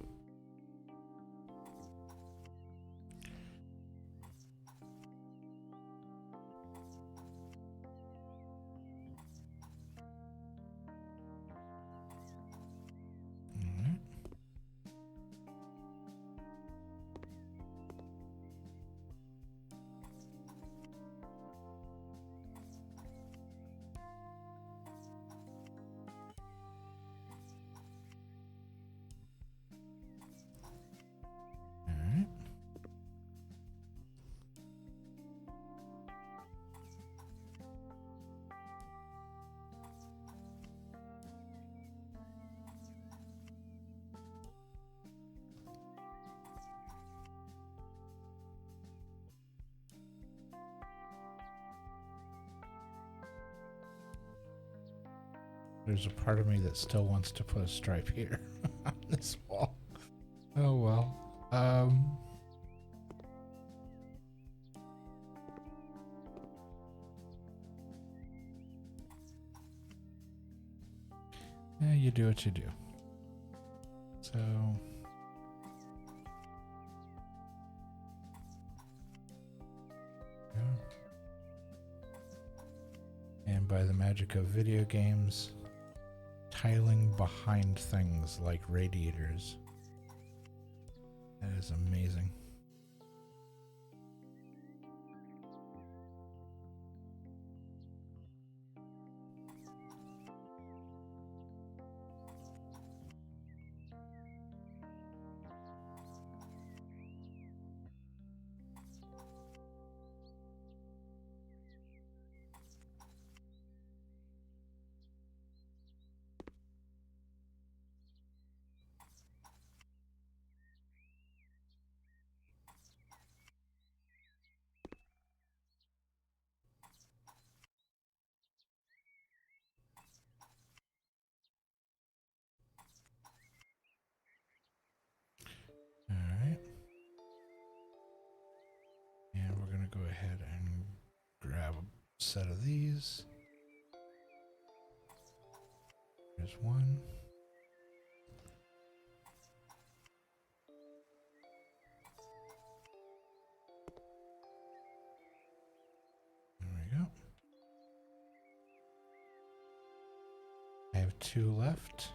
There's a part of me that still wants to put a stripe here on this wall. Oh well. Yeah, you do what you do. So yeah. And by the magic of video games, tiling behind things like radiators. That is amazing. set of these. There's one. There we go. I have 2 left.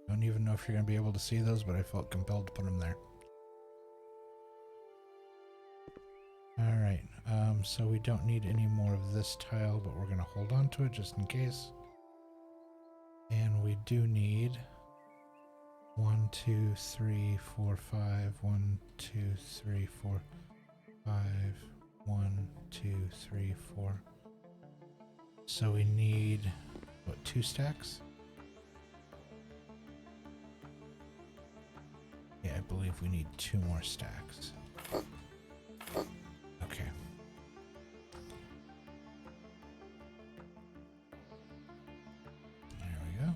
Don't even know if you're going to be able to see those, but I felt compelled to put them there. Alright, so we don't need any more of this tile, but we're going to hold on to it just in case. And we do need 1, 2, 3, 4, 5, 1, 2, 3, 4, 5, 1, 2, 3, 4. So we need, what, 2 stacks? Yeah, I believe we need 2 more stacks. Okay. There we go.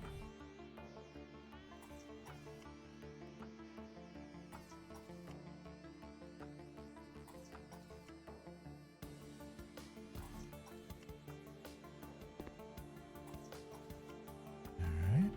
All right.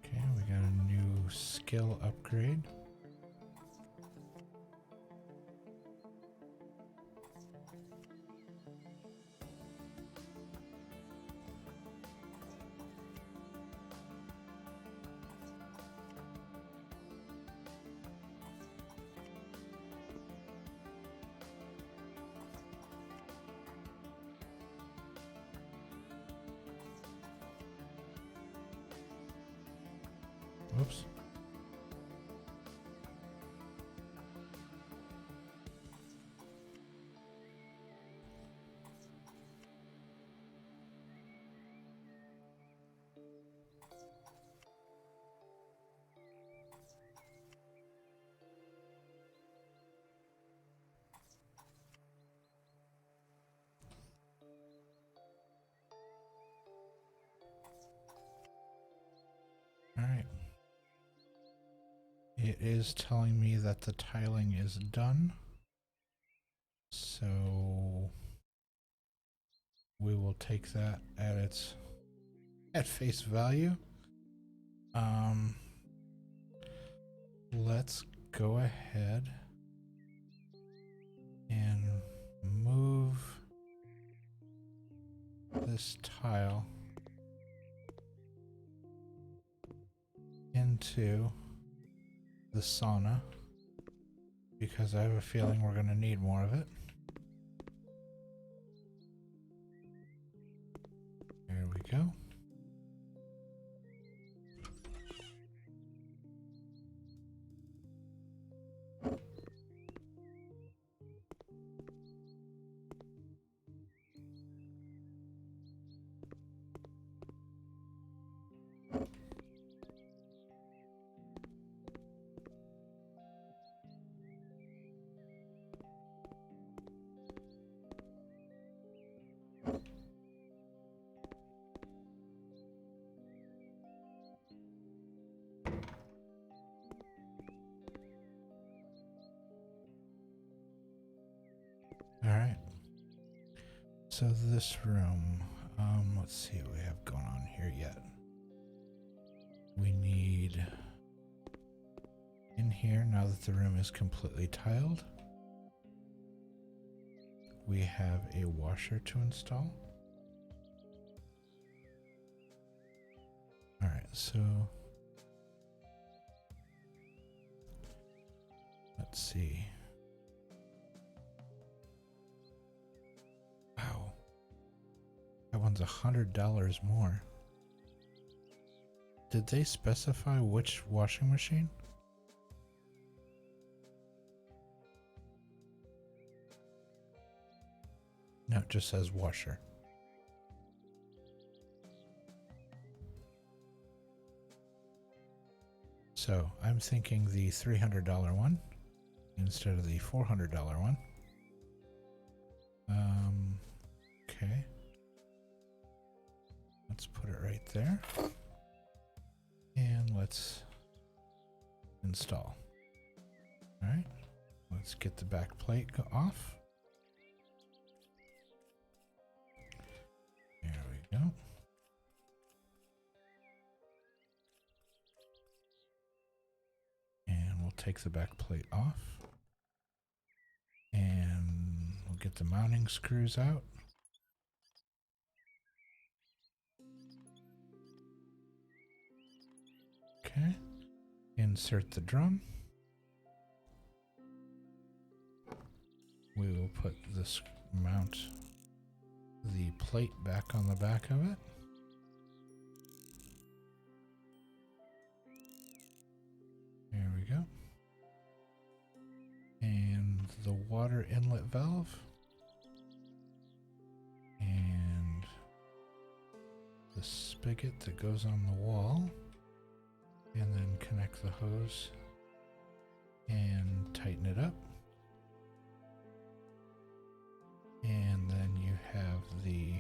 Okay, we got a new skill upgrade. Whoops. All right. It is telling me that the tiling is done. So we will take that at face value. Let's go ahead and move this tile into the sauna because I have a feeling we're going to need more of it. There we go. All right. So this room, let's see what we have going on here yet. We need in here, now that the room is completely tiled, we have a washer to install. All right, so let's see. Wow, that one's $100 more. Did they specify which washing machine? it just says washer. So I'm thinking the $300 one instead of the $400 one. Okay. Let's put it right there. And let's install. All right. Let's get the back plate off. There we go. And we'll take the back plate off. And we'll get the mounting screws out. Okay. Insert the drum. We will put this mount the plate back on the back of it. There we go. And the water inlet valve. And the spigot that goes on the wall. And then connect the hose and tighten it up. And then you have the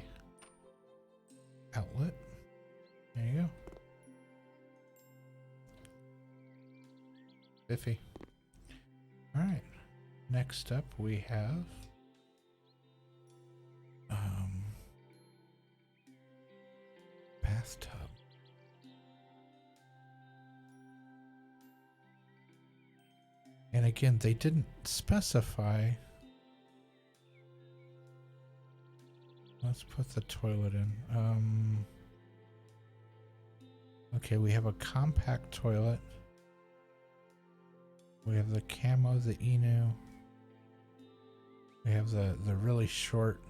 outlet. There you go. Biffy. All right. Next up we have bathtub. And again, they didn't specify. Let's put the toilet in. Okay, we have a compact toilet. We have the camo, the Inu. We have the really short,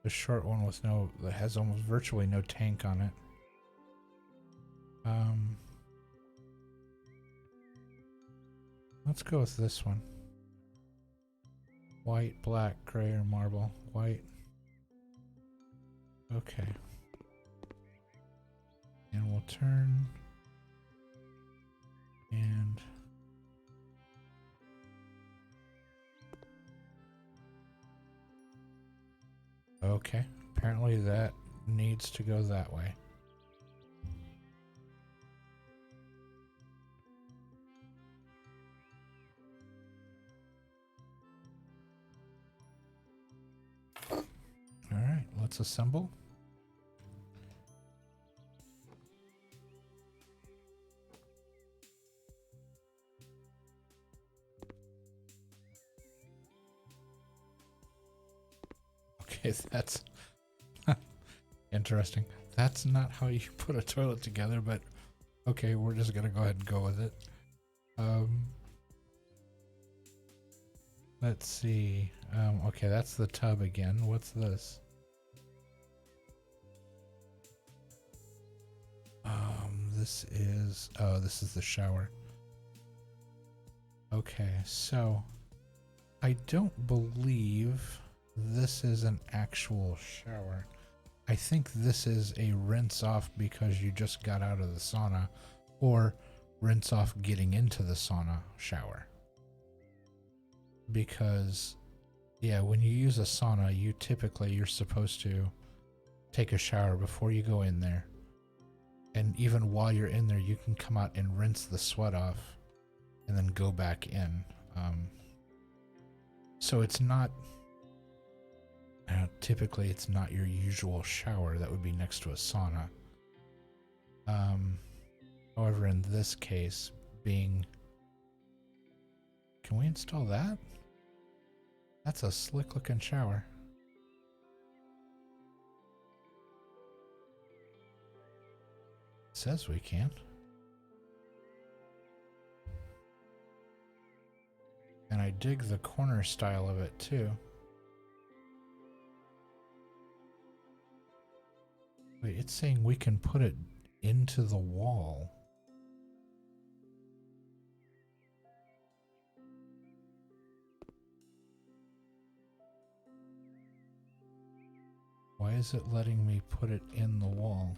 the short one with no, that has almost virtually no tank on it. Let's go with this one. White, black, gray, or marble. White. Okay. And we'll turn. And okay. Apparently that needs to go that way. All right, let's assemble. Okay, that's interesting. That's not how you put a toilet together, but okay, we're just gonna go ahead and go with it. Let's see. Okay, that's the tub again. What's this? This is the shower. Okay, so I don't believe this is an actual shower. I think this is a rinse off because you just got out of the sauna, or rinse off getting into the sauna shower. Because yeah, when you use a sauna, you're supposed to take a shower before you go in there. And even while you're in there, you can come out and rinse the sweat off and then go back in. So it's not, typically it's not your usual shower that would be next to a sauna. However, in this case, can we install that? That's a slick looking shower. It says we can. And I dig the corner style of it too. Wait, it's saying we can put it into the wall. is it letting me put it in the wall?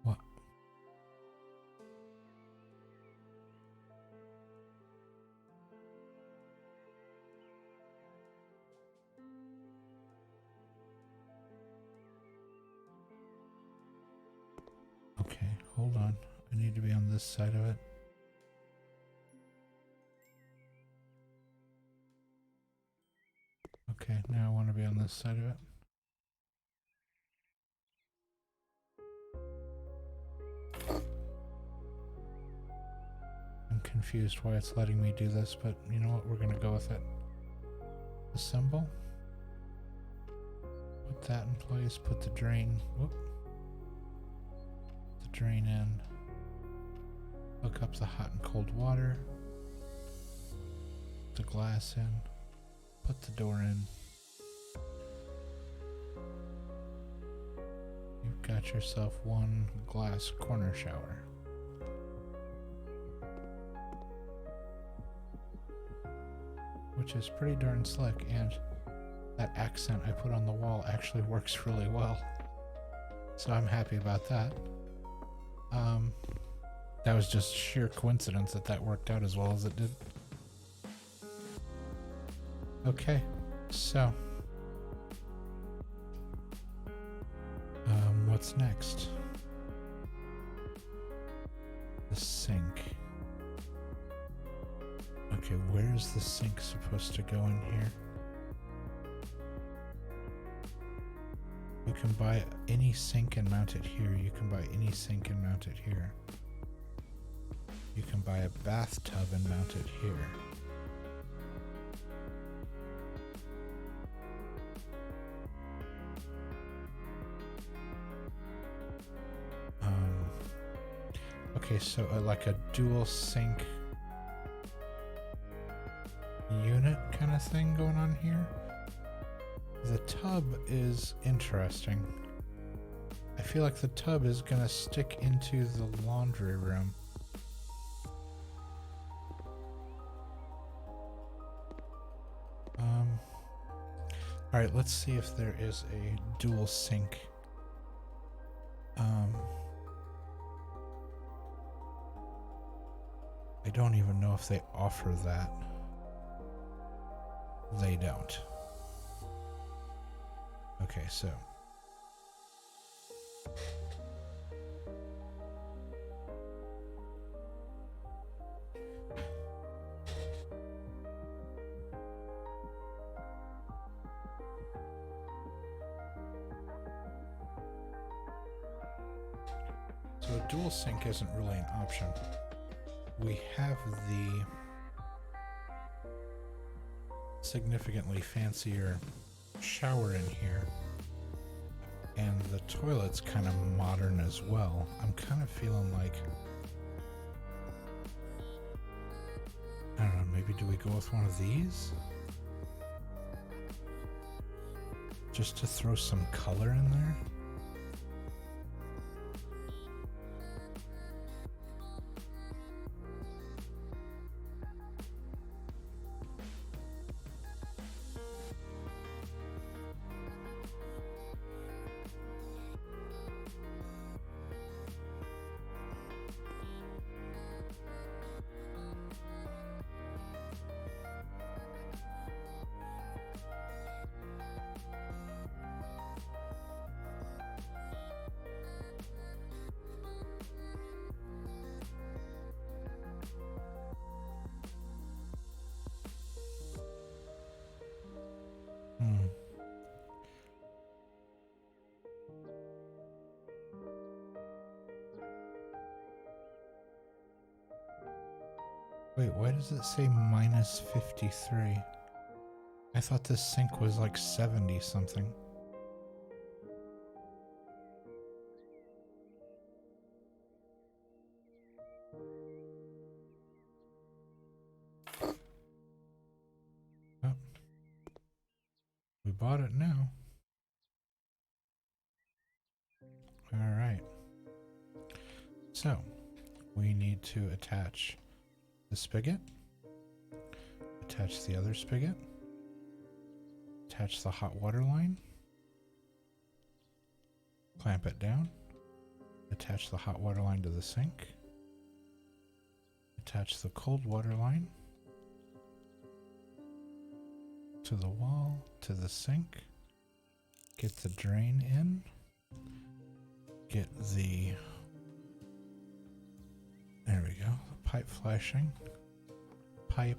What? Okay, hold on. I need to be on this side of it. Okay, now I want to be on this side of it. I'm confused why it's letting me do this, but you know what? We're going to go with it. Assemble. Put that in place. Put the drain. Whoop. The drain in. Hook up the hot and cold water. Put the glass in. Put the door in. You've got yourself one glass corner shower. Which is pretty darn slick, and that accent I put on the wall actually works really well. So I'm happy about that. That was just sheer coincidence that that worked out as well as it did. Okay, so what's next? The sink. Okay, where's the sink supposed to go in here? You can buy any sink and mount it here. You can buy any sink and mount it here. You can buy a bathtub and mount it here. Okay, so like a dual sink unit kind of thing going on here. The tub is interesting. I feel like the tub is gonna stick into the laundry room. Alright, let's see if there is a dual sink. I don't even know if they offer that. They don't. Okay, so. So a dual sink isn't really an option. We have the significantly fancier shower in here, and the toilet's kind of modern as well. I'm kind of feeling like, I don't know, maybe do we go with one of these? Just to throw some color in there? Wait, why does it say minus 53? I thought this sink was like 70 something. Oh. We bought it now. Alright. So we need to attach the spigot, attach the other spigot, attach the hot water line, clamp it down, attach the hot water line to the sink, attach the cold water line to the wall, to the sink, get the drain in, get the, there we go, the pipe flashing, pipe.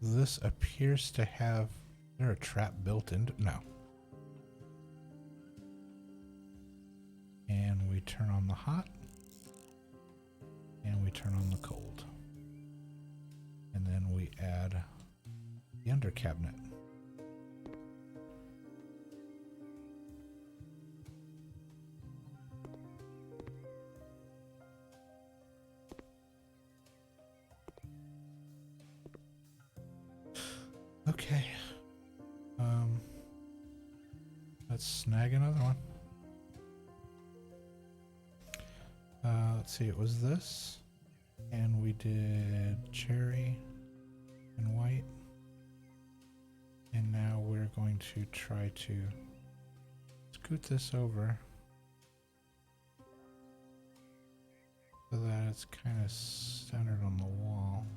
This appears to have, is there a trap built into, no. And we turn on the hot, and we turn on the cold. And then we add the under cabinet. Okay. Let's snag another one. Let's see, it was this. And we did cherry and white. And now we're going to try to scoot this over so that it's kind of centered on the wall.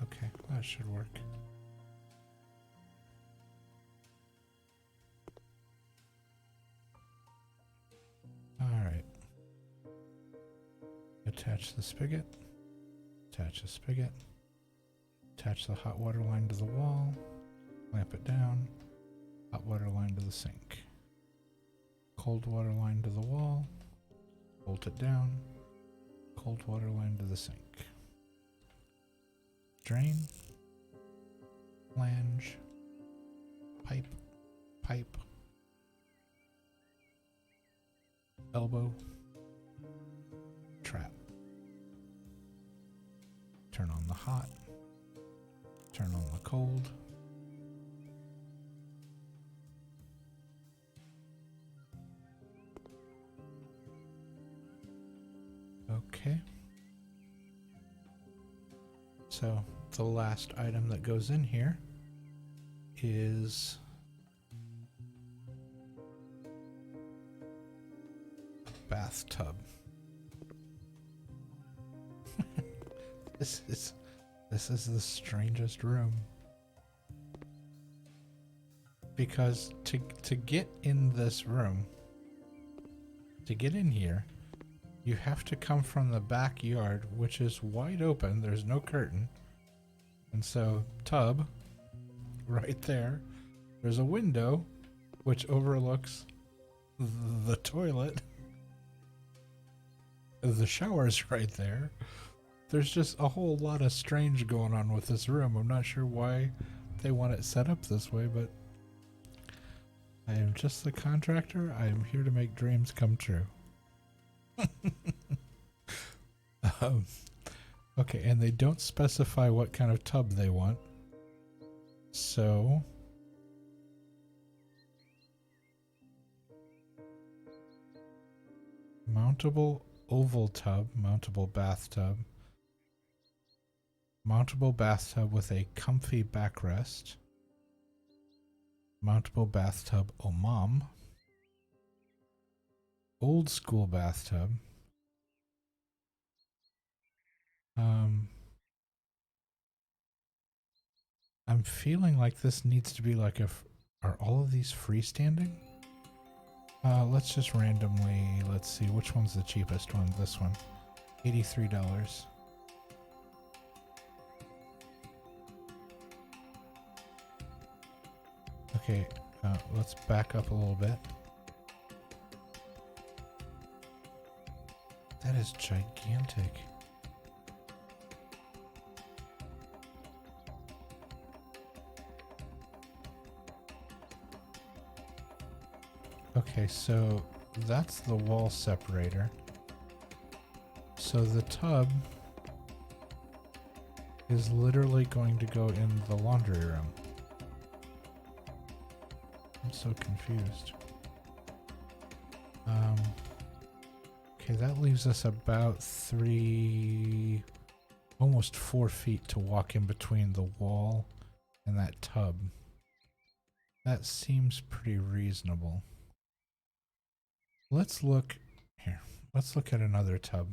Okay, that should work. Alright. Attach the spigot. Attach the spigot. Attach the hot water line to the wall. Clamp it down. Hot water line to the sink. Cold water line to the wall. Bolt it down. Cold water line to the sink. Drain, flange, pipe, elbow, trap. Turn on the hot, turn on the cold. Okay. So the last item that goes in here is a bathtub. This is the strangest room. Because to get in this room, to get in here, you have to come from the backyard, which is wide open. There's no curtain. And so, tub, right there. There's a window, which overlooks the toilet. The shower's right there. There's just a whole lot of strange going on with this room. I'm not sure why they want it set up this way, but I am just the contractor. I am here to make dreams come true. Okay, and they don't specify what kind of tub they want. So mountable oval tub, mountable bathtub. Mountable bathtub with a comfy backrest. Mountable bathtub Omam. Old school bathtub. I'm feeling like this needs to be like are all of these freestanding? Let's just randomly, let's see, which one's the cheapest one? This one. $83. Okay, let's back up a little bit. That is gigantic. Okay, so that's the wall separator. So the tub is literally going to go in the laundry room. so confused. Okay, that leaves us about 3, almost 4 feet to walk in between the wall and that tub. That seems pretty reasonable. Let's look here. Let's look at another tub.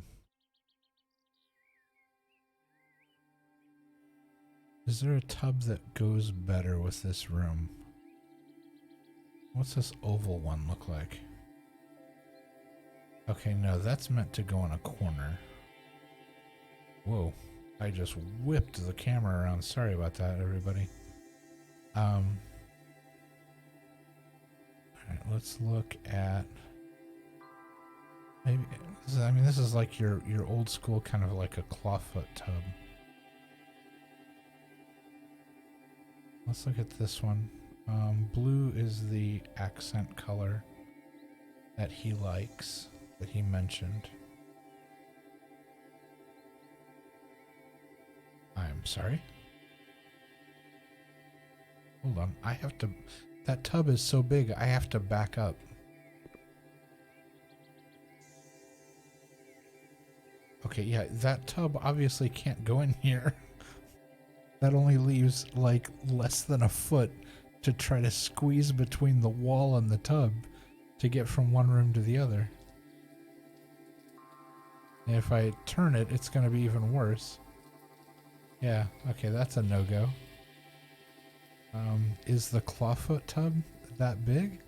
Is there a tub that goes better with this room? What's this oval one look like? Okay, no, that's meant to go in a corner. Whoa, I just whipped the camera around. Sorry about that, everybody. Alright, let's look at... maybe, I mean, this is like your old school kind of like a clawfoot tub. Let's look at this one. Blue is the accent color that he likes, that he mentioned. I'm sorry. Hold on, I have to... that tub is so big, I have to back up. Okay, yeah, that tub obviously can't go in here. That only leaves like less than a foot to try to squeeze between the wall and the tub to get from one room to the other. And if I turn it, it's going to be even worse. Yeah, okay, that's a no-go. Is the clawfoot tub that big?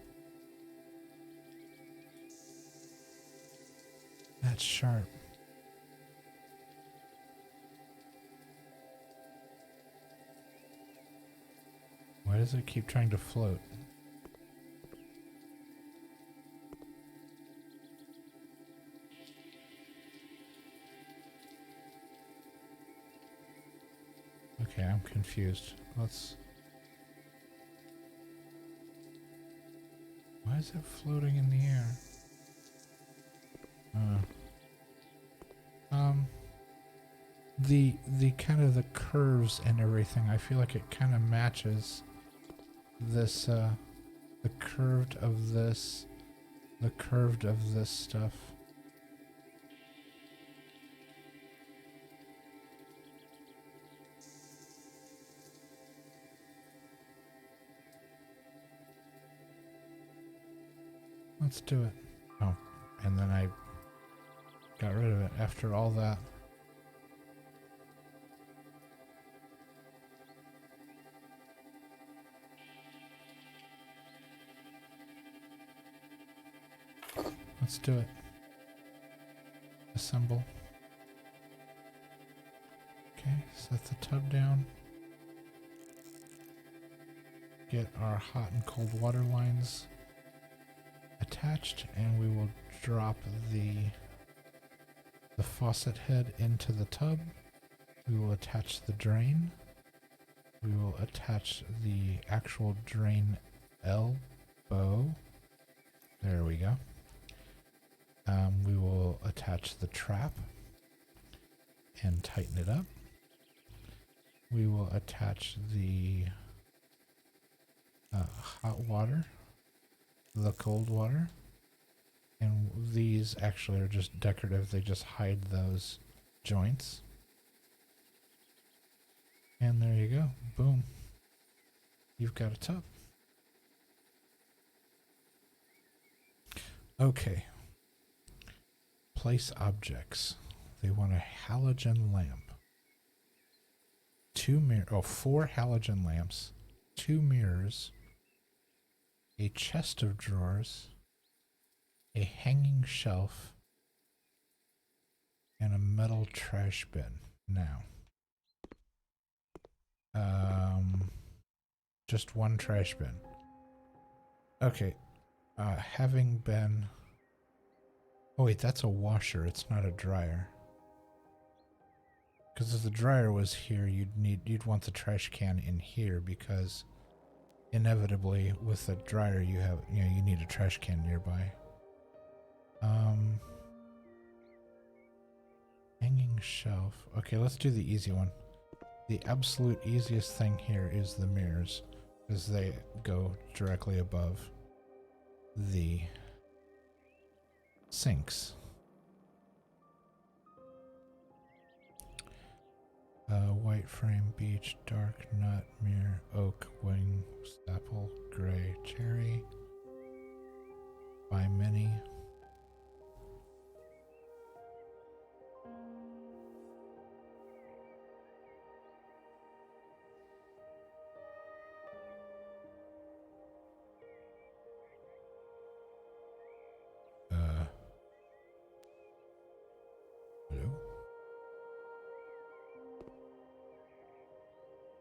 That's sharp. Why does it keep trying to float? Okay, I'm confused. Let's... why is it floating in the air? The kind of the curves and everything, I feel like it kind of matches this, the curved of this, the curved of this stuff. Let's do it. Oh, and then I got rid of it after all that. Let's do it. Assemble. Okay, set the tub down. Get our hot and cold water lines attached, and we will drop the faucet head into the tub. We will attach the drain. We will attach the actual drain elbow. There we go. We will attach the trap and tighten it up. We will attach the hot water, the cold water, and these actually are just decorative. They just hide those joints. And there you go. Boom. You've got a tub. Okay. Place objects. They want a halogen lamp. 4 halogen lamps, 2 mirrors, a chest of drawers, a hanging shelf, and a metal trash bin. Now, just 1 trash bin. Okay, having been... oh wait, that's a washer, it's not a dryer. Because if the dryer was here, you'd want the trash can in here, because inevitably with a dryer you need a trash can nearby. Hanging shelf. Okay, let's do the easy one. The absolute easiest thing here is the mirrors. Because they go directly above the sinks. White frame, beech, dark nut, mirror, oak, wing, apple, gray, cherry. By many. Hello?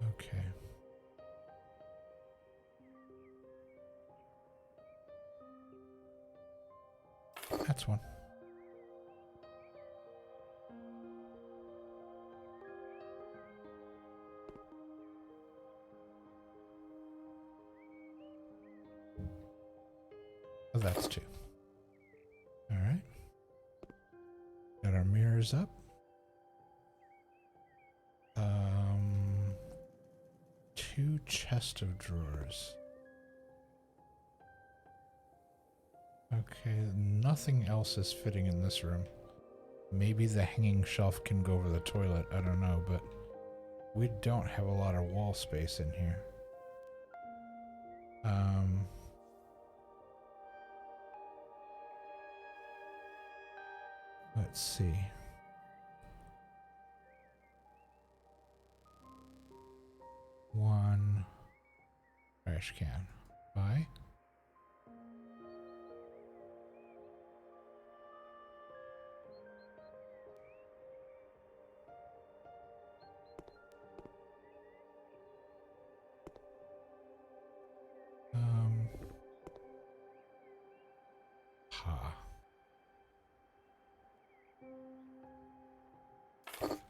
Okay. That's one. Oh, that's two. All right. Got our mirrors up. Two chest of drawers. Okay, nothing else is fitting in this room. Maybe the hanging shelf can go over the toilet, I don't know, but we don't have a lot of wall space in here. Let's see. One trash can. Buy.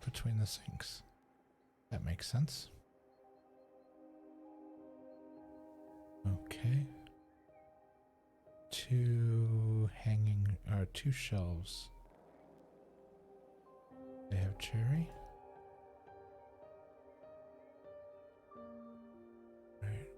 Between the sinks. That makes sense. Okay. Two shelves. They have cherry. Right.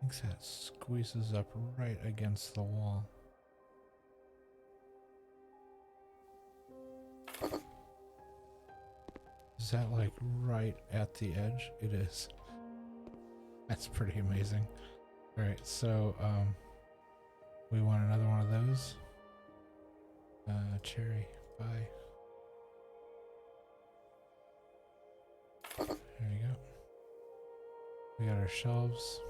I think that squeezes up right against the wall. Is that like right at the edge? It is. That's pretty amazing. Alright, so we want another one of those. Cherry, bye. There you go. We got our shelves.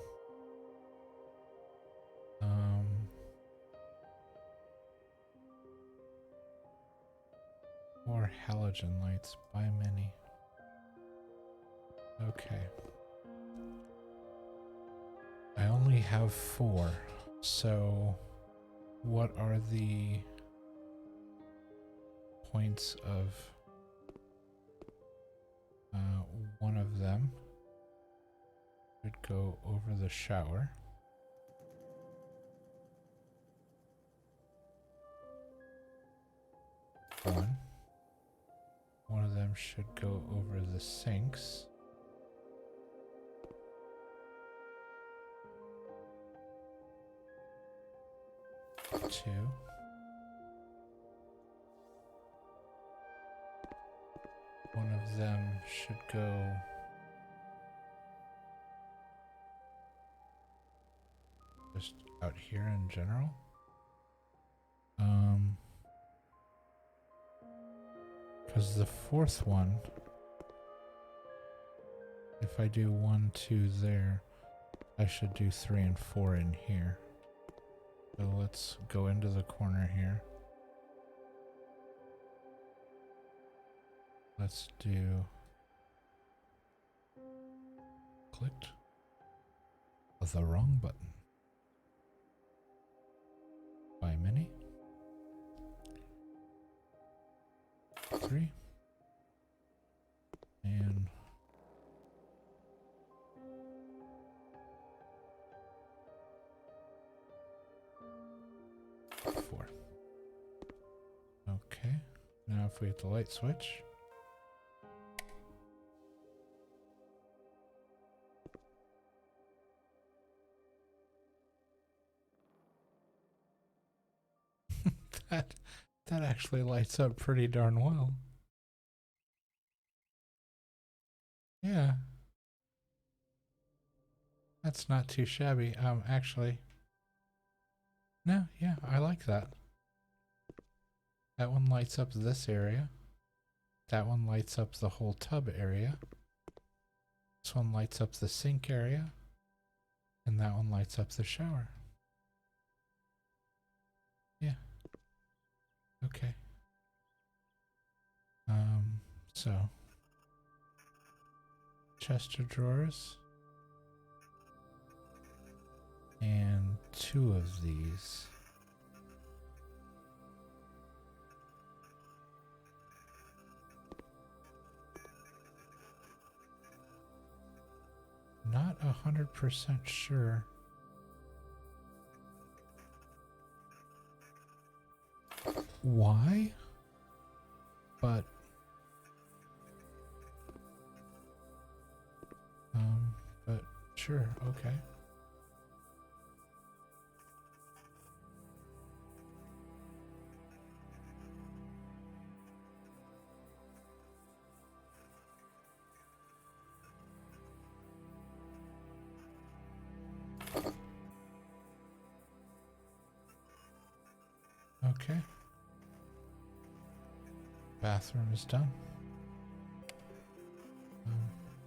More halogen lights, buy many. Okay. I only have 4, so what are the points of one of them? Would go over the shower. One of them should go over the sinks. Two. One of them should go just out here in general. Because the 4th one, if I do 1, 2 there, I should do 3 and 4 in here. So let's go into the corner here. Let's do... Clicked. The wrong button. Buy mini. 3. And if we hit the light switch. That actually lights up pretty darn well. Yeah. That's not too shabby. Actually. No, yeah, I like that. That one lights up this area. That one lights up the whole tub area. This one lights up the sink area. And that one lights up the shower. Yeah. Okay. So chest of drawers. And 2 of these. Not 100% sure. Why? But sure, okay. Okay. Bathroom is done.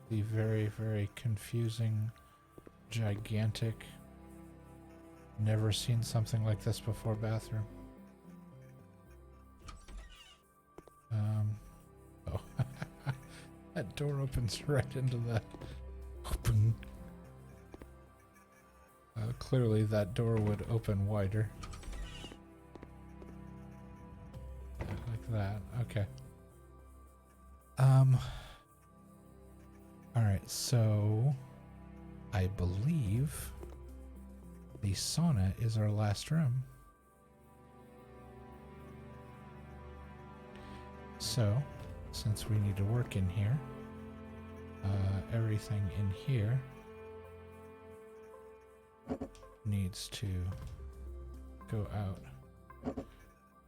The very, very confusing, gigantic, never seen something like this before bathroom. Oh, that door opens right into that. Open. Clearly that door would open wider. Like that, okay. Alright, so I believe the sauna is our last room. So, since we need to work in here, everything in here needs to go out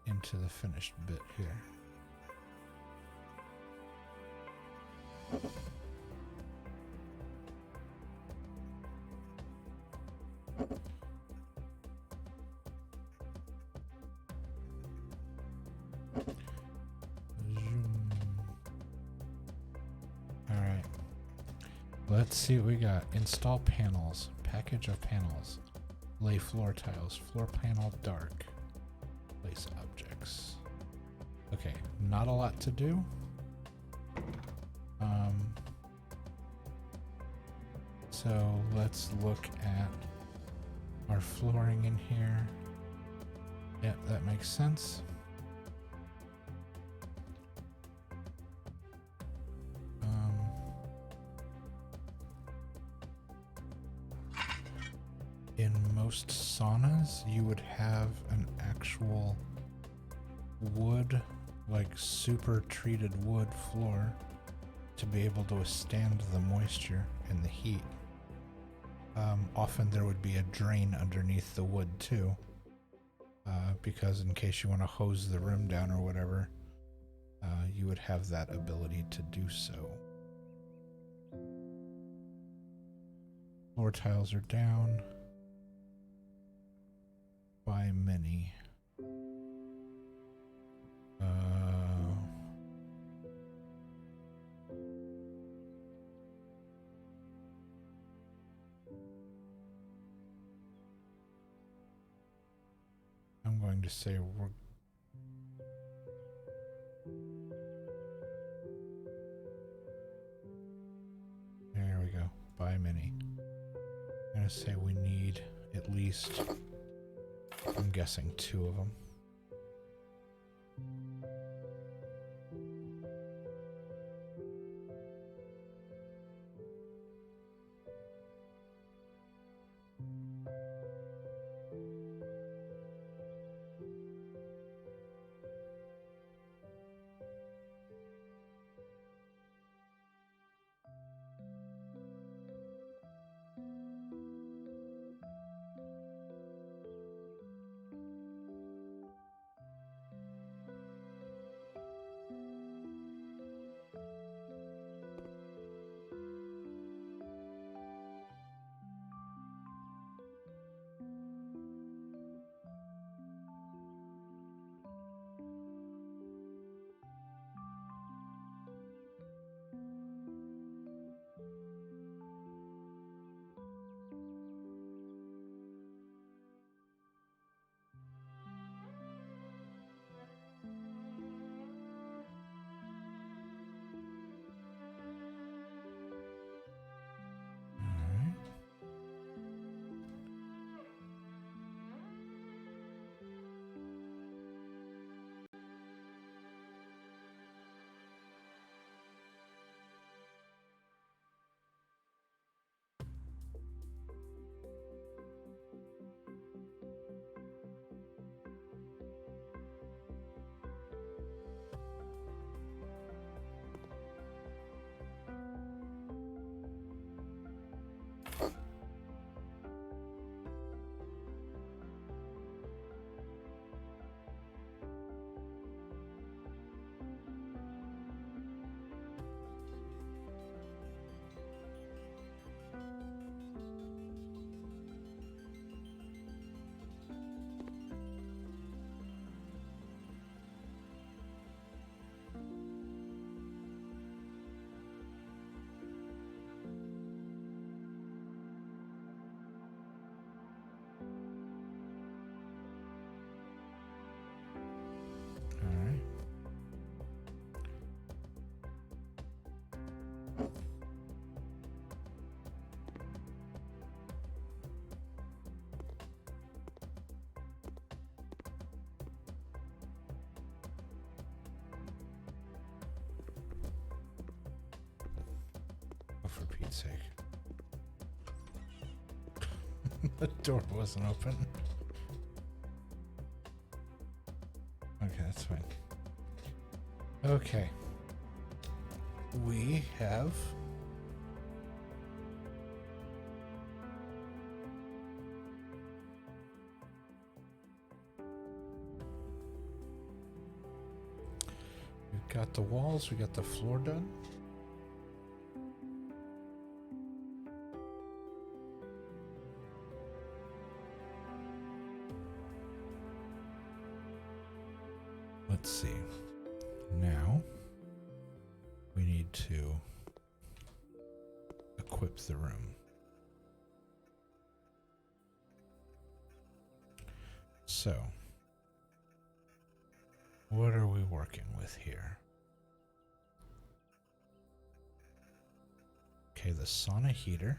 into the finished bit here. Alright. Let's see what we got. Install panels. Package of panels. Lay floor tiles. Floor panel dark. Place objects. Okay, not a lot to do. So let's look at our flooring in here. Yeah, that makes sense. In most saunas, you would have an actual wood, like super treated wood floor to be able to withstand the moisture and the heat. Often there would be a drain underneath the wood too, because in case you want to hose the room down or whatever, you would have that ability to do so. Floor tiles are down by many. I'm going to say we're there we go, by many. I'm going to say we need at least, I'm guessing 2 of them. God's sake. The door wasn't open. Okay, that's fine. Okay. We have... We've got the walls, we got the floor done. Let's see. Now we need to equip the room. So, what are we working with here? Okay, the sauna heater.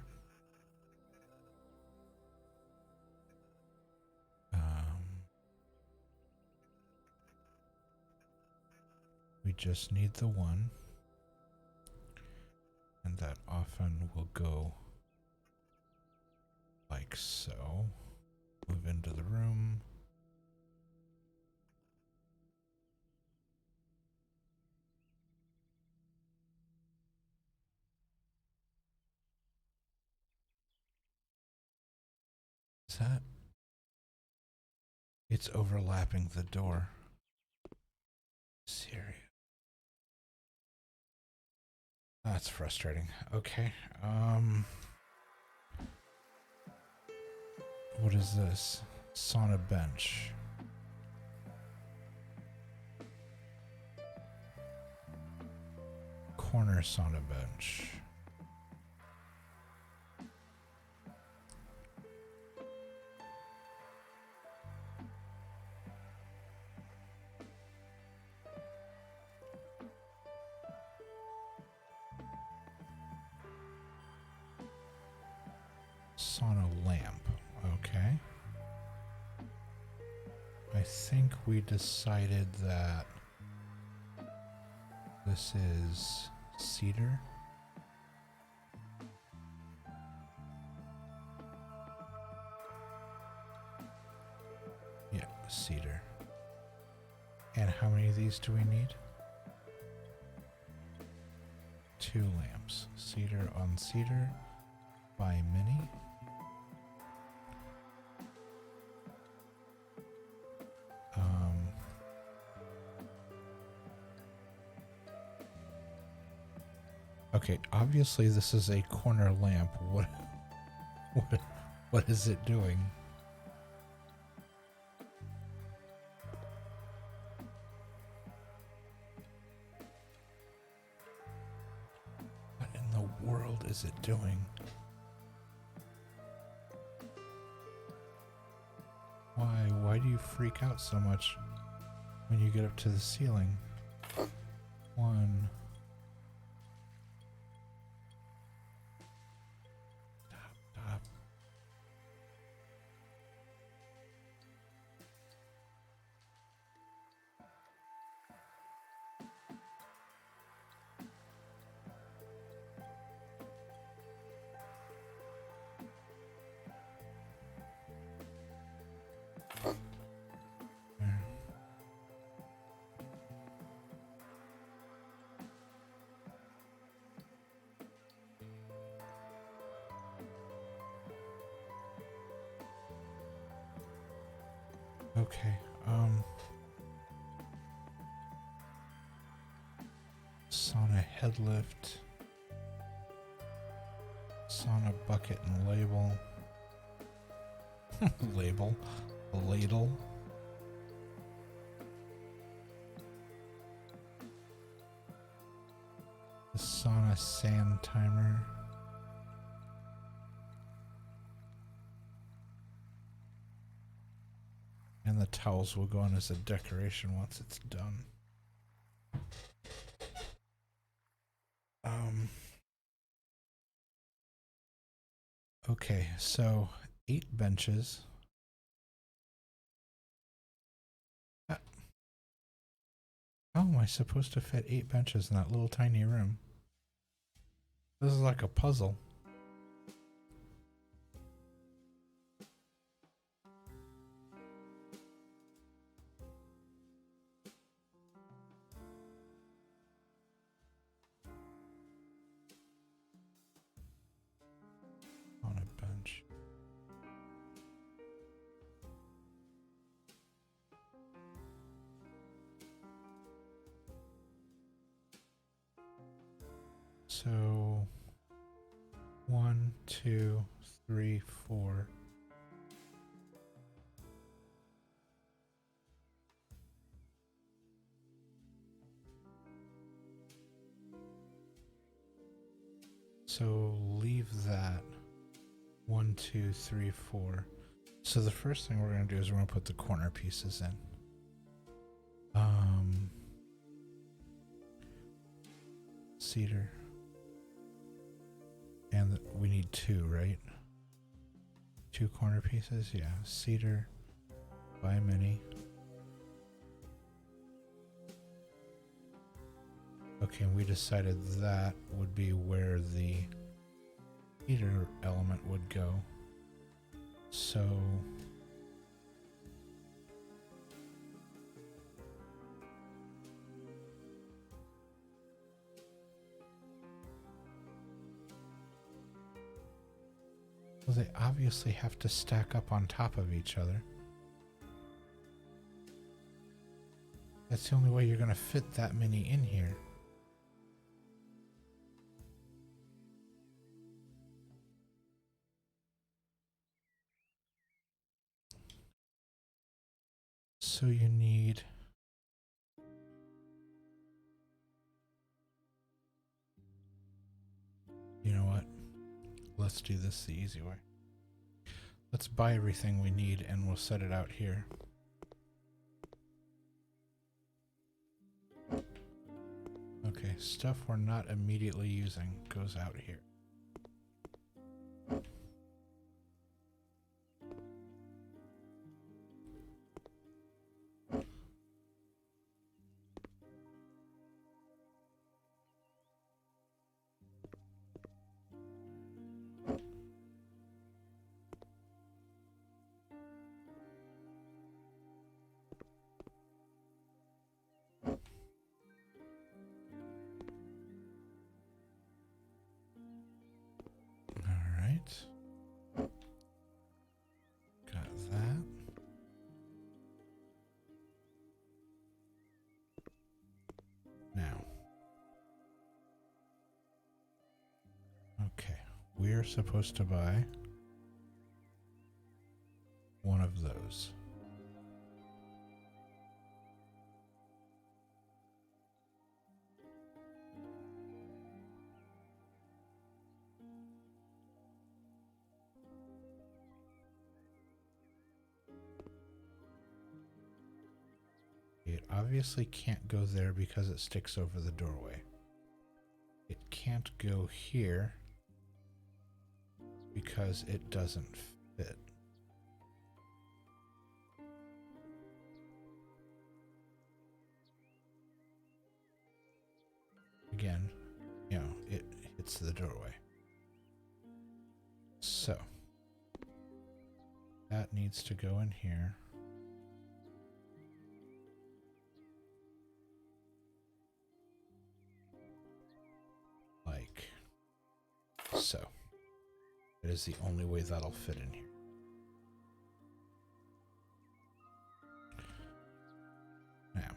We just need the one, and that often will go like so. Move into the room. Is that? It's overlapping the door. Serious. That's frustrating. Okay. What is this? Sauna bench. Corner sauna bench. Sauna lamp. Okay. I think we decided that this is cedar. Yeah, cedar. And how many of these do we need? 2 lamps. Cedar on cedar by mini. Okay, obviously this is a corner lamp. What is it doing? What in the world is it doing? Why do you freak out so much when you get up to the ceiling? 1. Stop. There. Okay, sauna head lift, sauna bucket and label, ladle, the sauna sand timer. And the towels will go on as a decoration once it's done. Okay, so 8 benches. How am I supposed to fit 8 benches in that little tiny room? This is like a puzzle. On a bench. So 1, 2, 3, 4. So leave that 1, 2, 3, 4. So the first thing we're gonna do is we're gonna put the corner pieces in. Cedar. And we need 2, right? 2 corner pieces, yeah. Cedar by mini. Okay, and we decided that would be where the cedar element would go. So well, they obviously have to stack up on top of each other. That's the only way you're going to fit that many in here. So you need... You know what? Let's do this the easy way. Let's buy everything we need and we'll set it out here. Okay, stuff we're not immediately using goes out here. Got that. Now. Okay. We're supposed to buy one of those. It obviously can't go there because it sticks over the doorway. It can't go here because it doesn't fit. Again, you know, it hits the doorway. So, that needs to go in here. Like so. It is the only way that'll fit in here. Now,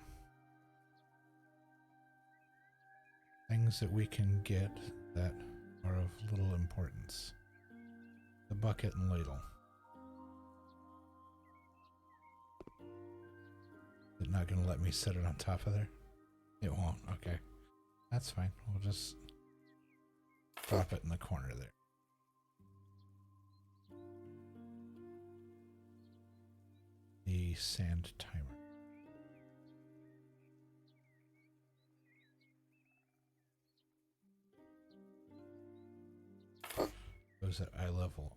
things that we can get that are of little importance. The bucket and ladle. Is it not going to let me set it on top of there? It won't. Okay. That's fine. We'll just drop it in the corner there. The sand timer. Goes at eye level.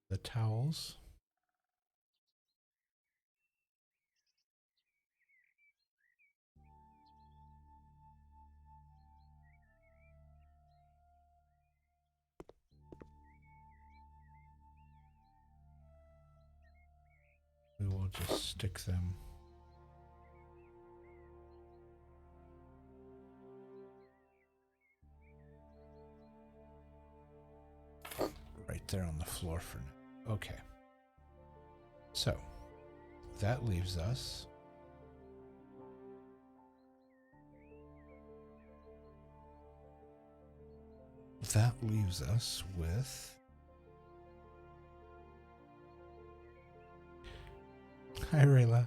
The towels. We'll just stick them right there on the floor for now. Okay. So that leaves us with Hi Rayla.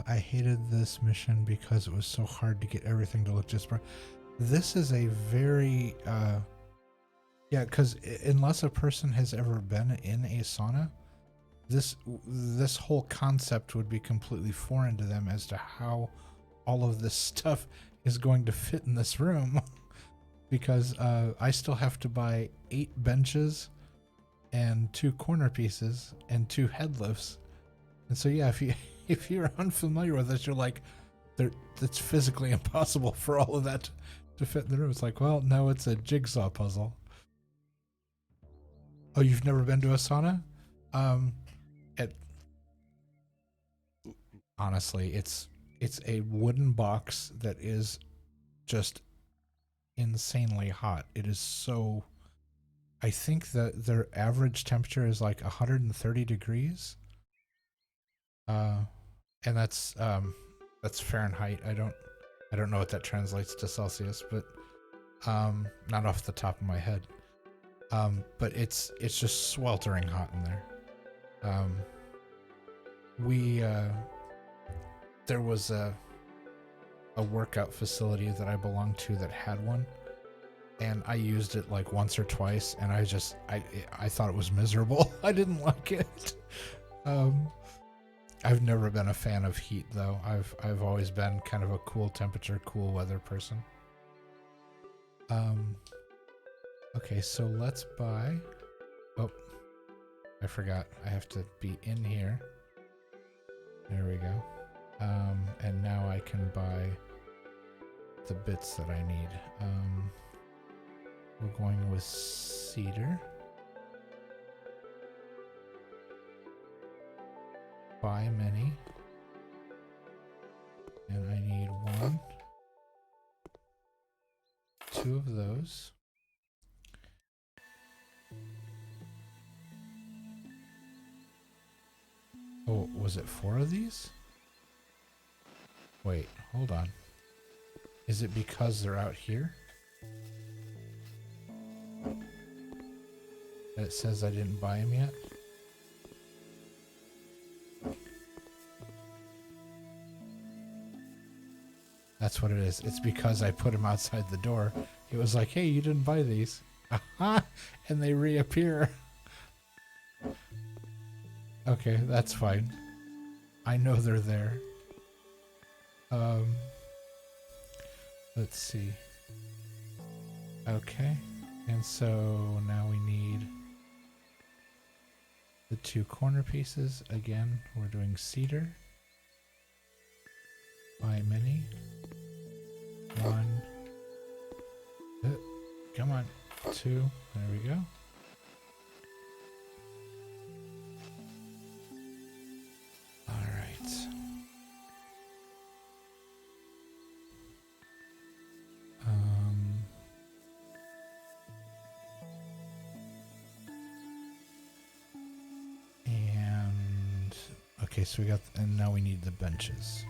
I hated this mission because it was so hard to get everything to look just right. This is a very yeah, because unless a person has ever been in a sauna, this whole concept would be completely foreign to them as to how all of this stuff is going to fit in this room. Because I still have to buy 8 benches and 2 corner pieces and 2 head lifts. And so yeah, if you're unfamiliar with this, you're like, it's physically impossible for all of that to fit in the room. It's like, well, no, it's a jigsaw puzzle. Oh, you've never been to a sauna? Honestly, it's a wooden box that is just insanely hot. It is so. I think that their average temperature is like 130 degrees. And that's Fahrenheit. I don't know what that translates to Celsius, but not off the top of my head. But it's just sweltering hot in there. There was a workout facility that I belonged to that had one, and I used it like once or twice, and I thought it was miserable. I didn't like it. I've never been a fan of heat though. I've always been kind of a cool temperature, cool weather person. Okay, so let's buy. Oh, I forgot. I have to be in here. There we go. And now I can buy the bits that I need. We're going with cedar. Buy many. And I need 1, 2 of those. Oh, was it 4 of these? Wait, hold on. Is it because they're out here that it says I didn't buy them yet? That's what it is. It's because I put them outside the door. It was like, hey, you didn't buy these. Aha! And they reappear. Okay, that's fine. I know they're there. Let's see. Okay. And so now we need the 2 corner pieces. Again, we're doing cedar. Buy many. 1. Come on. 2. There we go. Alright. And okay, so we got, and now we need the benches.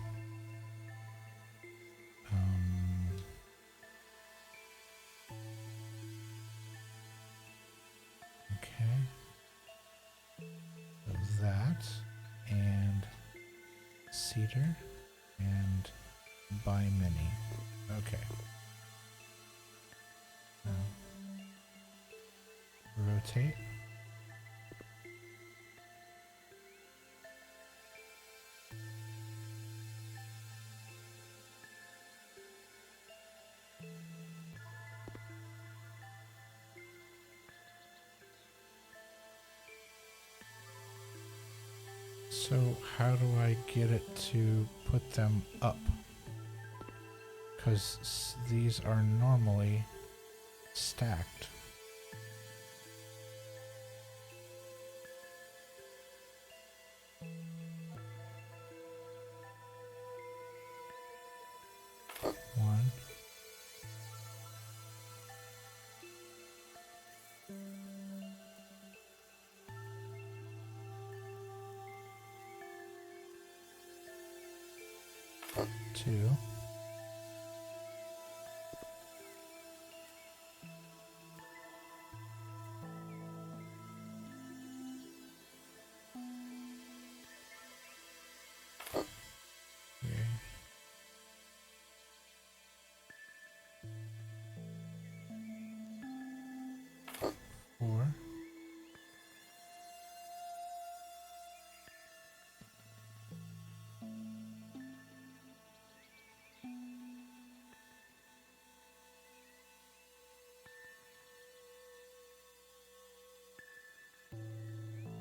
That and cedar and buy many. Okay. Rotate. So how do I get it to put them up? Because these are normally stacked. 2. Okay. 4.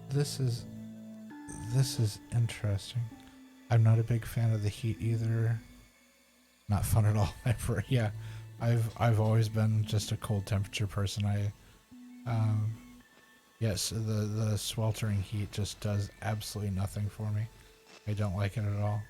This is interesting. I'm not a big fan of the heat either. Not fun at all. Ever. Yeah, I've always been just a cold temperature person. Yes, the sweltering heat just does absolutely nothing for me. I don't like it at all.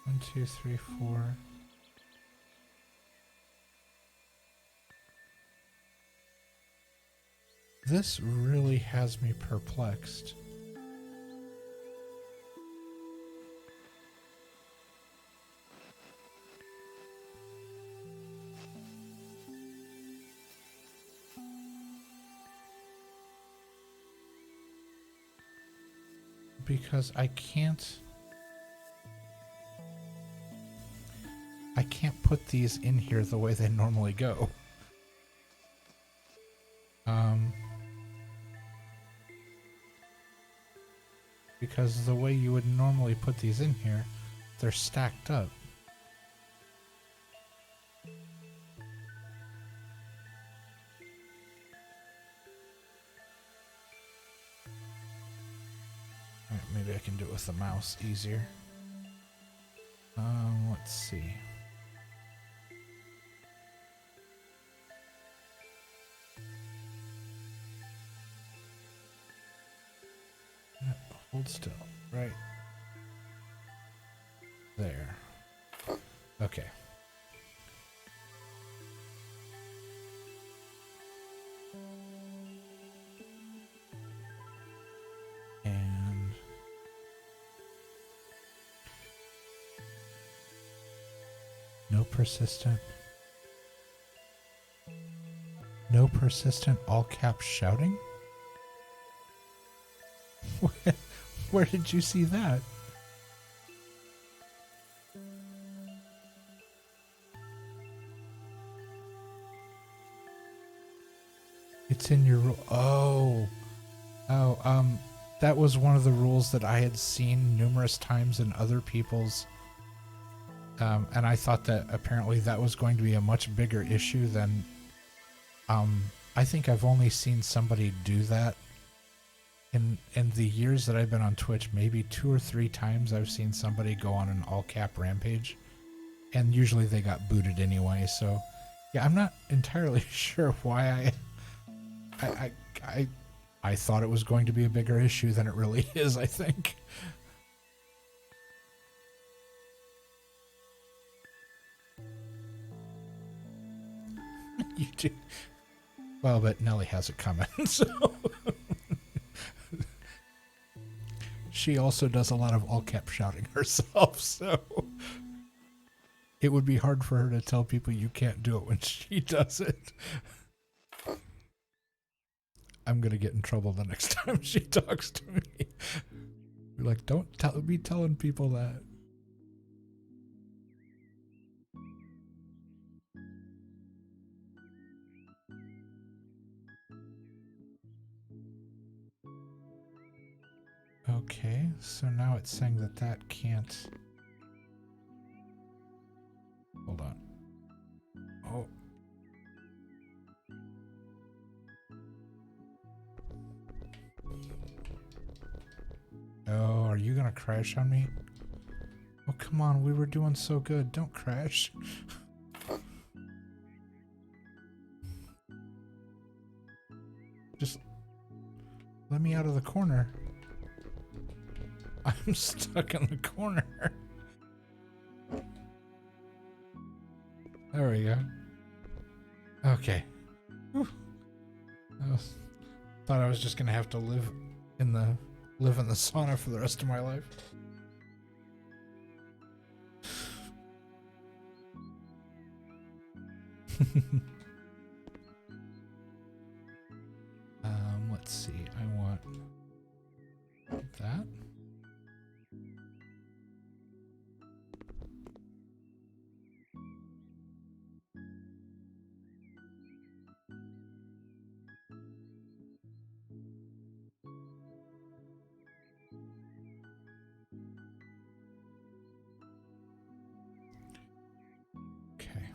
One, two, three, 4. This really has me perplexed. Because I can't put these in here the way they normally go. Because the way you would normally put these in here, they're stacked up. Alright, maybe I can do it with the mouse easier. Let's see. Hold still, right there. Okay. And no persistent all caps shouting? Where did you see that? It's in your rule. Oh, that was one of the rules that I had seen numerous times in other people's. And I thought that apparently that was going to be a much bigger issue than. I think I've only seen somebody do that. In the years that I've been on Twitch, maybe 2 or 3 times I've seen somebody go on an all-cap rampage, and usually they got booted anyway. So, yeah, I'm not entirely sure why I thought it was going to be a bigger issue than it really is. I think. You do. Well, but Nelly has it coming, so. She also does a lot of all-cap shouting herself, so it would be hard for her to tell people you can't do it when she does it. I'm going to get in trouble the next time she talks to me. We're like, don't be telling people that. Okay, so now it's saying that can't. Hold on. Oh. Oh, are you gonna crash on me? Oh, come on. We were doing so good. Don't crash. Just let me out of the corner. I'm stuck in the corner. There we go. Okay. Whew. Thought I was just gonna have to live in the sauna for the rest of my life. Let's see. I want that. Okay.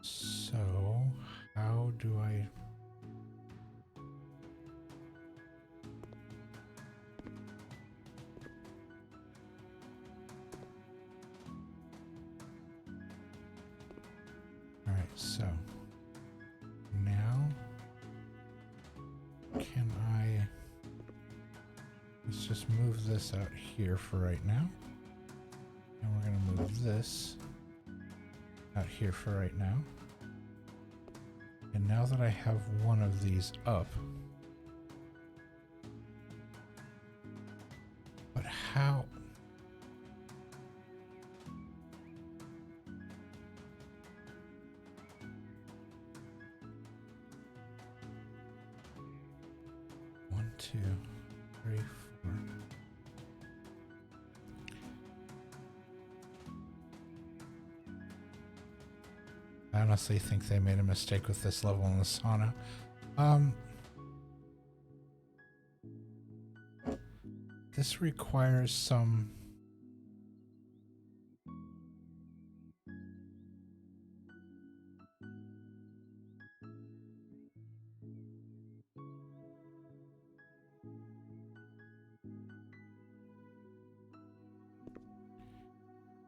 So, how do I... Alright, so now can I... Let's just move this out here for right now. And we're going to move this out here for right now. And now that I have one of these up, but how? One, two, three, four. I honestly think they made a mistake with this level in the sauna. This requires some...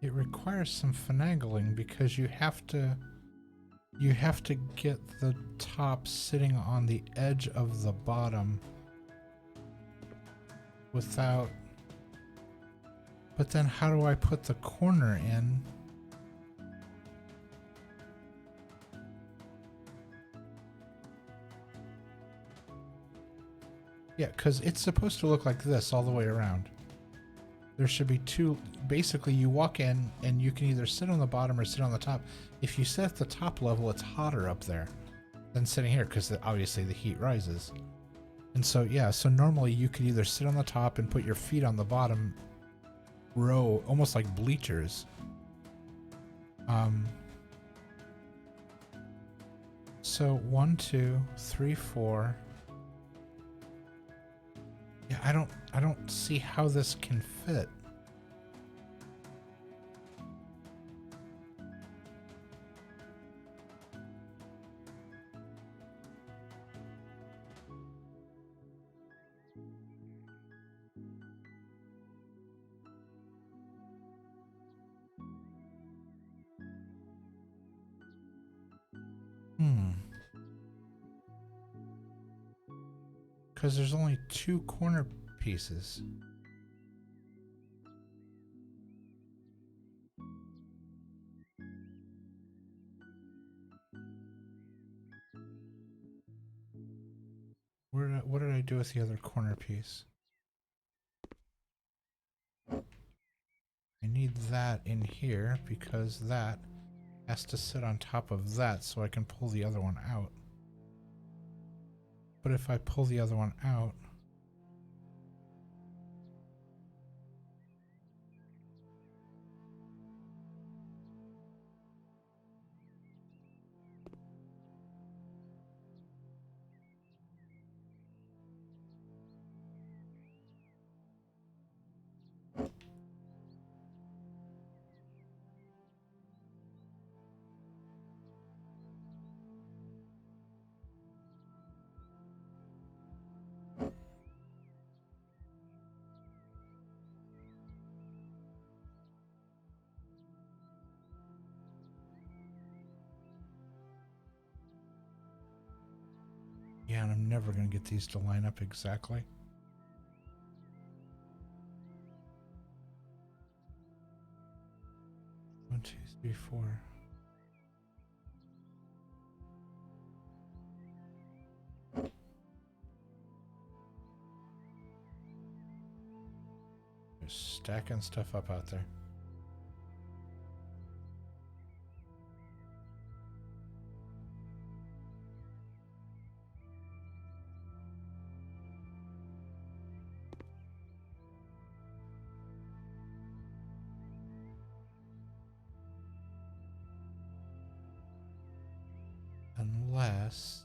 It requires some finagling because you have to get the top sitting on the edge of the bottom without... But then how do I put the corner in? Yeah, because it's supposed to look like this all the way around. There should be two... Basically, you walk in and you can either sit on the bottom or sit on the top. If you sit at the top level, it's hotter up there than sitting here because obviously the heat rises. And so, yeah, so normally you could either sit on the top and put your feet on the bottom row, almost like bleachers. So 1, 2, 3, 4. Yeah, I don't see how this can fit. Because there's only 2 corner pieces. What did I do with the other corner piece? I need that in here because that has to sit on top of that so I can pull the other one out. But if I pull the other one out... Yeah, and I'm never going to get these to line up exactly. One, two, three, four. Just stacking stuff up out there. Unless...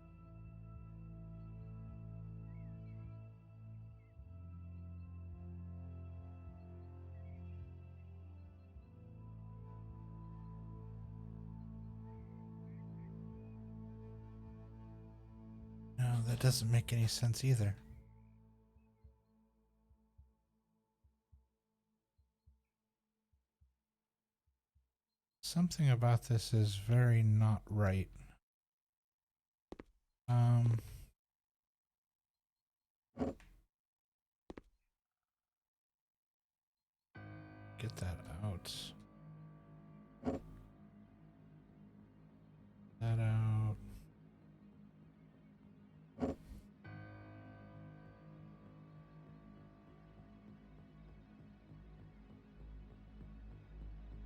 No, that doesn't make any sense either. Something about this is very not right. Get that out. That out.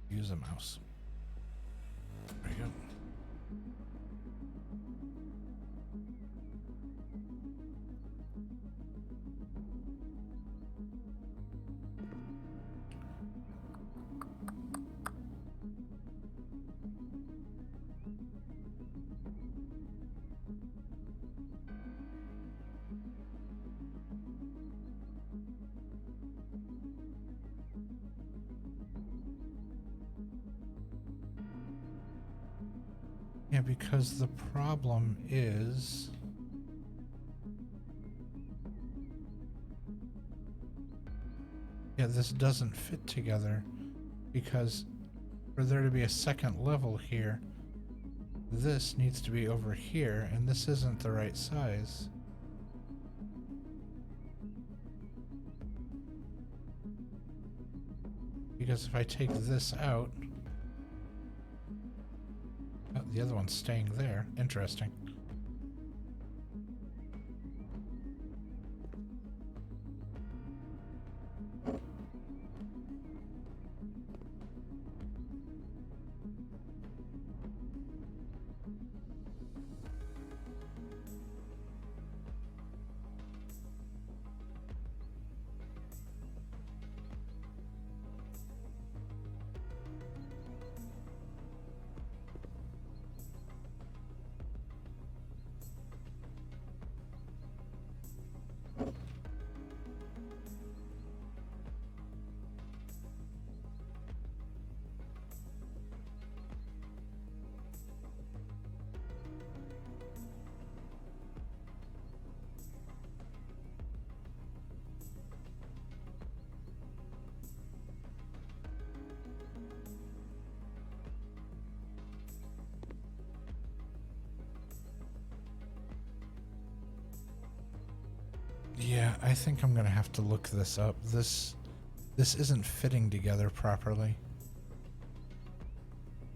Use a mouse. There you go. Yeah, because the problem is... Yeah, this doesn't fit together because for there to be a second level here, this needs to be over here, and this isn't the right size. Because if I take this out... Oh, the other one's staying there. Interesting. Yeah, I think I'm gonna have to look this up. This isn't fitting together properly.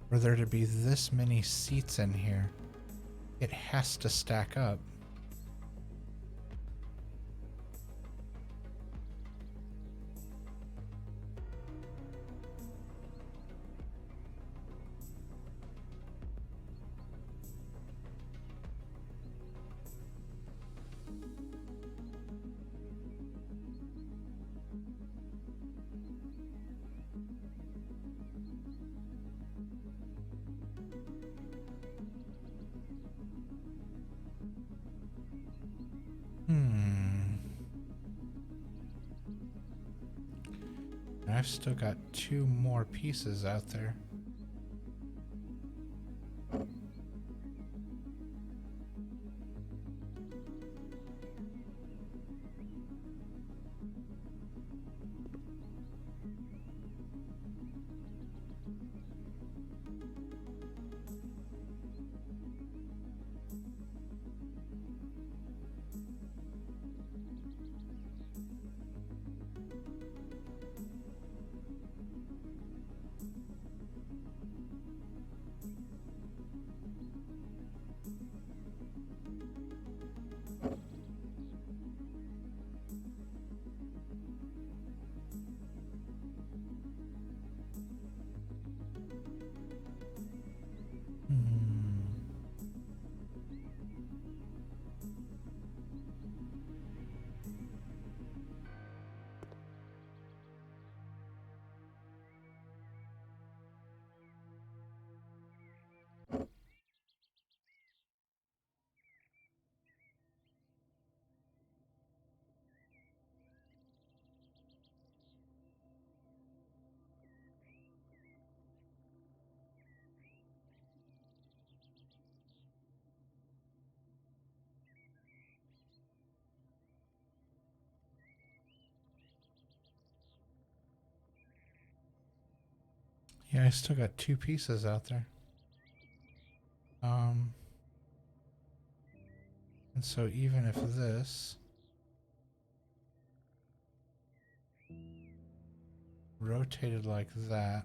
For there to be this many seats in here, it has to stack up. I've still got 2 more pieces out there. Yeah, I still got 2 pieces out there. And so even if this rotated like that,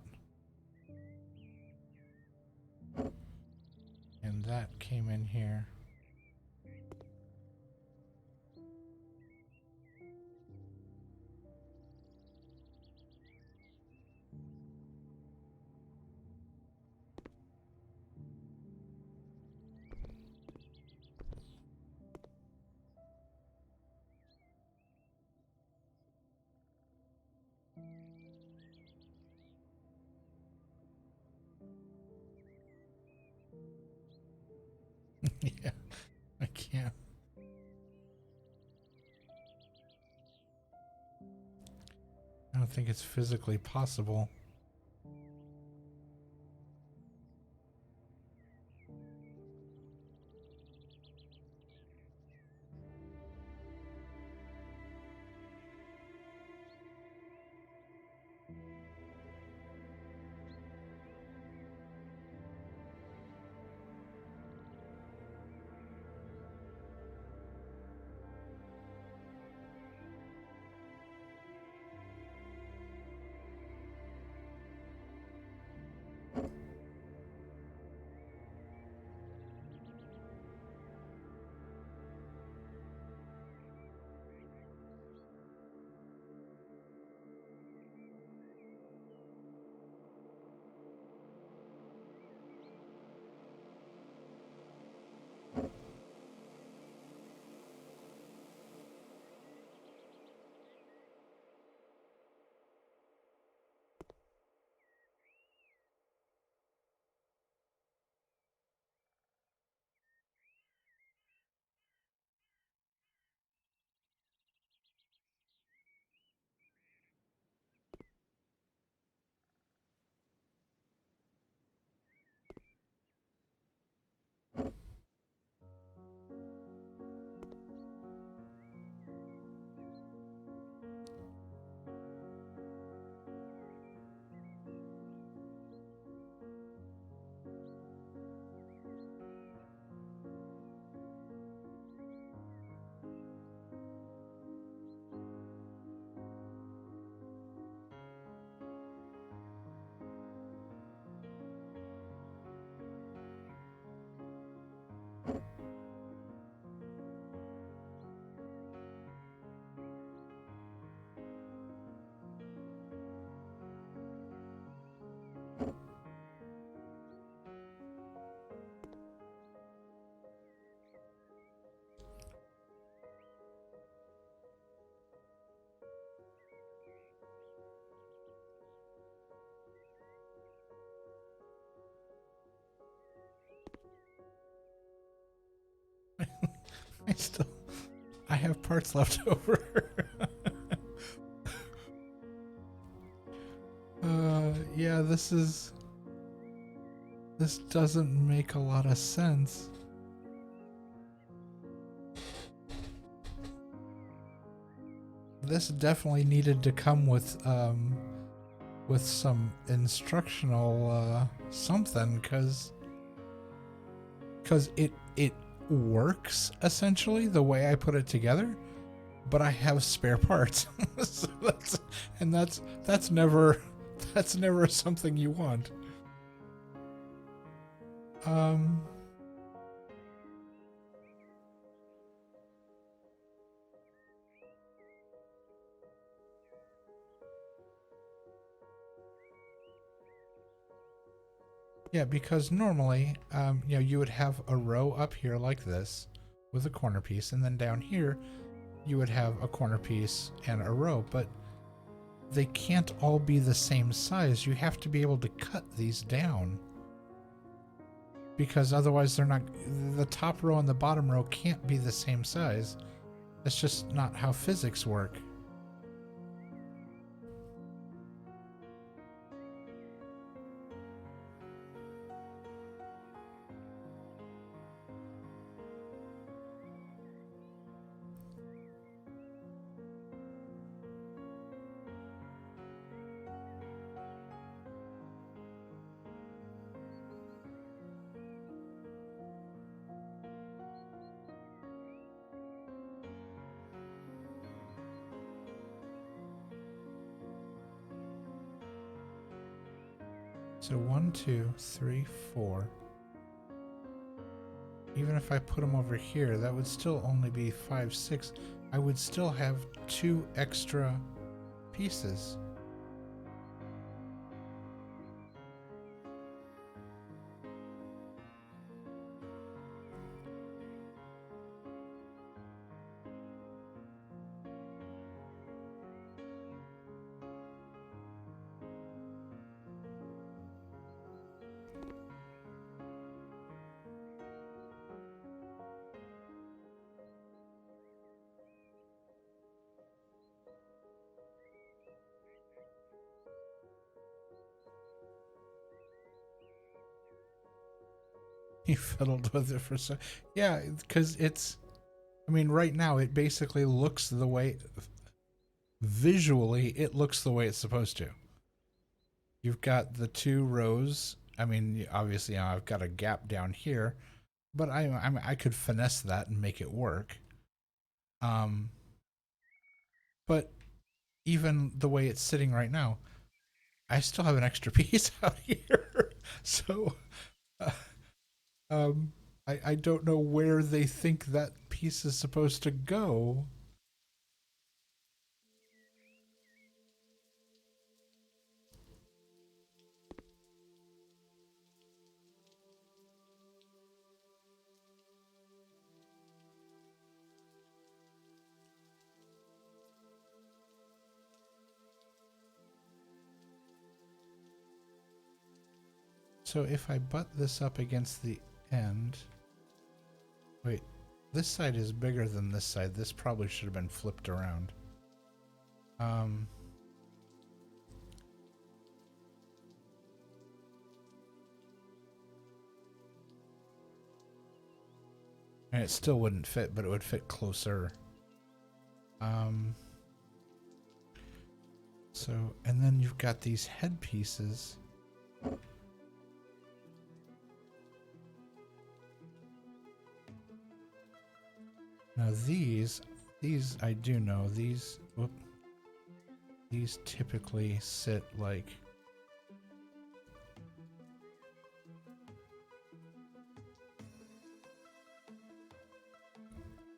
and that came in here, yeah, I can't. I don't think it's physically possible. I have parts left over. Yeah, this doesn't make a lot of sense. This definitely needed to come with some instructional something, because it works essentially the way I put it together, but I have spare parts. So that's never something you want. Yeah, because normally, you would have a row up here like this with a corner piece, and then down here you would have a corner piece and a row, but they can't all be the same size. You have to be able to cut these down, because otherwise they're not, the top row and the bottom row can't be the same size. That's just not how physics work. So 1, 2, 3, 4. Even if I put them over here, that would still only be 5, 6. I would still have 2 extra pieces. He fiddled with it for so. Yeah, because it's. I mean, right now it basically looks the way. Visually, it looks the way it's supposed to. You've got the 2 rows. I mean, obviously, I've got a gap down here, but I could finesse that and make it work. But even the way it's sitting right now, I still have an extra piece out here. So, uh, um, I don't know where they think that piece is supposed to go. So if I butt this up against the end... Wait, this side is bigger than this side. This probably should have been flipped around. And it still wouldn't fit, but it would fit closer. So, and then you've got these headpieces. Now these I do know, these typically sit like...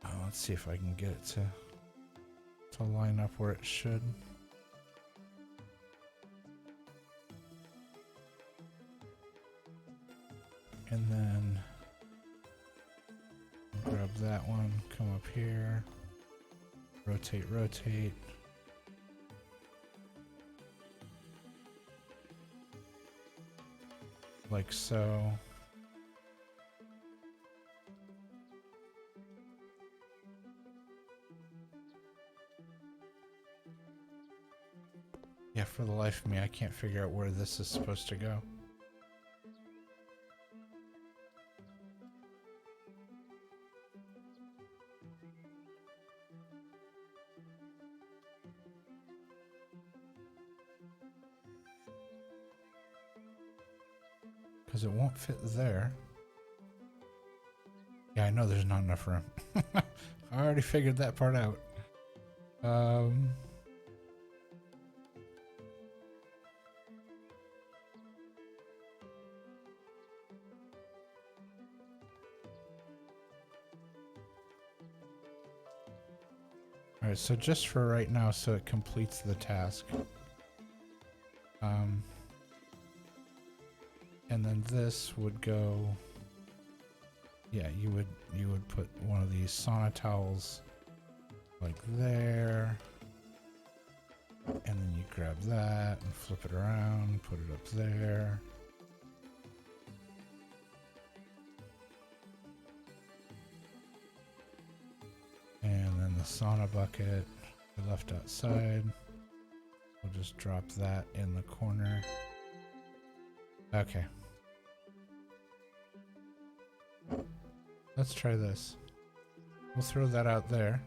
Oh, let's see if I can get it to line up where it should. And then grab that one, come up here, rotate, rotate. Like so. Yeah, for the life of me, I can't figure out where this is supposed to go. Because it won't fit there. Yeah, I know there's not enough room. I already figured that part out. Alright, so just for right now, so it completes the task. And then this would go... Yeah, you would put one of these sauna towels like there. And then you grab that and flip it around, put it up there. And then the sauna bucket we left outside. We'll just drop that in the corner. Okay. Let's try this. We'll throw that out there.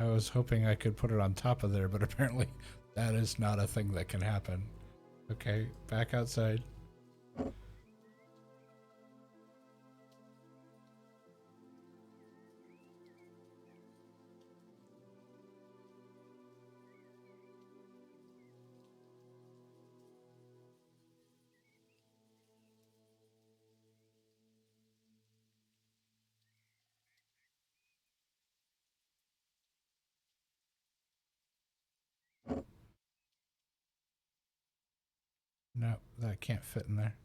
I was hoping I could put it on top of there, but apparently That is not a thing that can happen. Okay, back outside. No, that can't fit in there.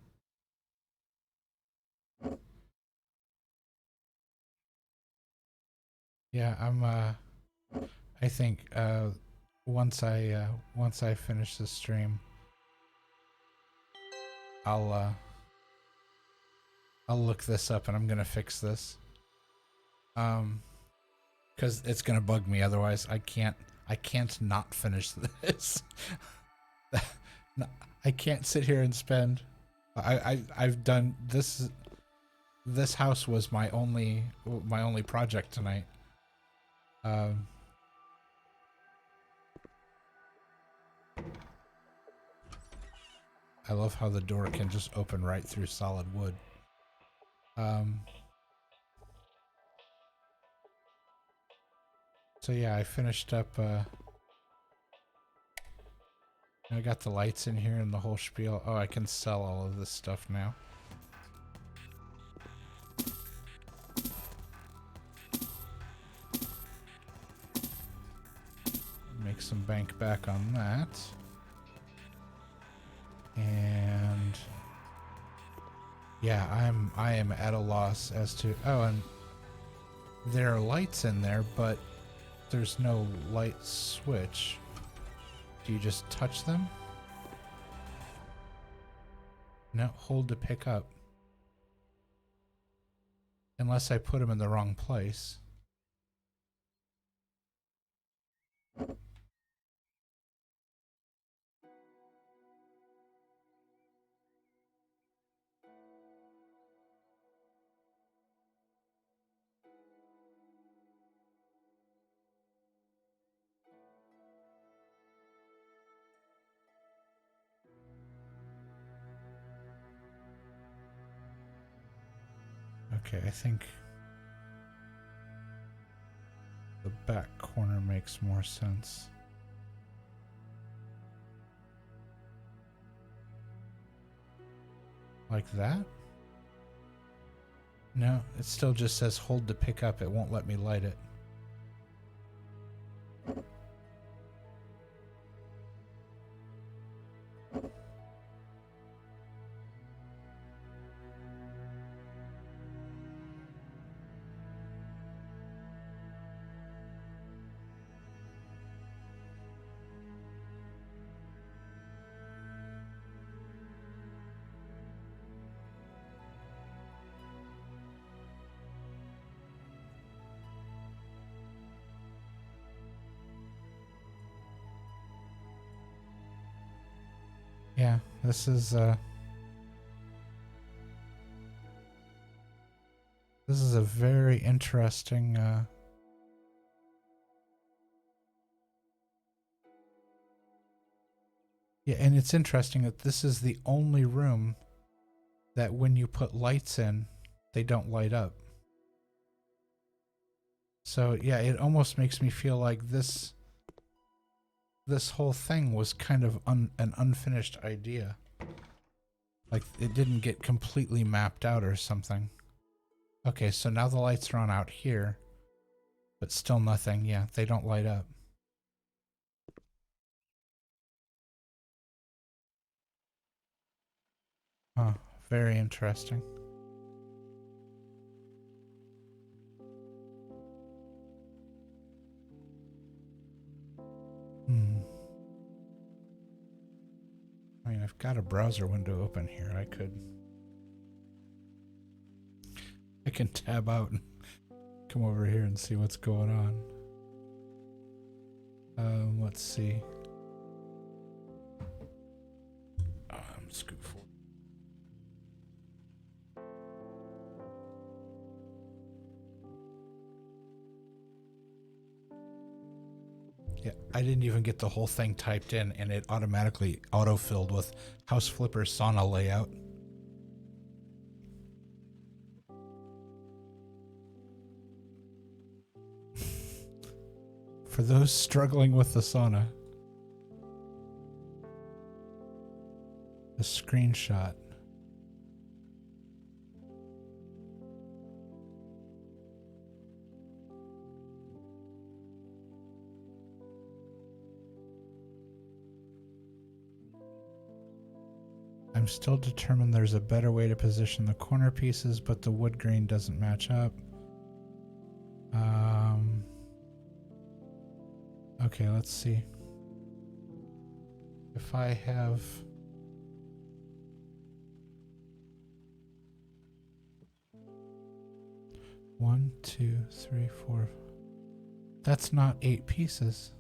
Yeah, I think once I finish this stream, I'll I'll look this up and I'm gonna fix this. Because it's gonna bug me otherwise. I can't not finish this. I can't sit here and spend. I've done this. This house was my only project tonight. I love how the door can just open right through solid wood. So yeah, I finished up. I got the lights in here and the whole spiel. Oh, I can sell all of this stuff now. Make some bank back on that. And yeah, I am at a loss as to, oh, and there are lights in there, but there's no light switch. Do you just touch them? No, hold to pick up. Unless I put them in the wrong place. Okay, I think the back corner makes more sense. Like that? No, it still just says hold to pick up. It won't let me light it. Yeah, this is a very interesting yeah, and it's interesting that this is the only room that when you put lights in, they don't light up. So yeah, it almost makes me feel like this whole thing was kind of an unfinished idea. Like it didn't get completely mapped out or something. Okay, so now the lights are on out here, but still nothing. Yeah, they don't light up. Huh, very interesting. I mean, I've got a browser window open here. I can tab out and come over here and see what's going on. Let's see. Scoot forward. Yeah, I didn't even get the whole thing typed in, and it automatically auto-filled with House Flipper sauna layout. For those struggling with the sauna, a screenshot. I'm still determined there's a better way to position the corner pieces, but the wood grain doesn't match up. Okay, let's see. If I have... One, two, three, four... That's not 8 pieces.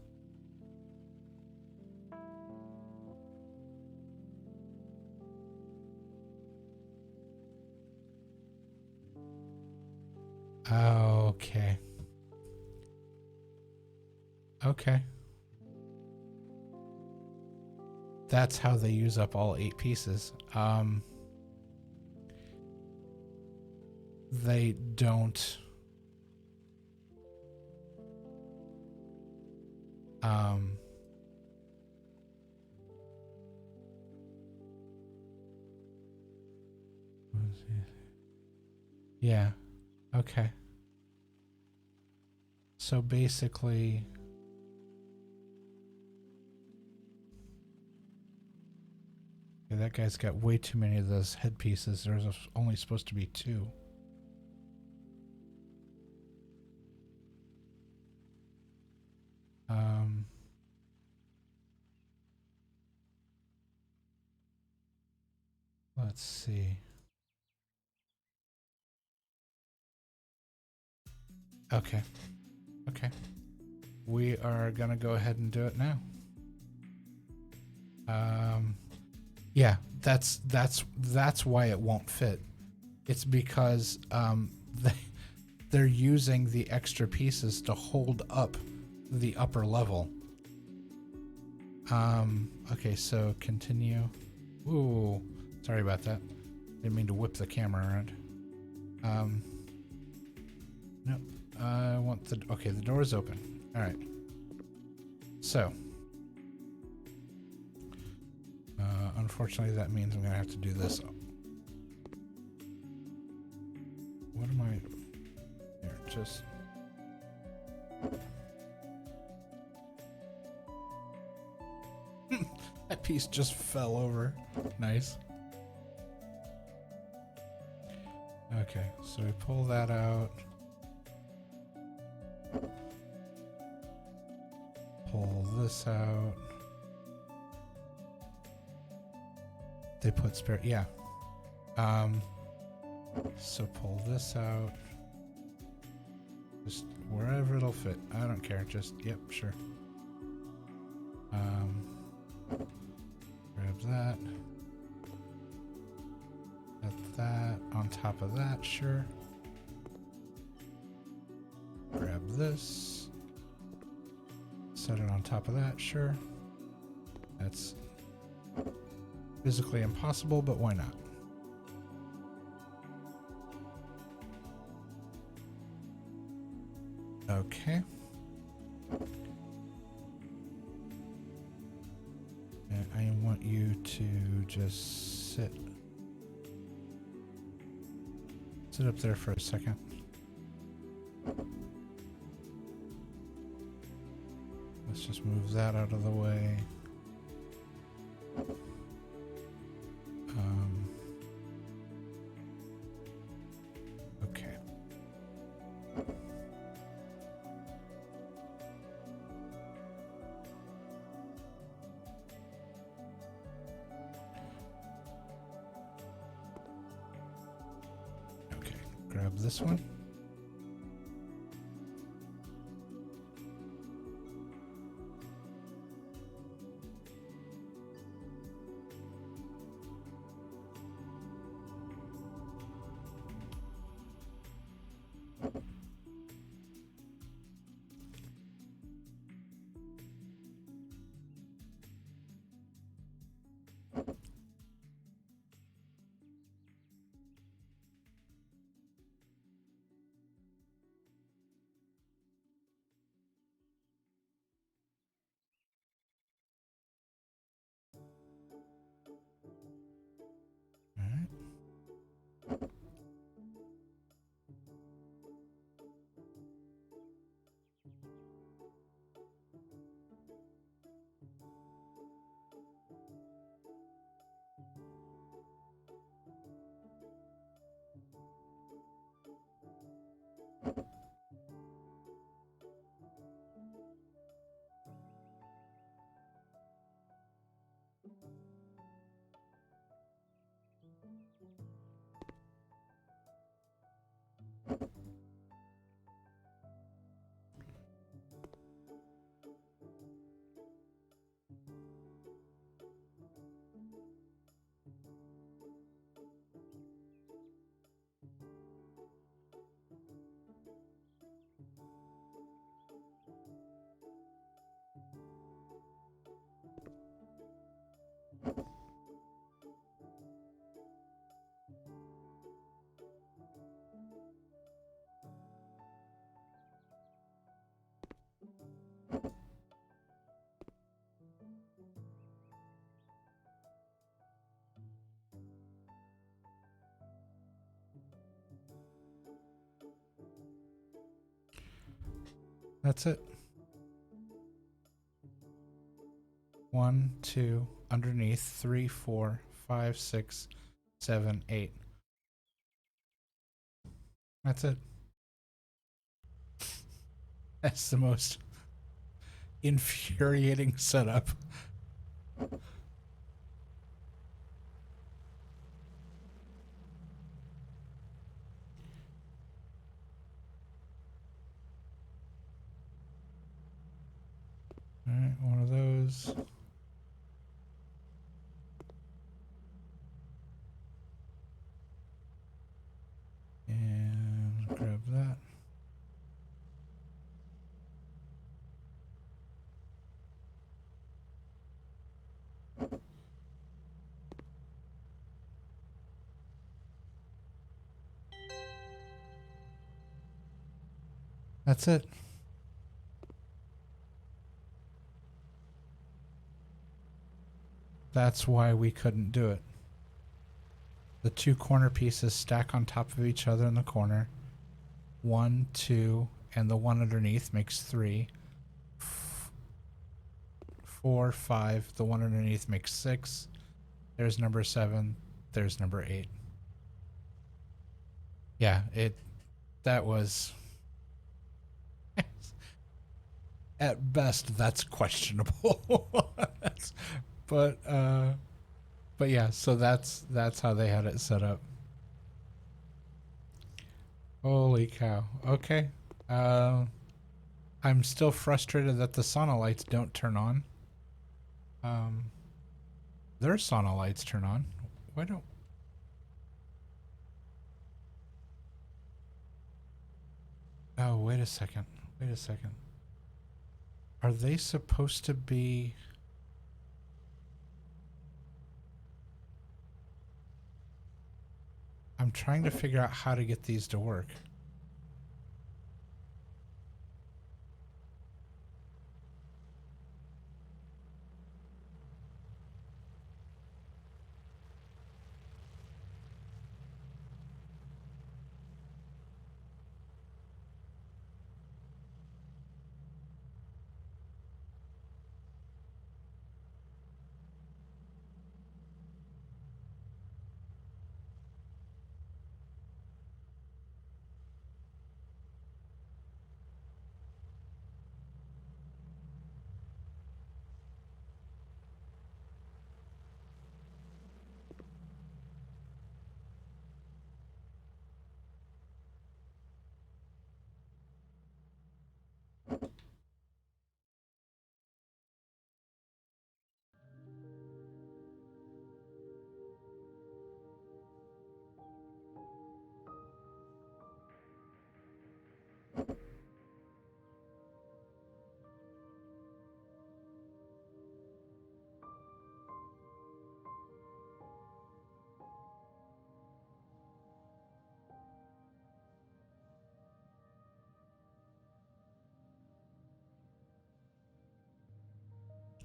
Okay. Okay. That's how they use up all 8 pieces. They don't... Yeah. Okay. So basically... Yeah, that guy's got way too many of those headpieces. There's only supposed to be 2. Let's see. Okay. Okay. We are gonna go ahead and do it now. Yeah, that's why it won't fit. It's because they're using the extra pieces to hold up the upper level. Okay, so continue. Ooh, sorry about that. Didn't mean to whip the camera around. Nope. I want the... Okay, the door is open. All right. So... unfortunately, that means I'm going to have to do this. What am I... Here, just... That piece just fell over. Nice. Okay, so we pull that out. Pull this out. They put spare... Yeah. So pull this out. Just wherever it'll fit. I don't care. Just... Yep, sure. Grab that. Put that on top of that, sure. Grab this. Set it on top of that, sure. That's physically impossible, but why not? Okay. And I want you to just sit up there for a second. Let's just move that out of the way. Okay. Okay, grab this one. That's it. 1, 2, underneath, 3, 4, 5, 6, 7, 8. That's it. That's the most infuriating setup. Alright, one of those. And grab that. That's it. That's why we couldn't do it. The two corner pieces stack on top of each other in the corner. 1, 2, and the one underneath makes 3. 4, 5, the one underneath makes 6. There's number 7. There's number 8. Yeah, that was at best that's questionable. but yeah, so that's how they had it set up. Holy cow. Okay. I'm still frustrated that the sauna lights don't turn on. Their sauna lights turn on. Why don't... Oh, wait a second. Wait a second. Are they supposed to be... I'm trying to figure out how to get these to work.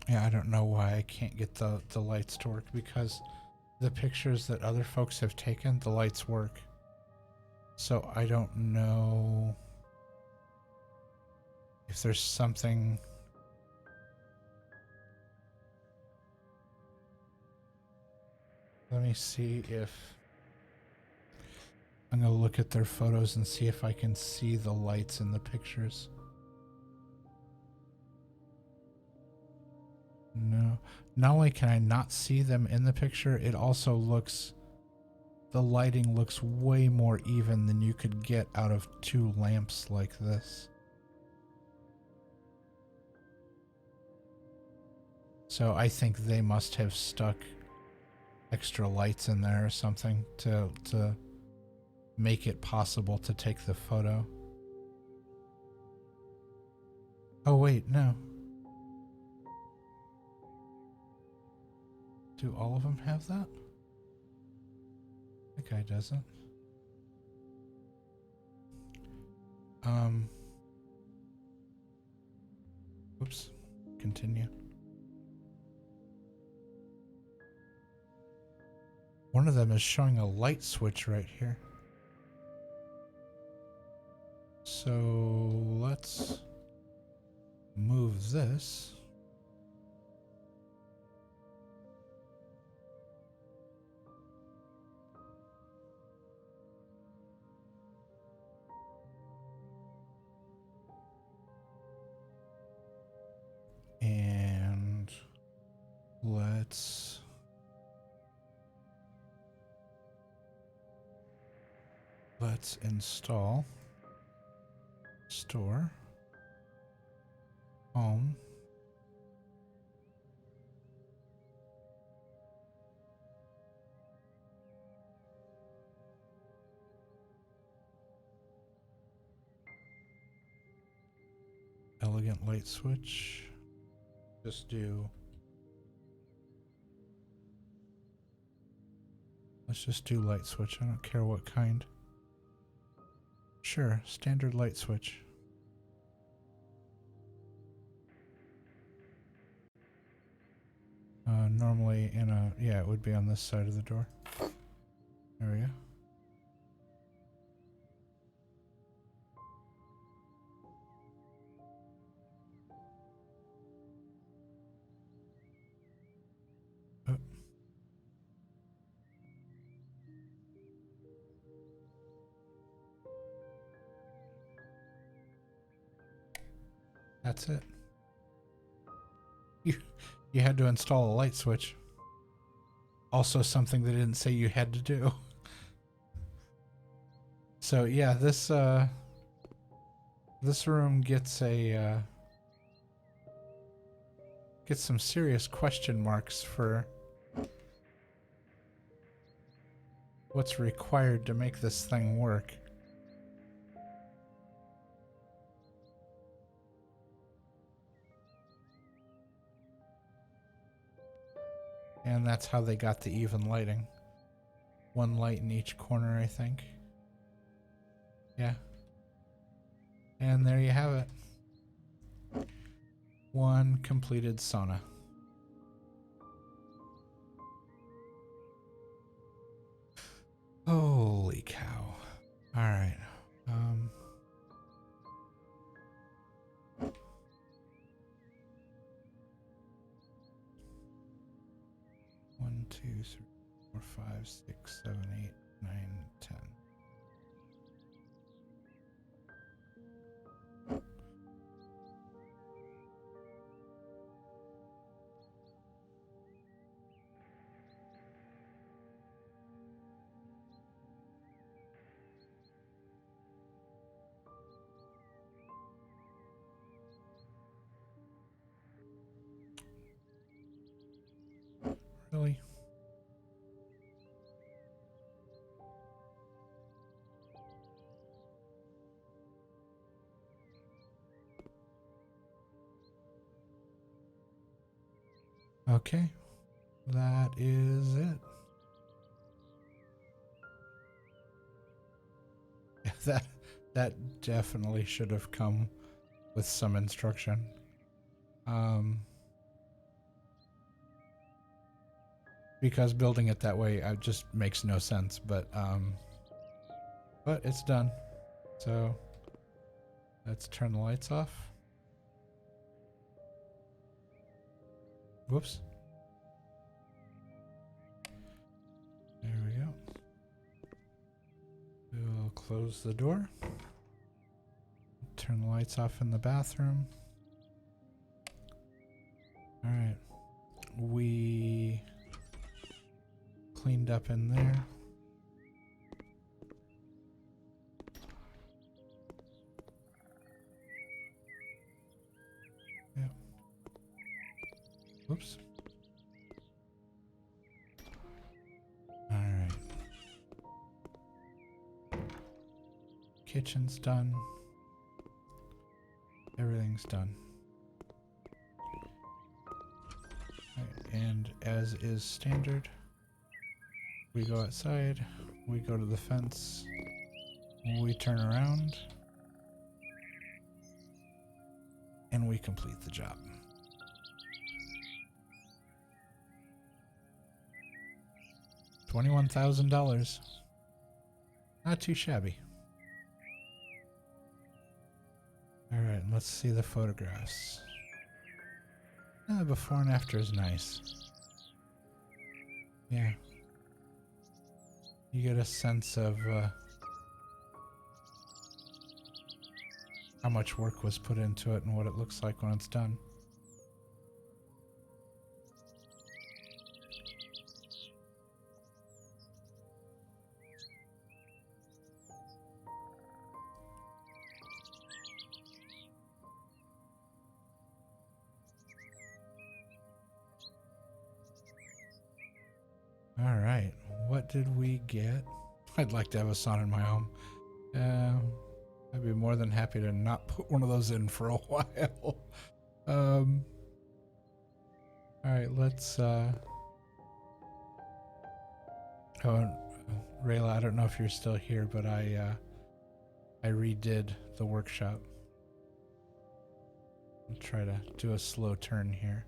Yeah, I don't know why I can't get the lights to work, because the pictures that other folks have taken, the lights work. So I don't know if there's something... Let me see if... I'm going to look at their photos and see if I can see the lights in the pictures. No. Not only can I not see them in the picture, it also looks... The lighting looks way more even than you could get out of two lamps like this. So I think they must have stuck extra lights in there or something to make it possible to take the photo. Oh wait, no. Do all of them have that? That guy doesn't. Oops. Continue. One of them is showing a light switch right here. So let's close this. And let's install store home elegant light switch. Just do, let's just do light switch. I don't care what kind. Sure, standard light switch. Normally in a, yeah, it would be on this side of the door. There we go. Oh. That's it. You had to install a light switch. Also something they didn't say you had to do. So yeah, this room gets a gets some serious question marks for what's required to make this thing work. And that's how they got the even lighting. One light in each corner, I think. Yeah. And there you have it. One completed sauna. Holy cow. Alright. 1, 2, 3, 4, 5, 6, 7, 8, 9, 10. Really? Okay, that is it. Yeah, that definitely should have come with some instruction. Because building it that way just makes no sense, but it's done. So let's turn the lights off. Whoops. There we go. We'll close the door. Turn the lights off in the bathroom. Alright. We cleaned up in there. Yep. Whoops. Alright. Kitchen's done. Everything's done. And as is standard, we go outside, we go to the fence, we turn around, and we complete the job. $21,000. Not too shabby. Alright, let's see the photographs. Before and after is nice. Yeah. You get a sense of how much work was put into it and what it looks like when it's done. All right, what did we get? I'd like to have a sauna in my home. I'd be more than happy to not put one of those in for a while. All right, let's. Oh, Rayla, I don't know if you're still here, but I redid the workshop. I'll try to do a slow turn here.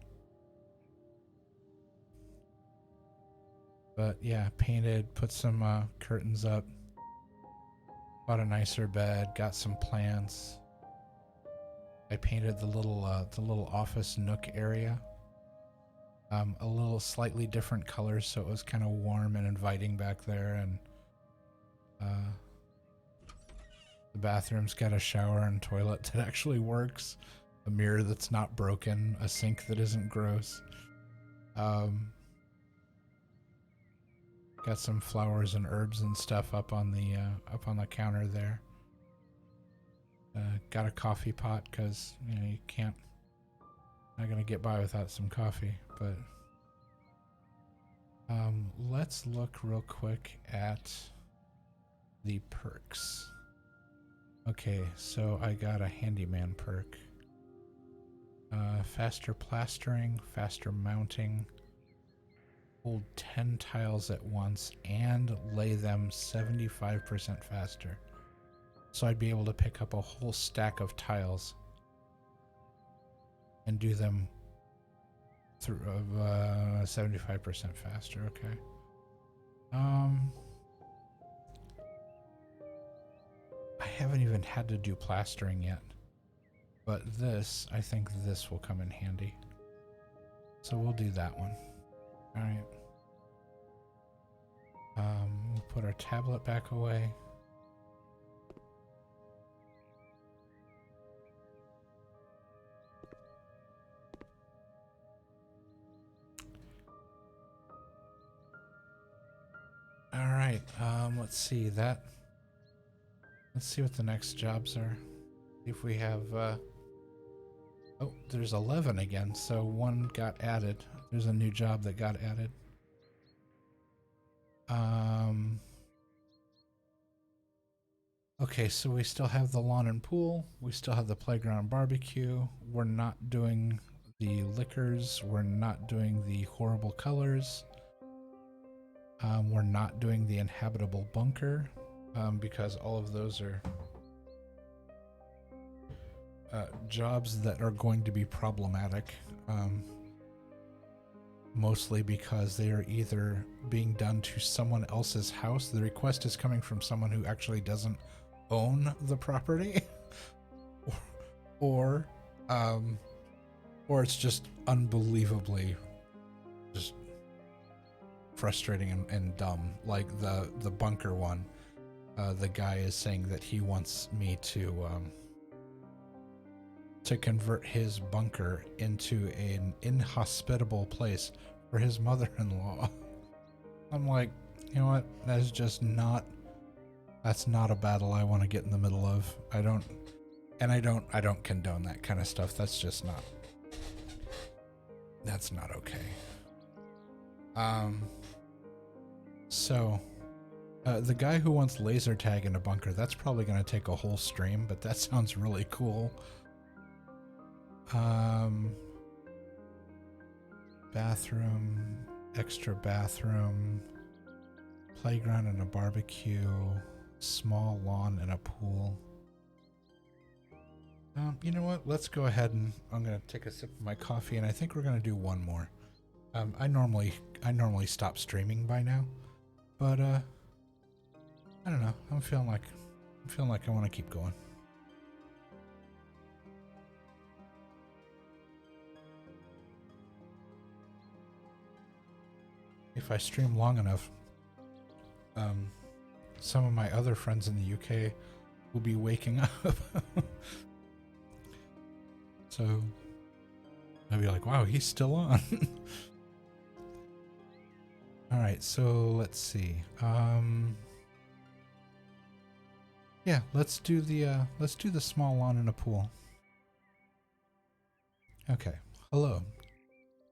But yeah, painted, put some curtains up, bought a nicer bed, got some plants. I painted the little office nook area, a little slightly different colors, so it was kind of warm and inviting back there. And the bathroom's got a shower and toilet that actually works, a mirror that's not broken, a sink that isn't gross. Got some flowers and herbs and stuff up on the counter there. Got a coffee pot because you can't. Not gonna get by without some coffee. But let's look real quick at the perks. Okay, so I got a handyman perk. Faster plastering, faster mounting. Hold 10 tiles at once and lay them 75% faster. So I'd be able to pick up a whole stack of tiles and do them through 75% faster. Okay. I haven't even had to do plastering yet, but I think this will come in handy. So we'll do that one. All right. We'll put our tablet back away. All right. Let's see that. Let's see what the next jobs are. See if we have. Oh, there's 11 again. So one got added. There's a new job that got added. Okay, so we still have the lawn and pool. We still have the playground and barbecue. We're not doing the liquors. We're not doing the horrible colors. We're not doing the inhabitable bunker because all of those are jobs that are going to be problematic. Mostly because they are either being done to someone else's house. The request is coming from someone who actually doesn't own the property, or it's just unbelievably just frustrating and dumb. Like the bunker one, the guy is saying that he wants me to convert his bunker into an inhospitable place for his mother-in-law. I'm like, you know what? That's not a battle I want to get in the middle of. I don't condone that kind of stuff. That's not okay. So the guy who wants laser tag in a bunker, that's probably going to take a whole stream, but that sounds really cool. Bathroom, extra bathroom, playground and a barbecue, small lawn and a pool. You know what? Let's go ahead and I'm gonna take a sip of my coffee, and I think we're gonna do one more. I normally stop streaming by now, but I don't know. I'm feeling like I want to keep going. if I stream long enough, some of my other friends in the UK will be waking up. So I'll be like, wow, he's still on. All right, so let's see. Yeah, let's do the small lawn and a pool. Okay. Hello.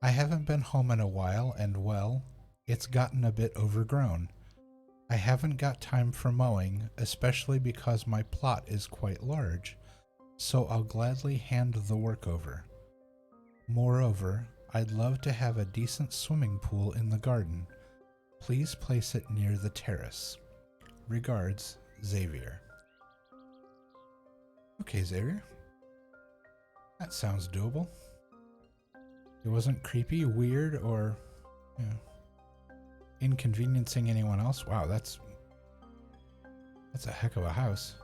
I haven't been home in a while, and well, it's gotten a bit overgrown. I haven't got time for mowing, especially because my plot is quite large, so I'll gladly hand the work over. Moreover, I'd love to have a decent swimming pool in the garden. Please place it near the terrace. Regards, Xavier. Okay, Xavier. That sounds doable. It wasn't creepy, weird, or inconveniencing anyone else. Wow, that's a heck of a house.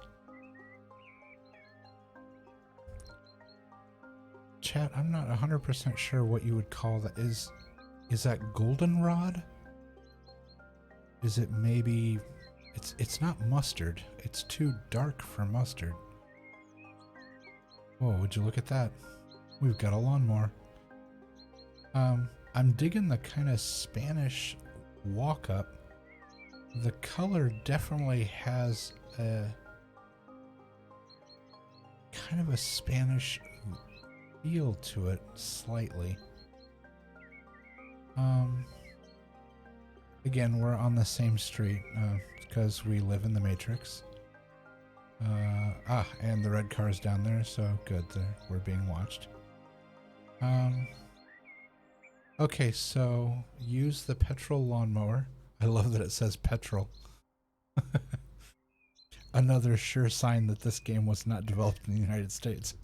Chat, I'm not 100% sure what you would call that. Is that goldenrod? Is it maybe... It's not mustard. It's too dark for mustard. Whoa, would you look at that? We've got a lawnmower. I'm digging the kind of Spanish walk-up. The color definitely has a kind of a Spanish feel to it, slightly. Again, we're on the same street, because we live in the Matrix. And the red car's down there, so good, we're being watched. Okay, so use the petrol lawnmower. I love that it says petrol. Another sure sign that this game was not developed in the United States.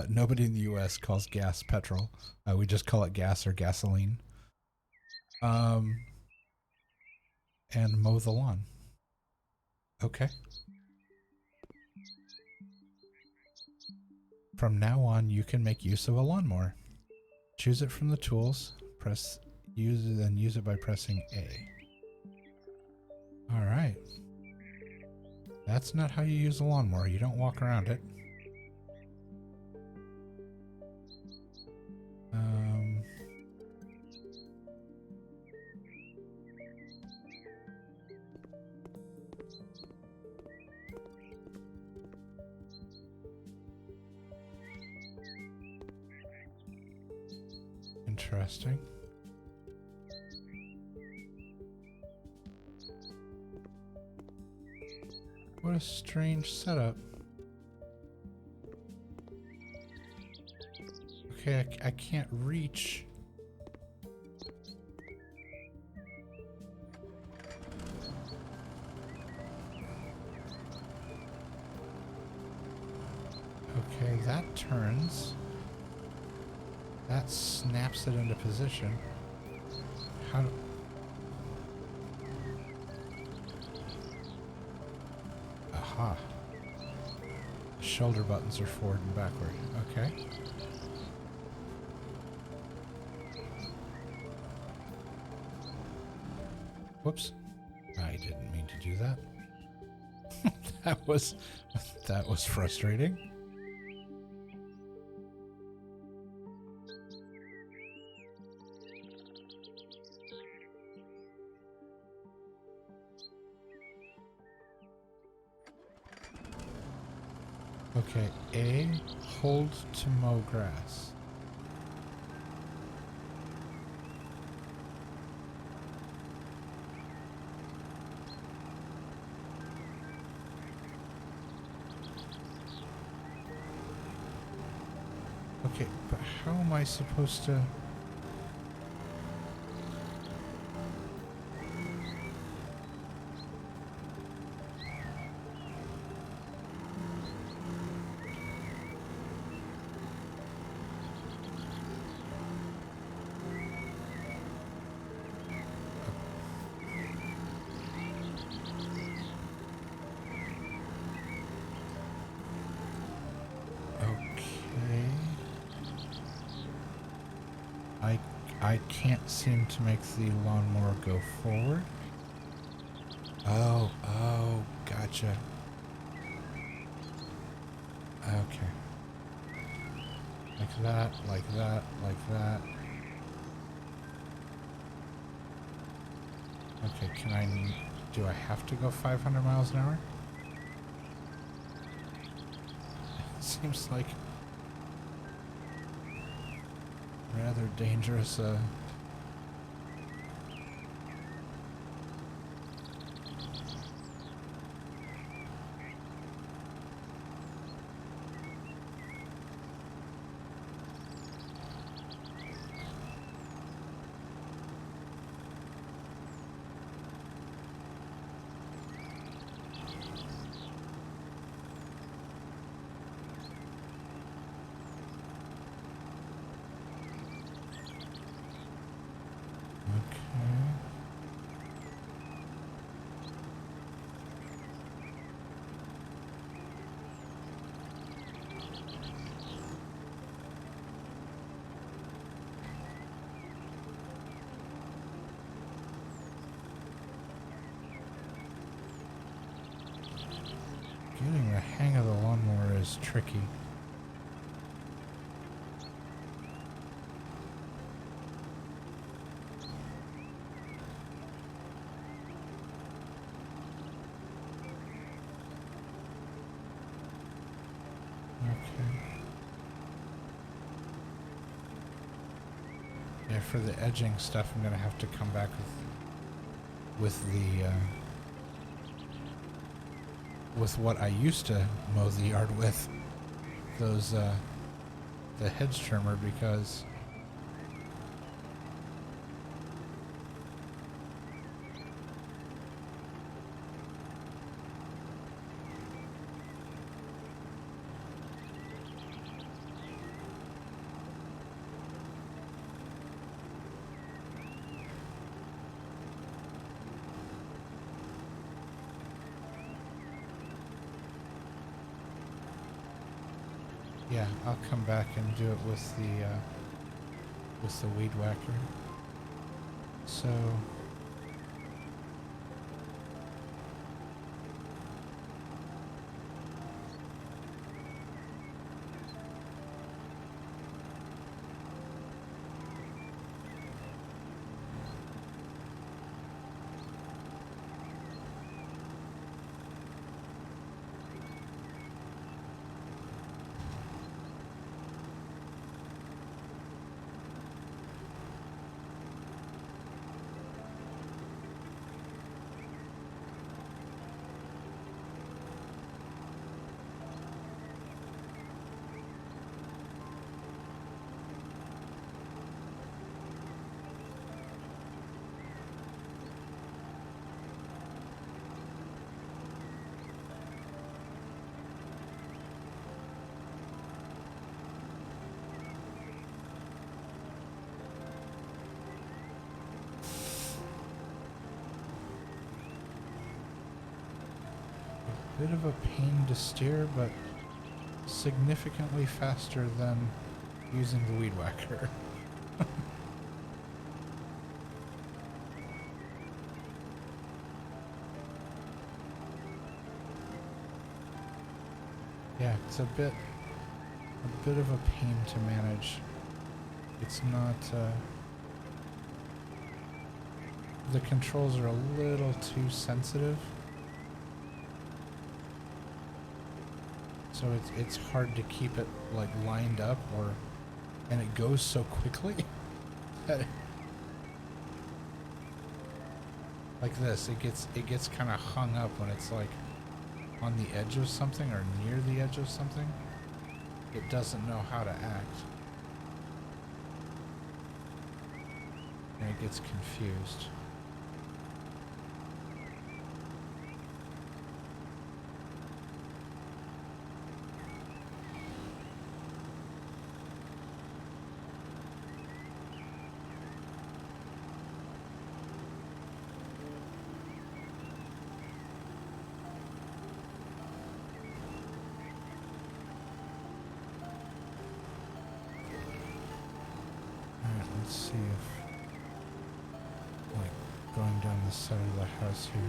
Nobody in the US calls gas petrol. We just call it gas or gasoline. And mow the lawn. Okay. From now on, you can make use of a lawnmower. Choose it from the tools. Use it by pressing A. All right. That's not how you use a lawnmower. You don't walk around it. Interesting. What a strange setup. Okay, I can't reach. Okay, that turns. That snaps it into position. How do... Aha. The shoulder buttons are forward and backward. Okay. Whoops. I didn't mean to do that. that was frustrating. Okay, A, hold to mow grass. Okay, but how am I supposed to... I can't seem to make the lawnmower go forward. Oh, gotcha. Okay. Like that, like that, like that. Okay, do I have to go 500 miles an hour? It seems like rather dangerous, okay. Getting the hang of the lawnmower is tricky. Okay. Yeah, for the edging stuff, I'm gonna have to come back with what I used to mow the yard with, those the hedge trimmer, because yeah, I'll come back and do it with the weed whacker. So a bit of a pain to steer, but significantly faster than using the weed whacker. Yeah, it's a bit of a pain to manage. It's not, the controls are a little too sensitive. So it's hard to keep it like lined up, and it goes so quickly that like this, it gets kind of hung up when it's like on the edge of something or near the edge of something. It doesn't know how to act. And it gets confused. Let's see if, like, going down the side of the house here.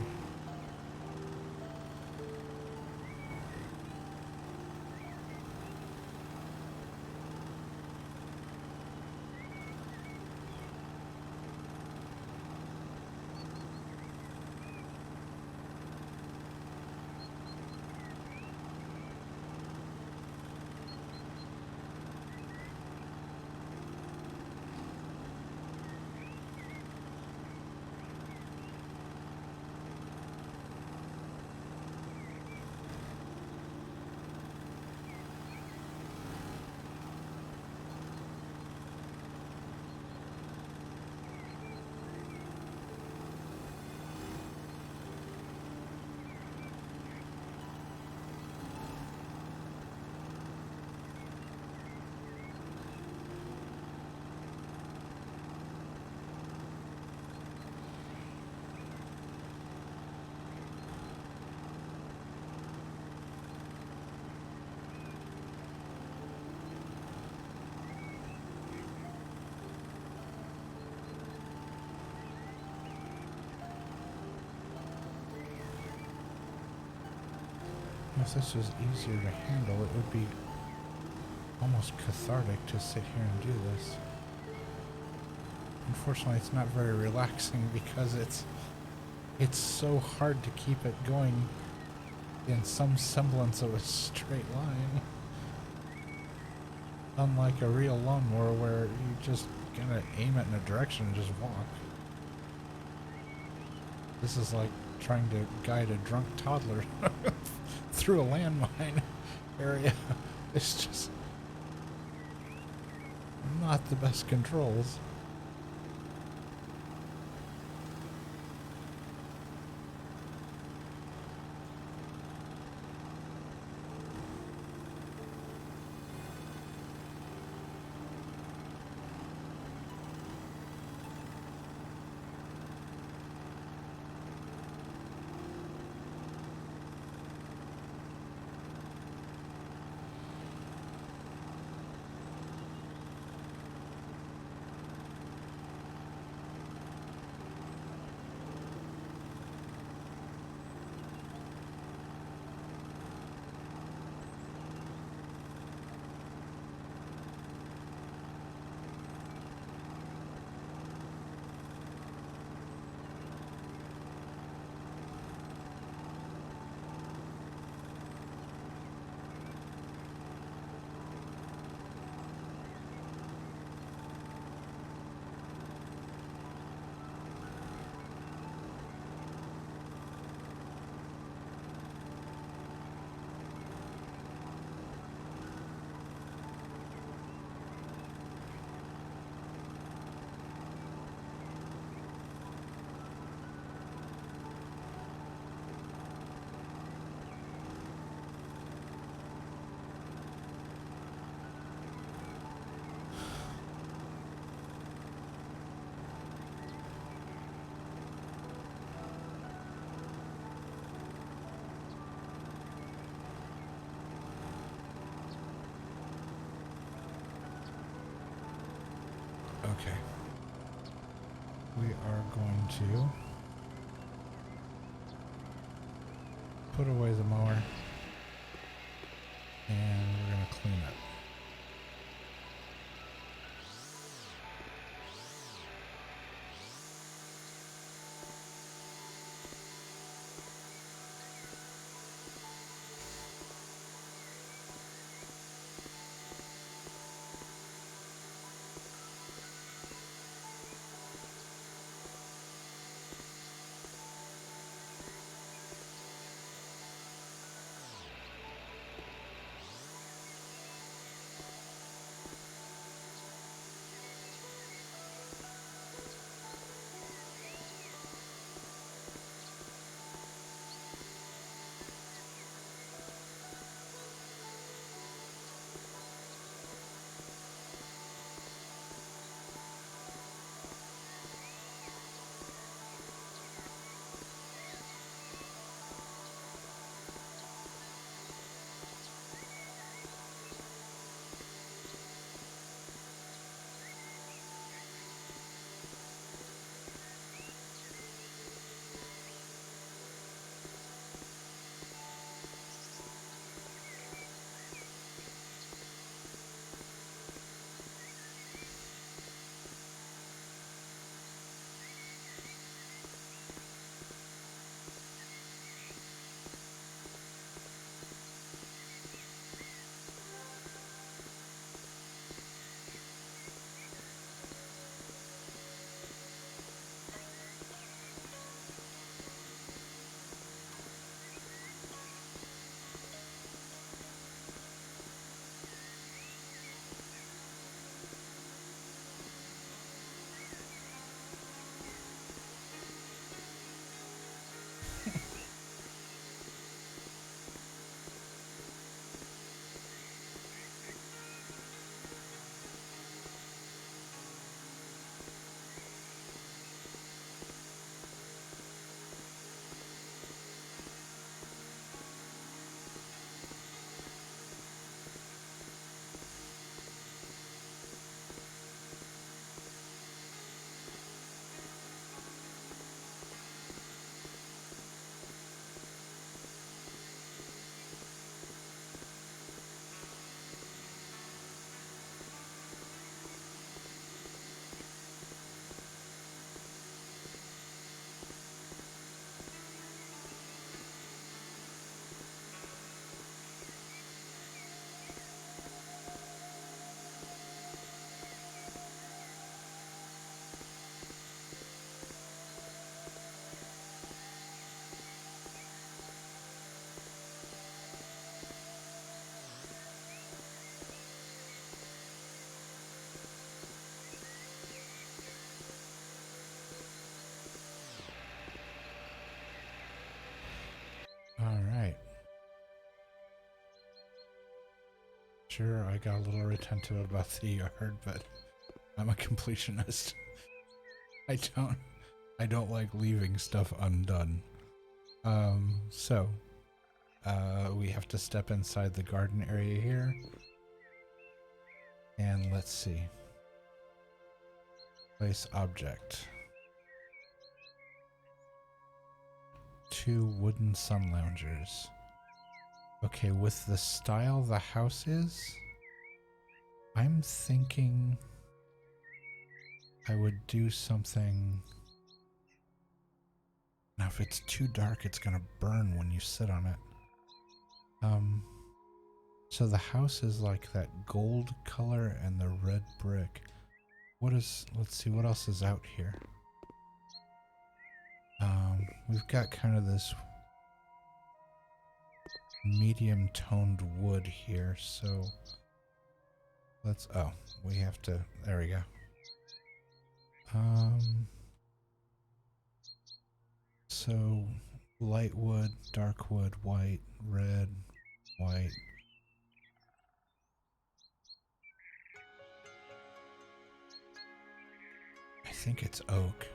If this was easier to handle, it would be almost cathartic to sit here and do this. Unfortunately, it's not very relaxing because it's so hard to keep it going in some semblance of a straight line. Unlike a real lawnmower where you just gotta aim it in a direction and just walk. This is like trying to guide a drunk toddler through a landmine area. It's just not the best controls. Okay. We are going to put away the mower and we're going to clean up. sure I got a little retentive about the yard, but I'm a completionist. I don't like leaving stuff undone. We have to step inside the garden area here. And let's see. Place object. 2 wooden sun loungers. Okay, with the style the house is, I'm thinking I would do something. Now, if it's too dark, it's gonna burn when you sit on it. So the house is like that gold color and the red brick. Let's see, what else is out here? We've got kind of this medium toned wood here, so we have to, there we go. So light wood, dark wood, white, red, white. I think it's oak.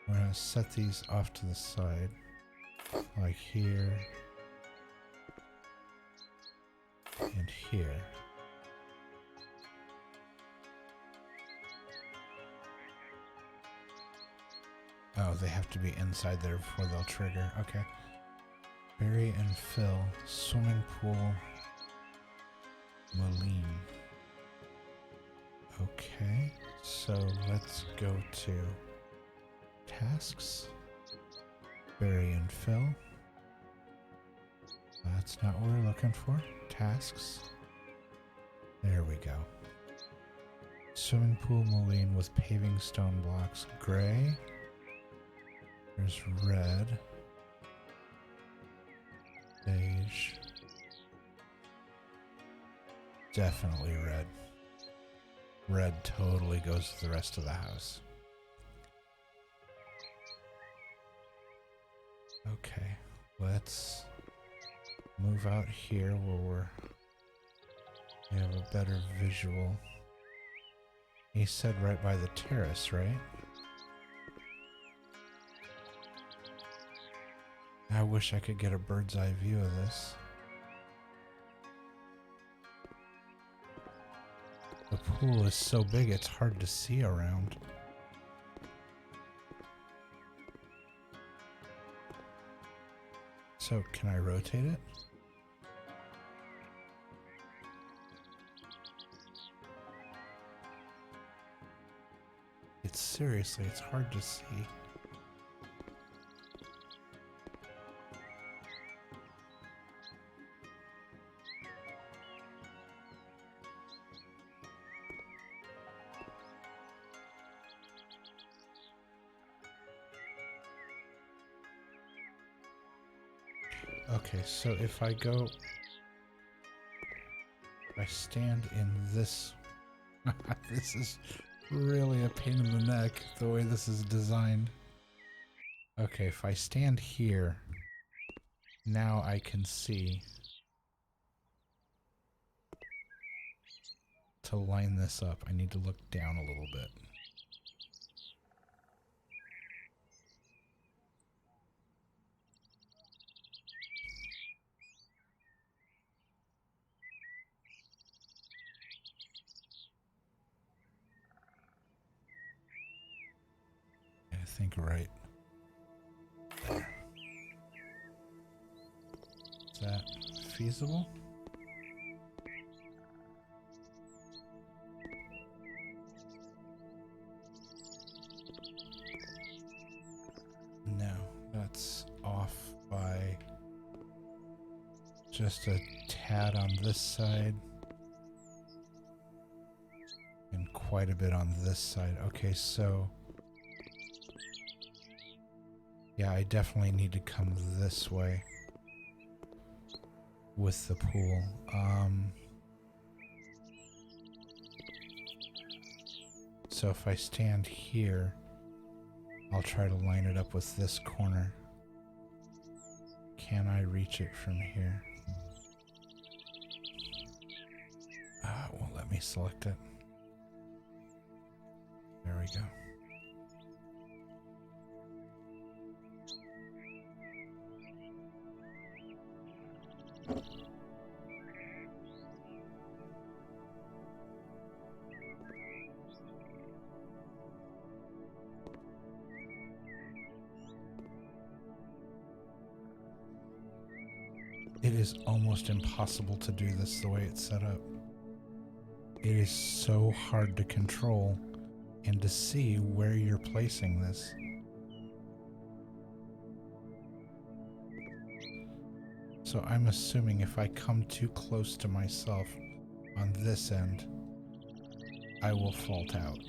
We're gonna set these off to the side, like here and here. Oh, they have to be inside there before they'll trigger. Okay. Bury and fill. Swimming pool. Moline. Okay. So let's go to tasks. Bury and fill. That's not what we're looking for. Tasks. There we go. Swimming pool moline with paving stone blocks. Gray. There's red. Beige. Definitely red. Red totally goes to the rest of the house. Okay, let's move out here where we have a better visual. He said right by the terrace, right? I wish I could get a bird's eye view of this. The pool is so big it's hard to see around. So, can I rotate it? It's hard to see. Okay, so if I stand in this, this is really a pain in the neck, the way this is designed. Okay, if I stand here, now I can see to line this up. I need to look down a little bit. I think right there. Is that feasible? No, that's off by just a tad on this side and quite a bit on this side. Okay, so yeah, I definitely need to come this way with the pool. So if I stand here, I'll try to line it up with this corner. can I reach it from here? It won't let me select it. There we go. It is almost impossible to do this the way it's set up. It is so hard to control and to see where you're placing this. So I'm assuming if I come too close to myself on this end, I will fault out.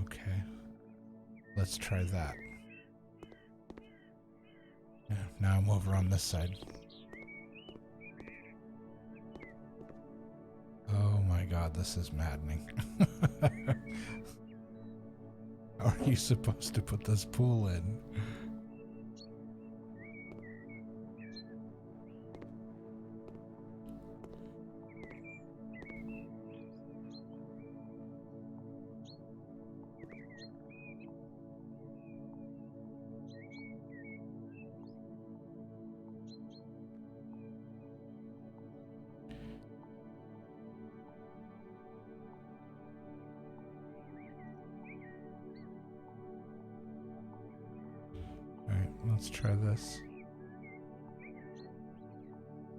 Okay, let's try that. Yeah, now I'm over on this side. Oh my god, this is maddening. How are you supposed to put this pool in? Let's try this.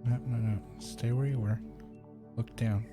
No, no, no. Stay where you were. Look down.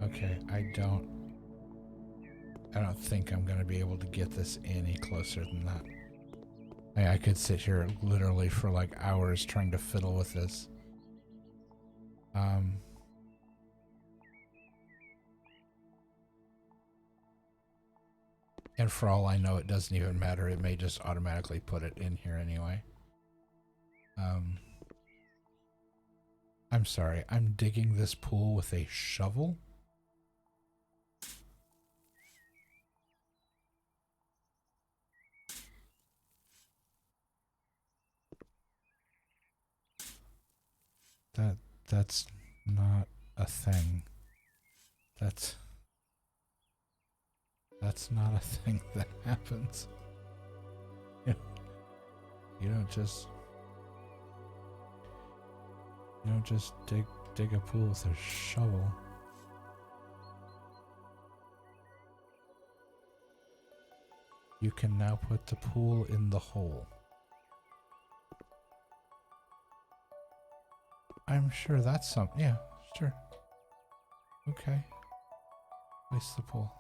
Okay, I don't think I'm gonna be able to get this any closer than that. I could sit here literally for like hours trying to fiddle with this. And for all I know, it doesn't even matter. It may just automatically put it in here anyway. I'm sorry. I'm digging this pool with a shovel. That's not a thing. That's not a thing that happens. You don't just dig a pool with a shovel. You can now put the pool in the hole. I'm sure that's something. Yeah, sure. Okay. Place the pool.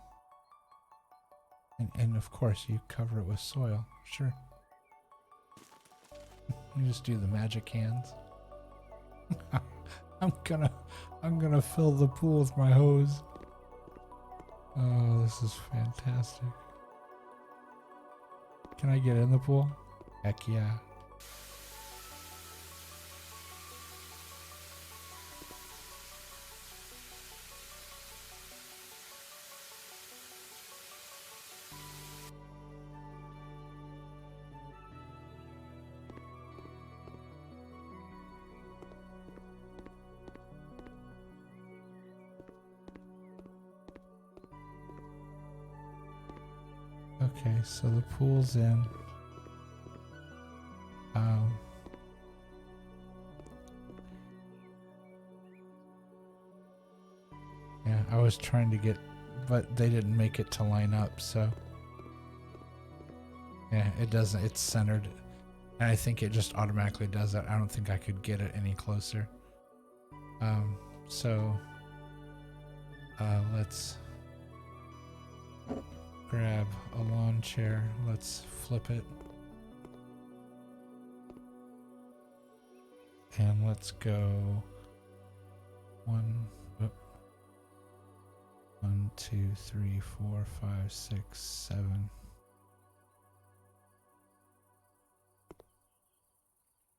And of course you cover it with soil. Sure. You just do the magic hands. I'm gonna fill the pool with my hose. Oh, this is fantastic. Can I get in the pool? Heck yeah. Okay, so the pool's in. Yeah, I was trying to get, but they didn't make it to line up, so. Yeah, it doesn't, it's centered. And I think it just automatically does that. I don't think I could get it any closer. So let's grab a lawn chair. Let's flip it. And let's go 1, 2, 3, 4, 5, 6, 7.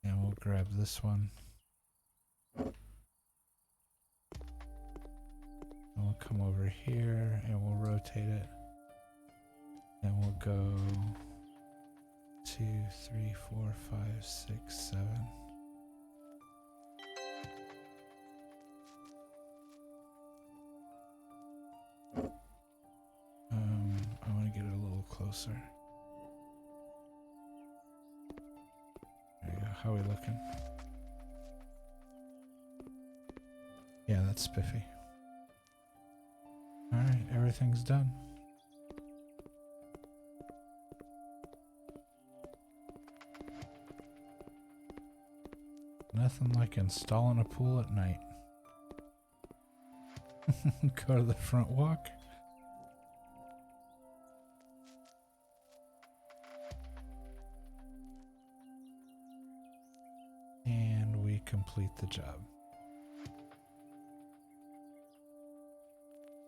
And we'll grab this one. And we'll come over here and we'll rotate it. And we'll go 2, 3, 4, 5, 6, 7. I want to get it a little closer. There you go. How are we looking? Yeah, that's spiffy. Alright, everything's done. Nothing like installing a pool at night. Go to the front walk. And we complete the job.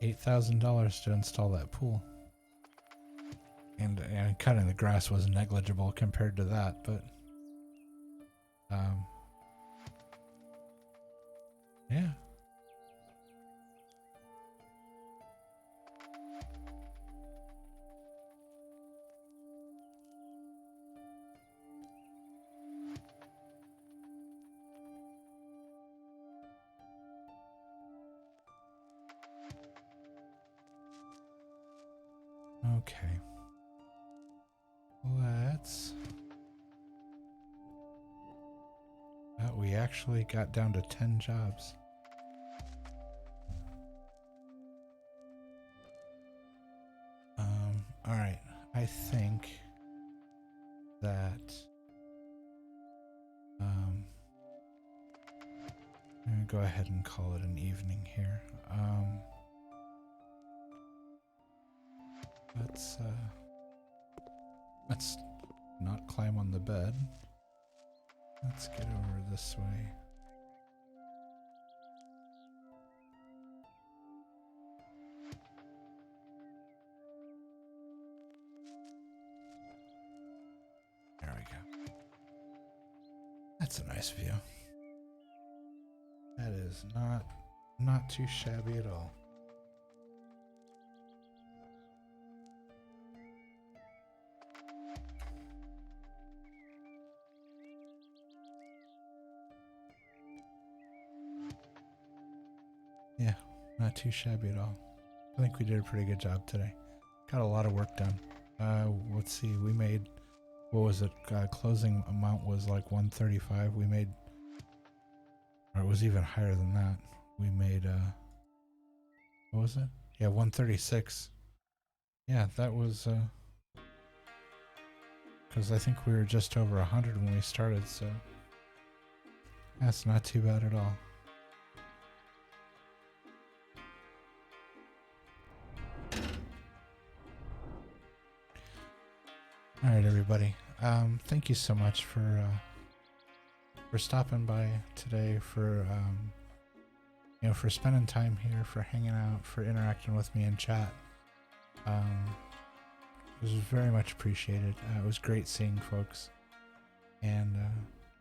$8,000 to install that pool. And cutting the grass was negligible compared to that, but yeah. Okay. Let's... we actually got down to 10 jobs. Alright. I think that... I'm gonna go ahead and call it an evening here. Let's not climb on the bed. Let's get over this way. There we go. That's a nice view. That is not too shabby at all. Yeah, not too shabby at all. I think we did a pretty good job today. Got a lot of work done. Let's see, we made, what was it? Closing amount was like 135. We made, or it was even higher than that. We made, what was it? Yeah, 136. Yeah, that was, because I think we were just over 100 when we started, so that's not too bad at all. All right, everybody. Thank you so much for stopping by today, for for spending time here, for hanging out, for interacting with me in chat. It was very much appreciated. It was great seeing folks, and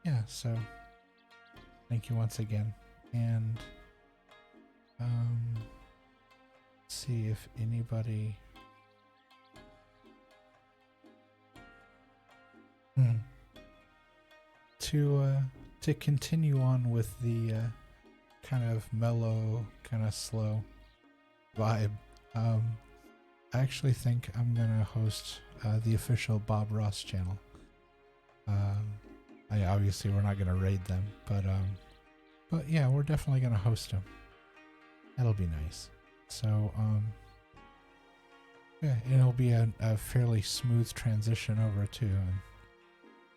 yeah. So thank you once again, and let's see if anybody. To continue on with the kind of mellow, kind of slow vibe, I actually think I'm gonna host the official Bob Ross channel. Obviously we're not gonna raid them, but yeah, we're definitely gonna host them. That'll be nice. So yeah, it'll be a fairly smooth transition over too, and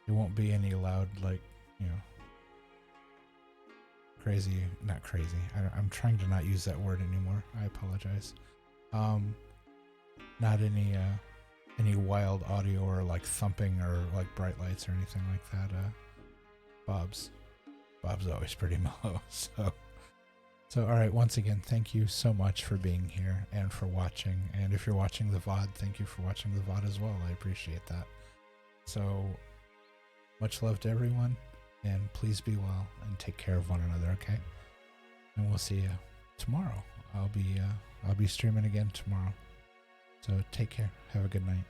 it won't be any loud, like, you know, crazy, not crazy. I'm trying to not use that word anymore. I apologize. Not any wild audio or like thumping or like bright lights or anything like that. Bob's always pretty mellow. So all right, once again, thank you so much for being here and for watching. And if you're watching the VOD, thank you for watching the VOD as well. I appreciate that. So much love to everyone, and please be well and take care of one another, okay? And we'll see you tomorrow. I'll be streaming again tomorrow. So take care. Have a good night.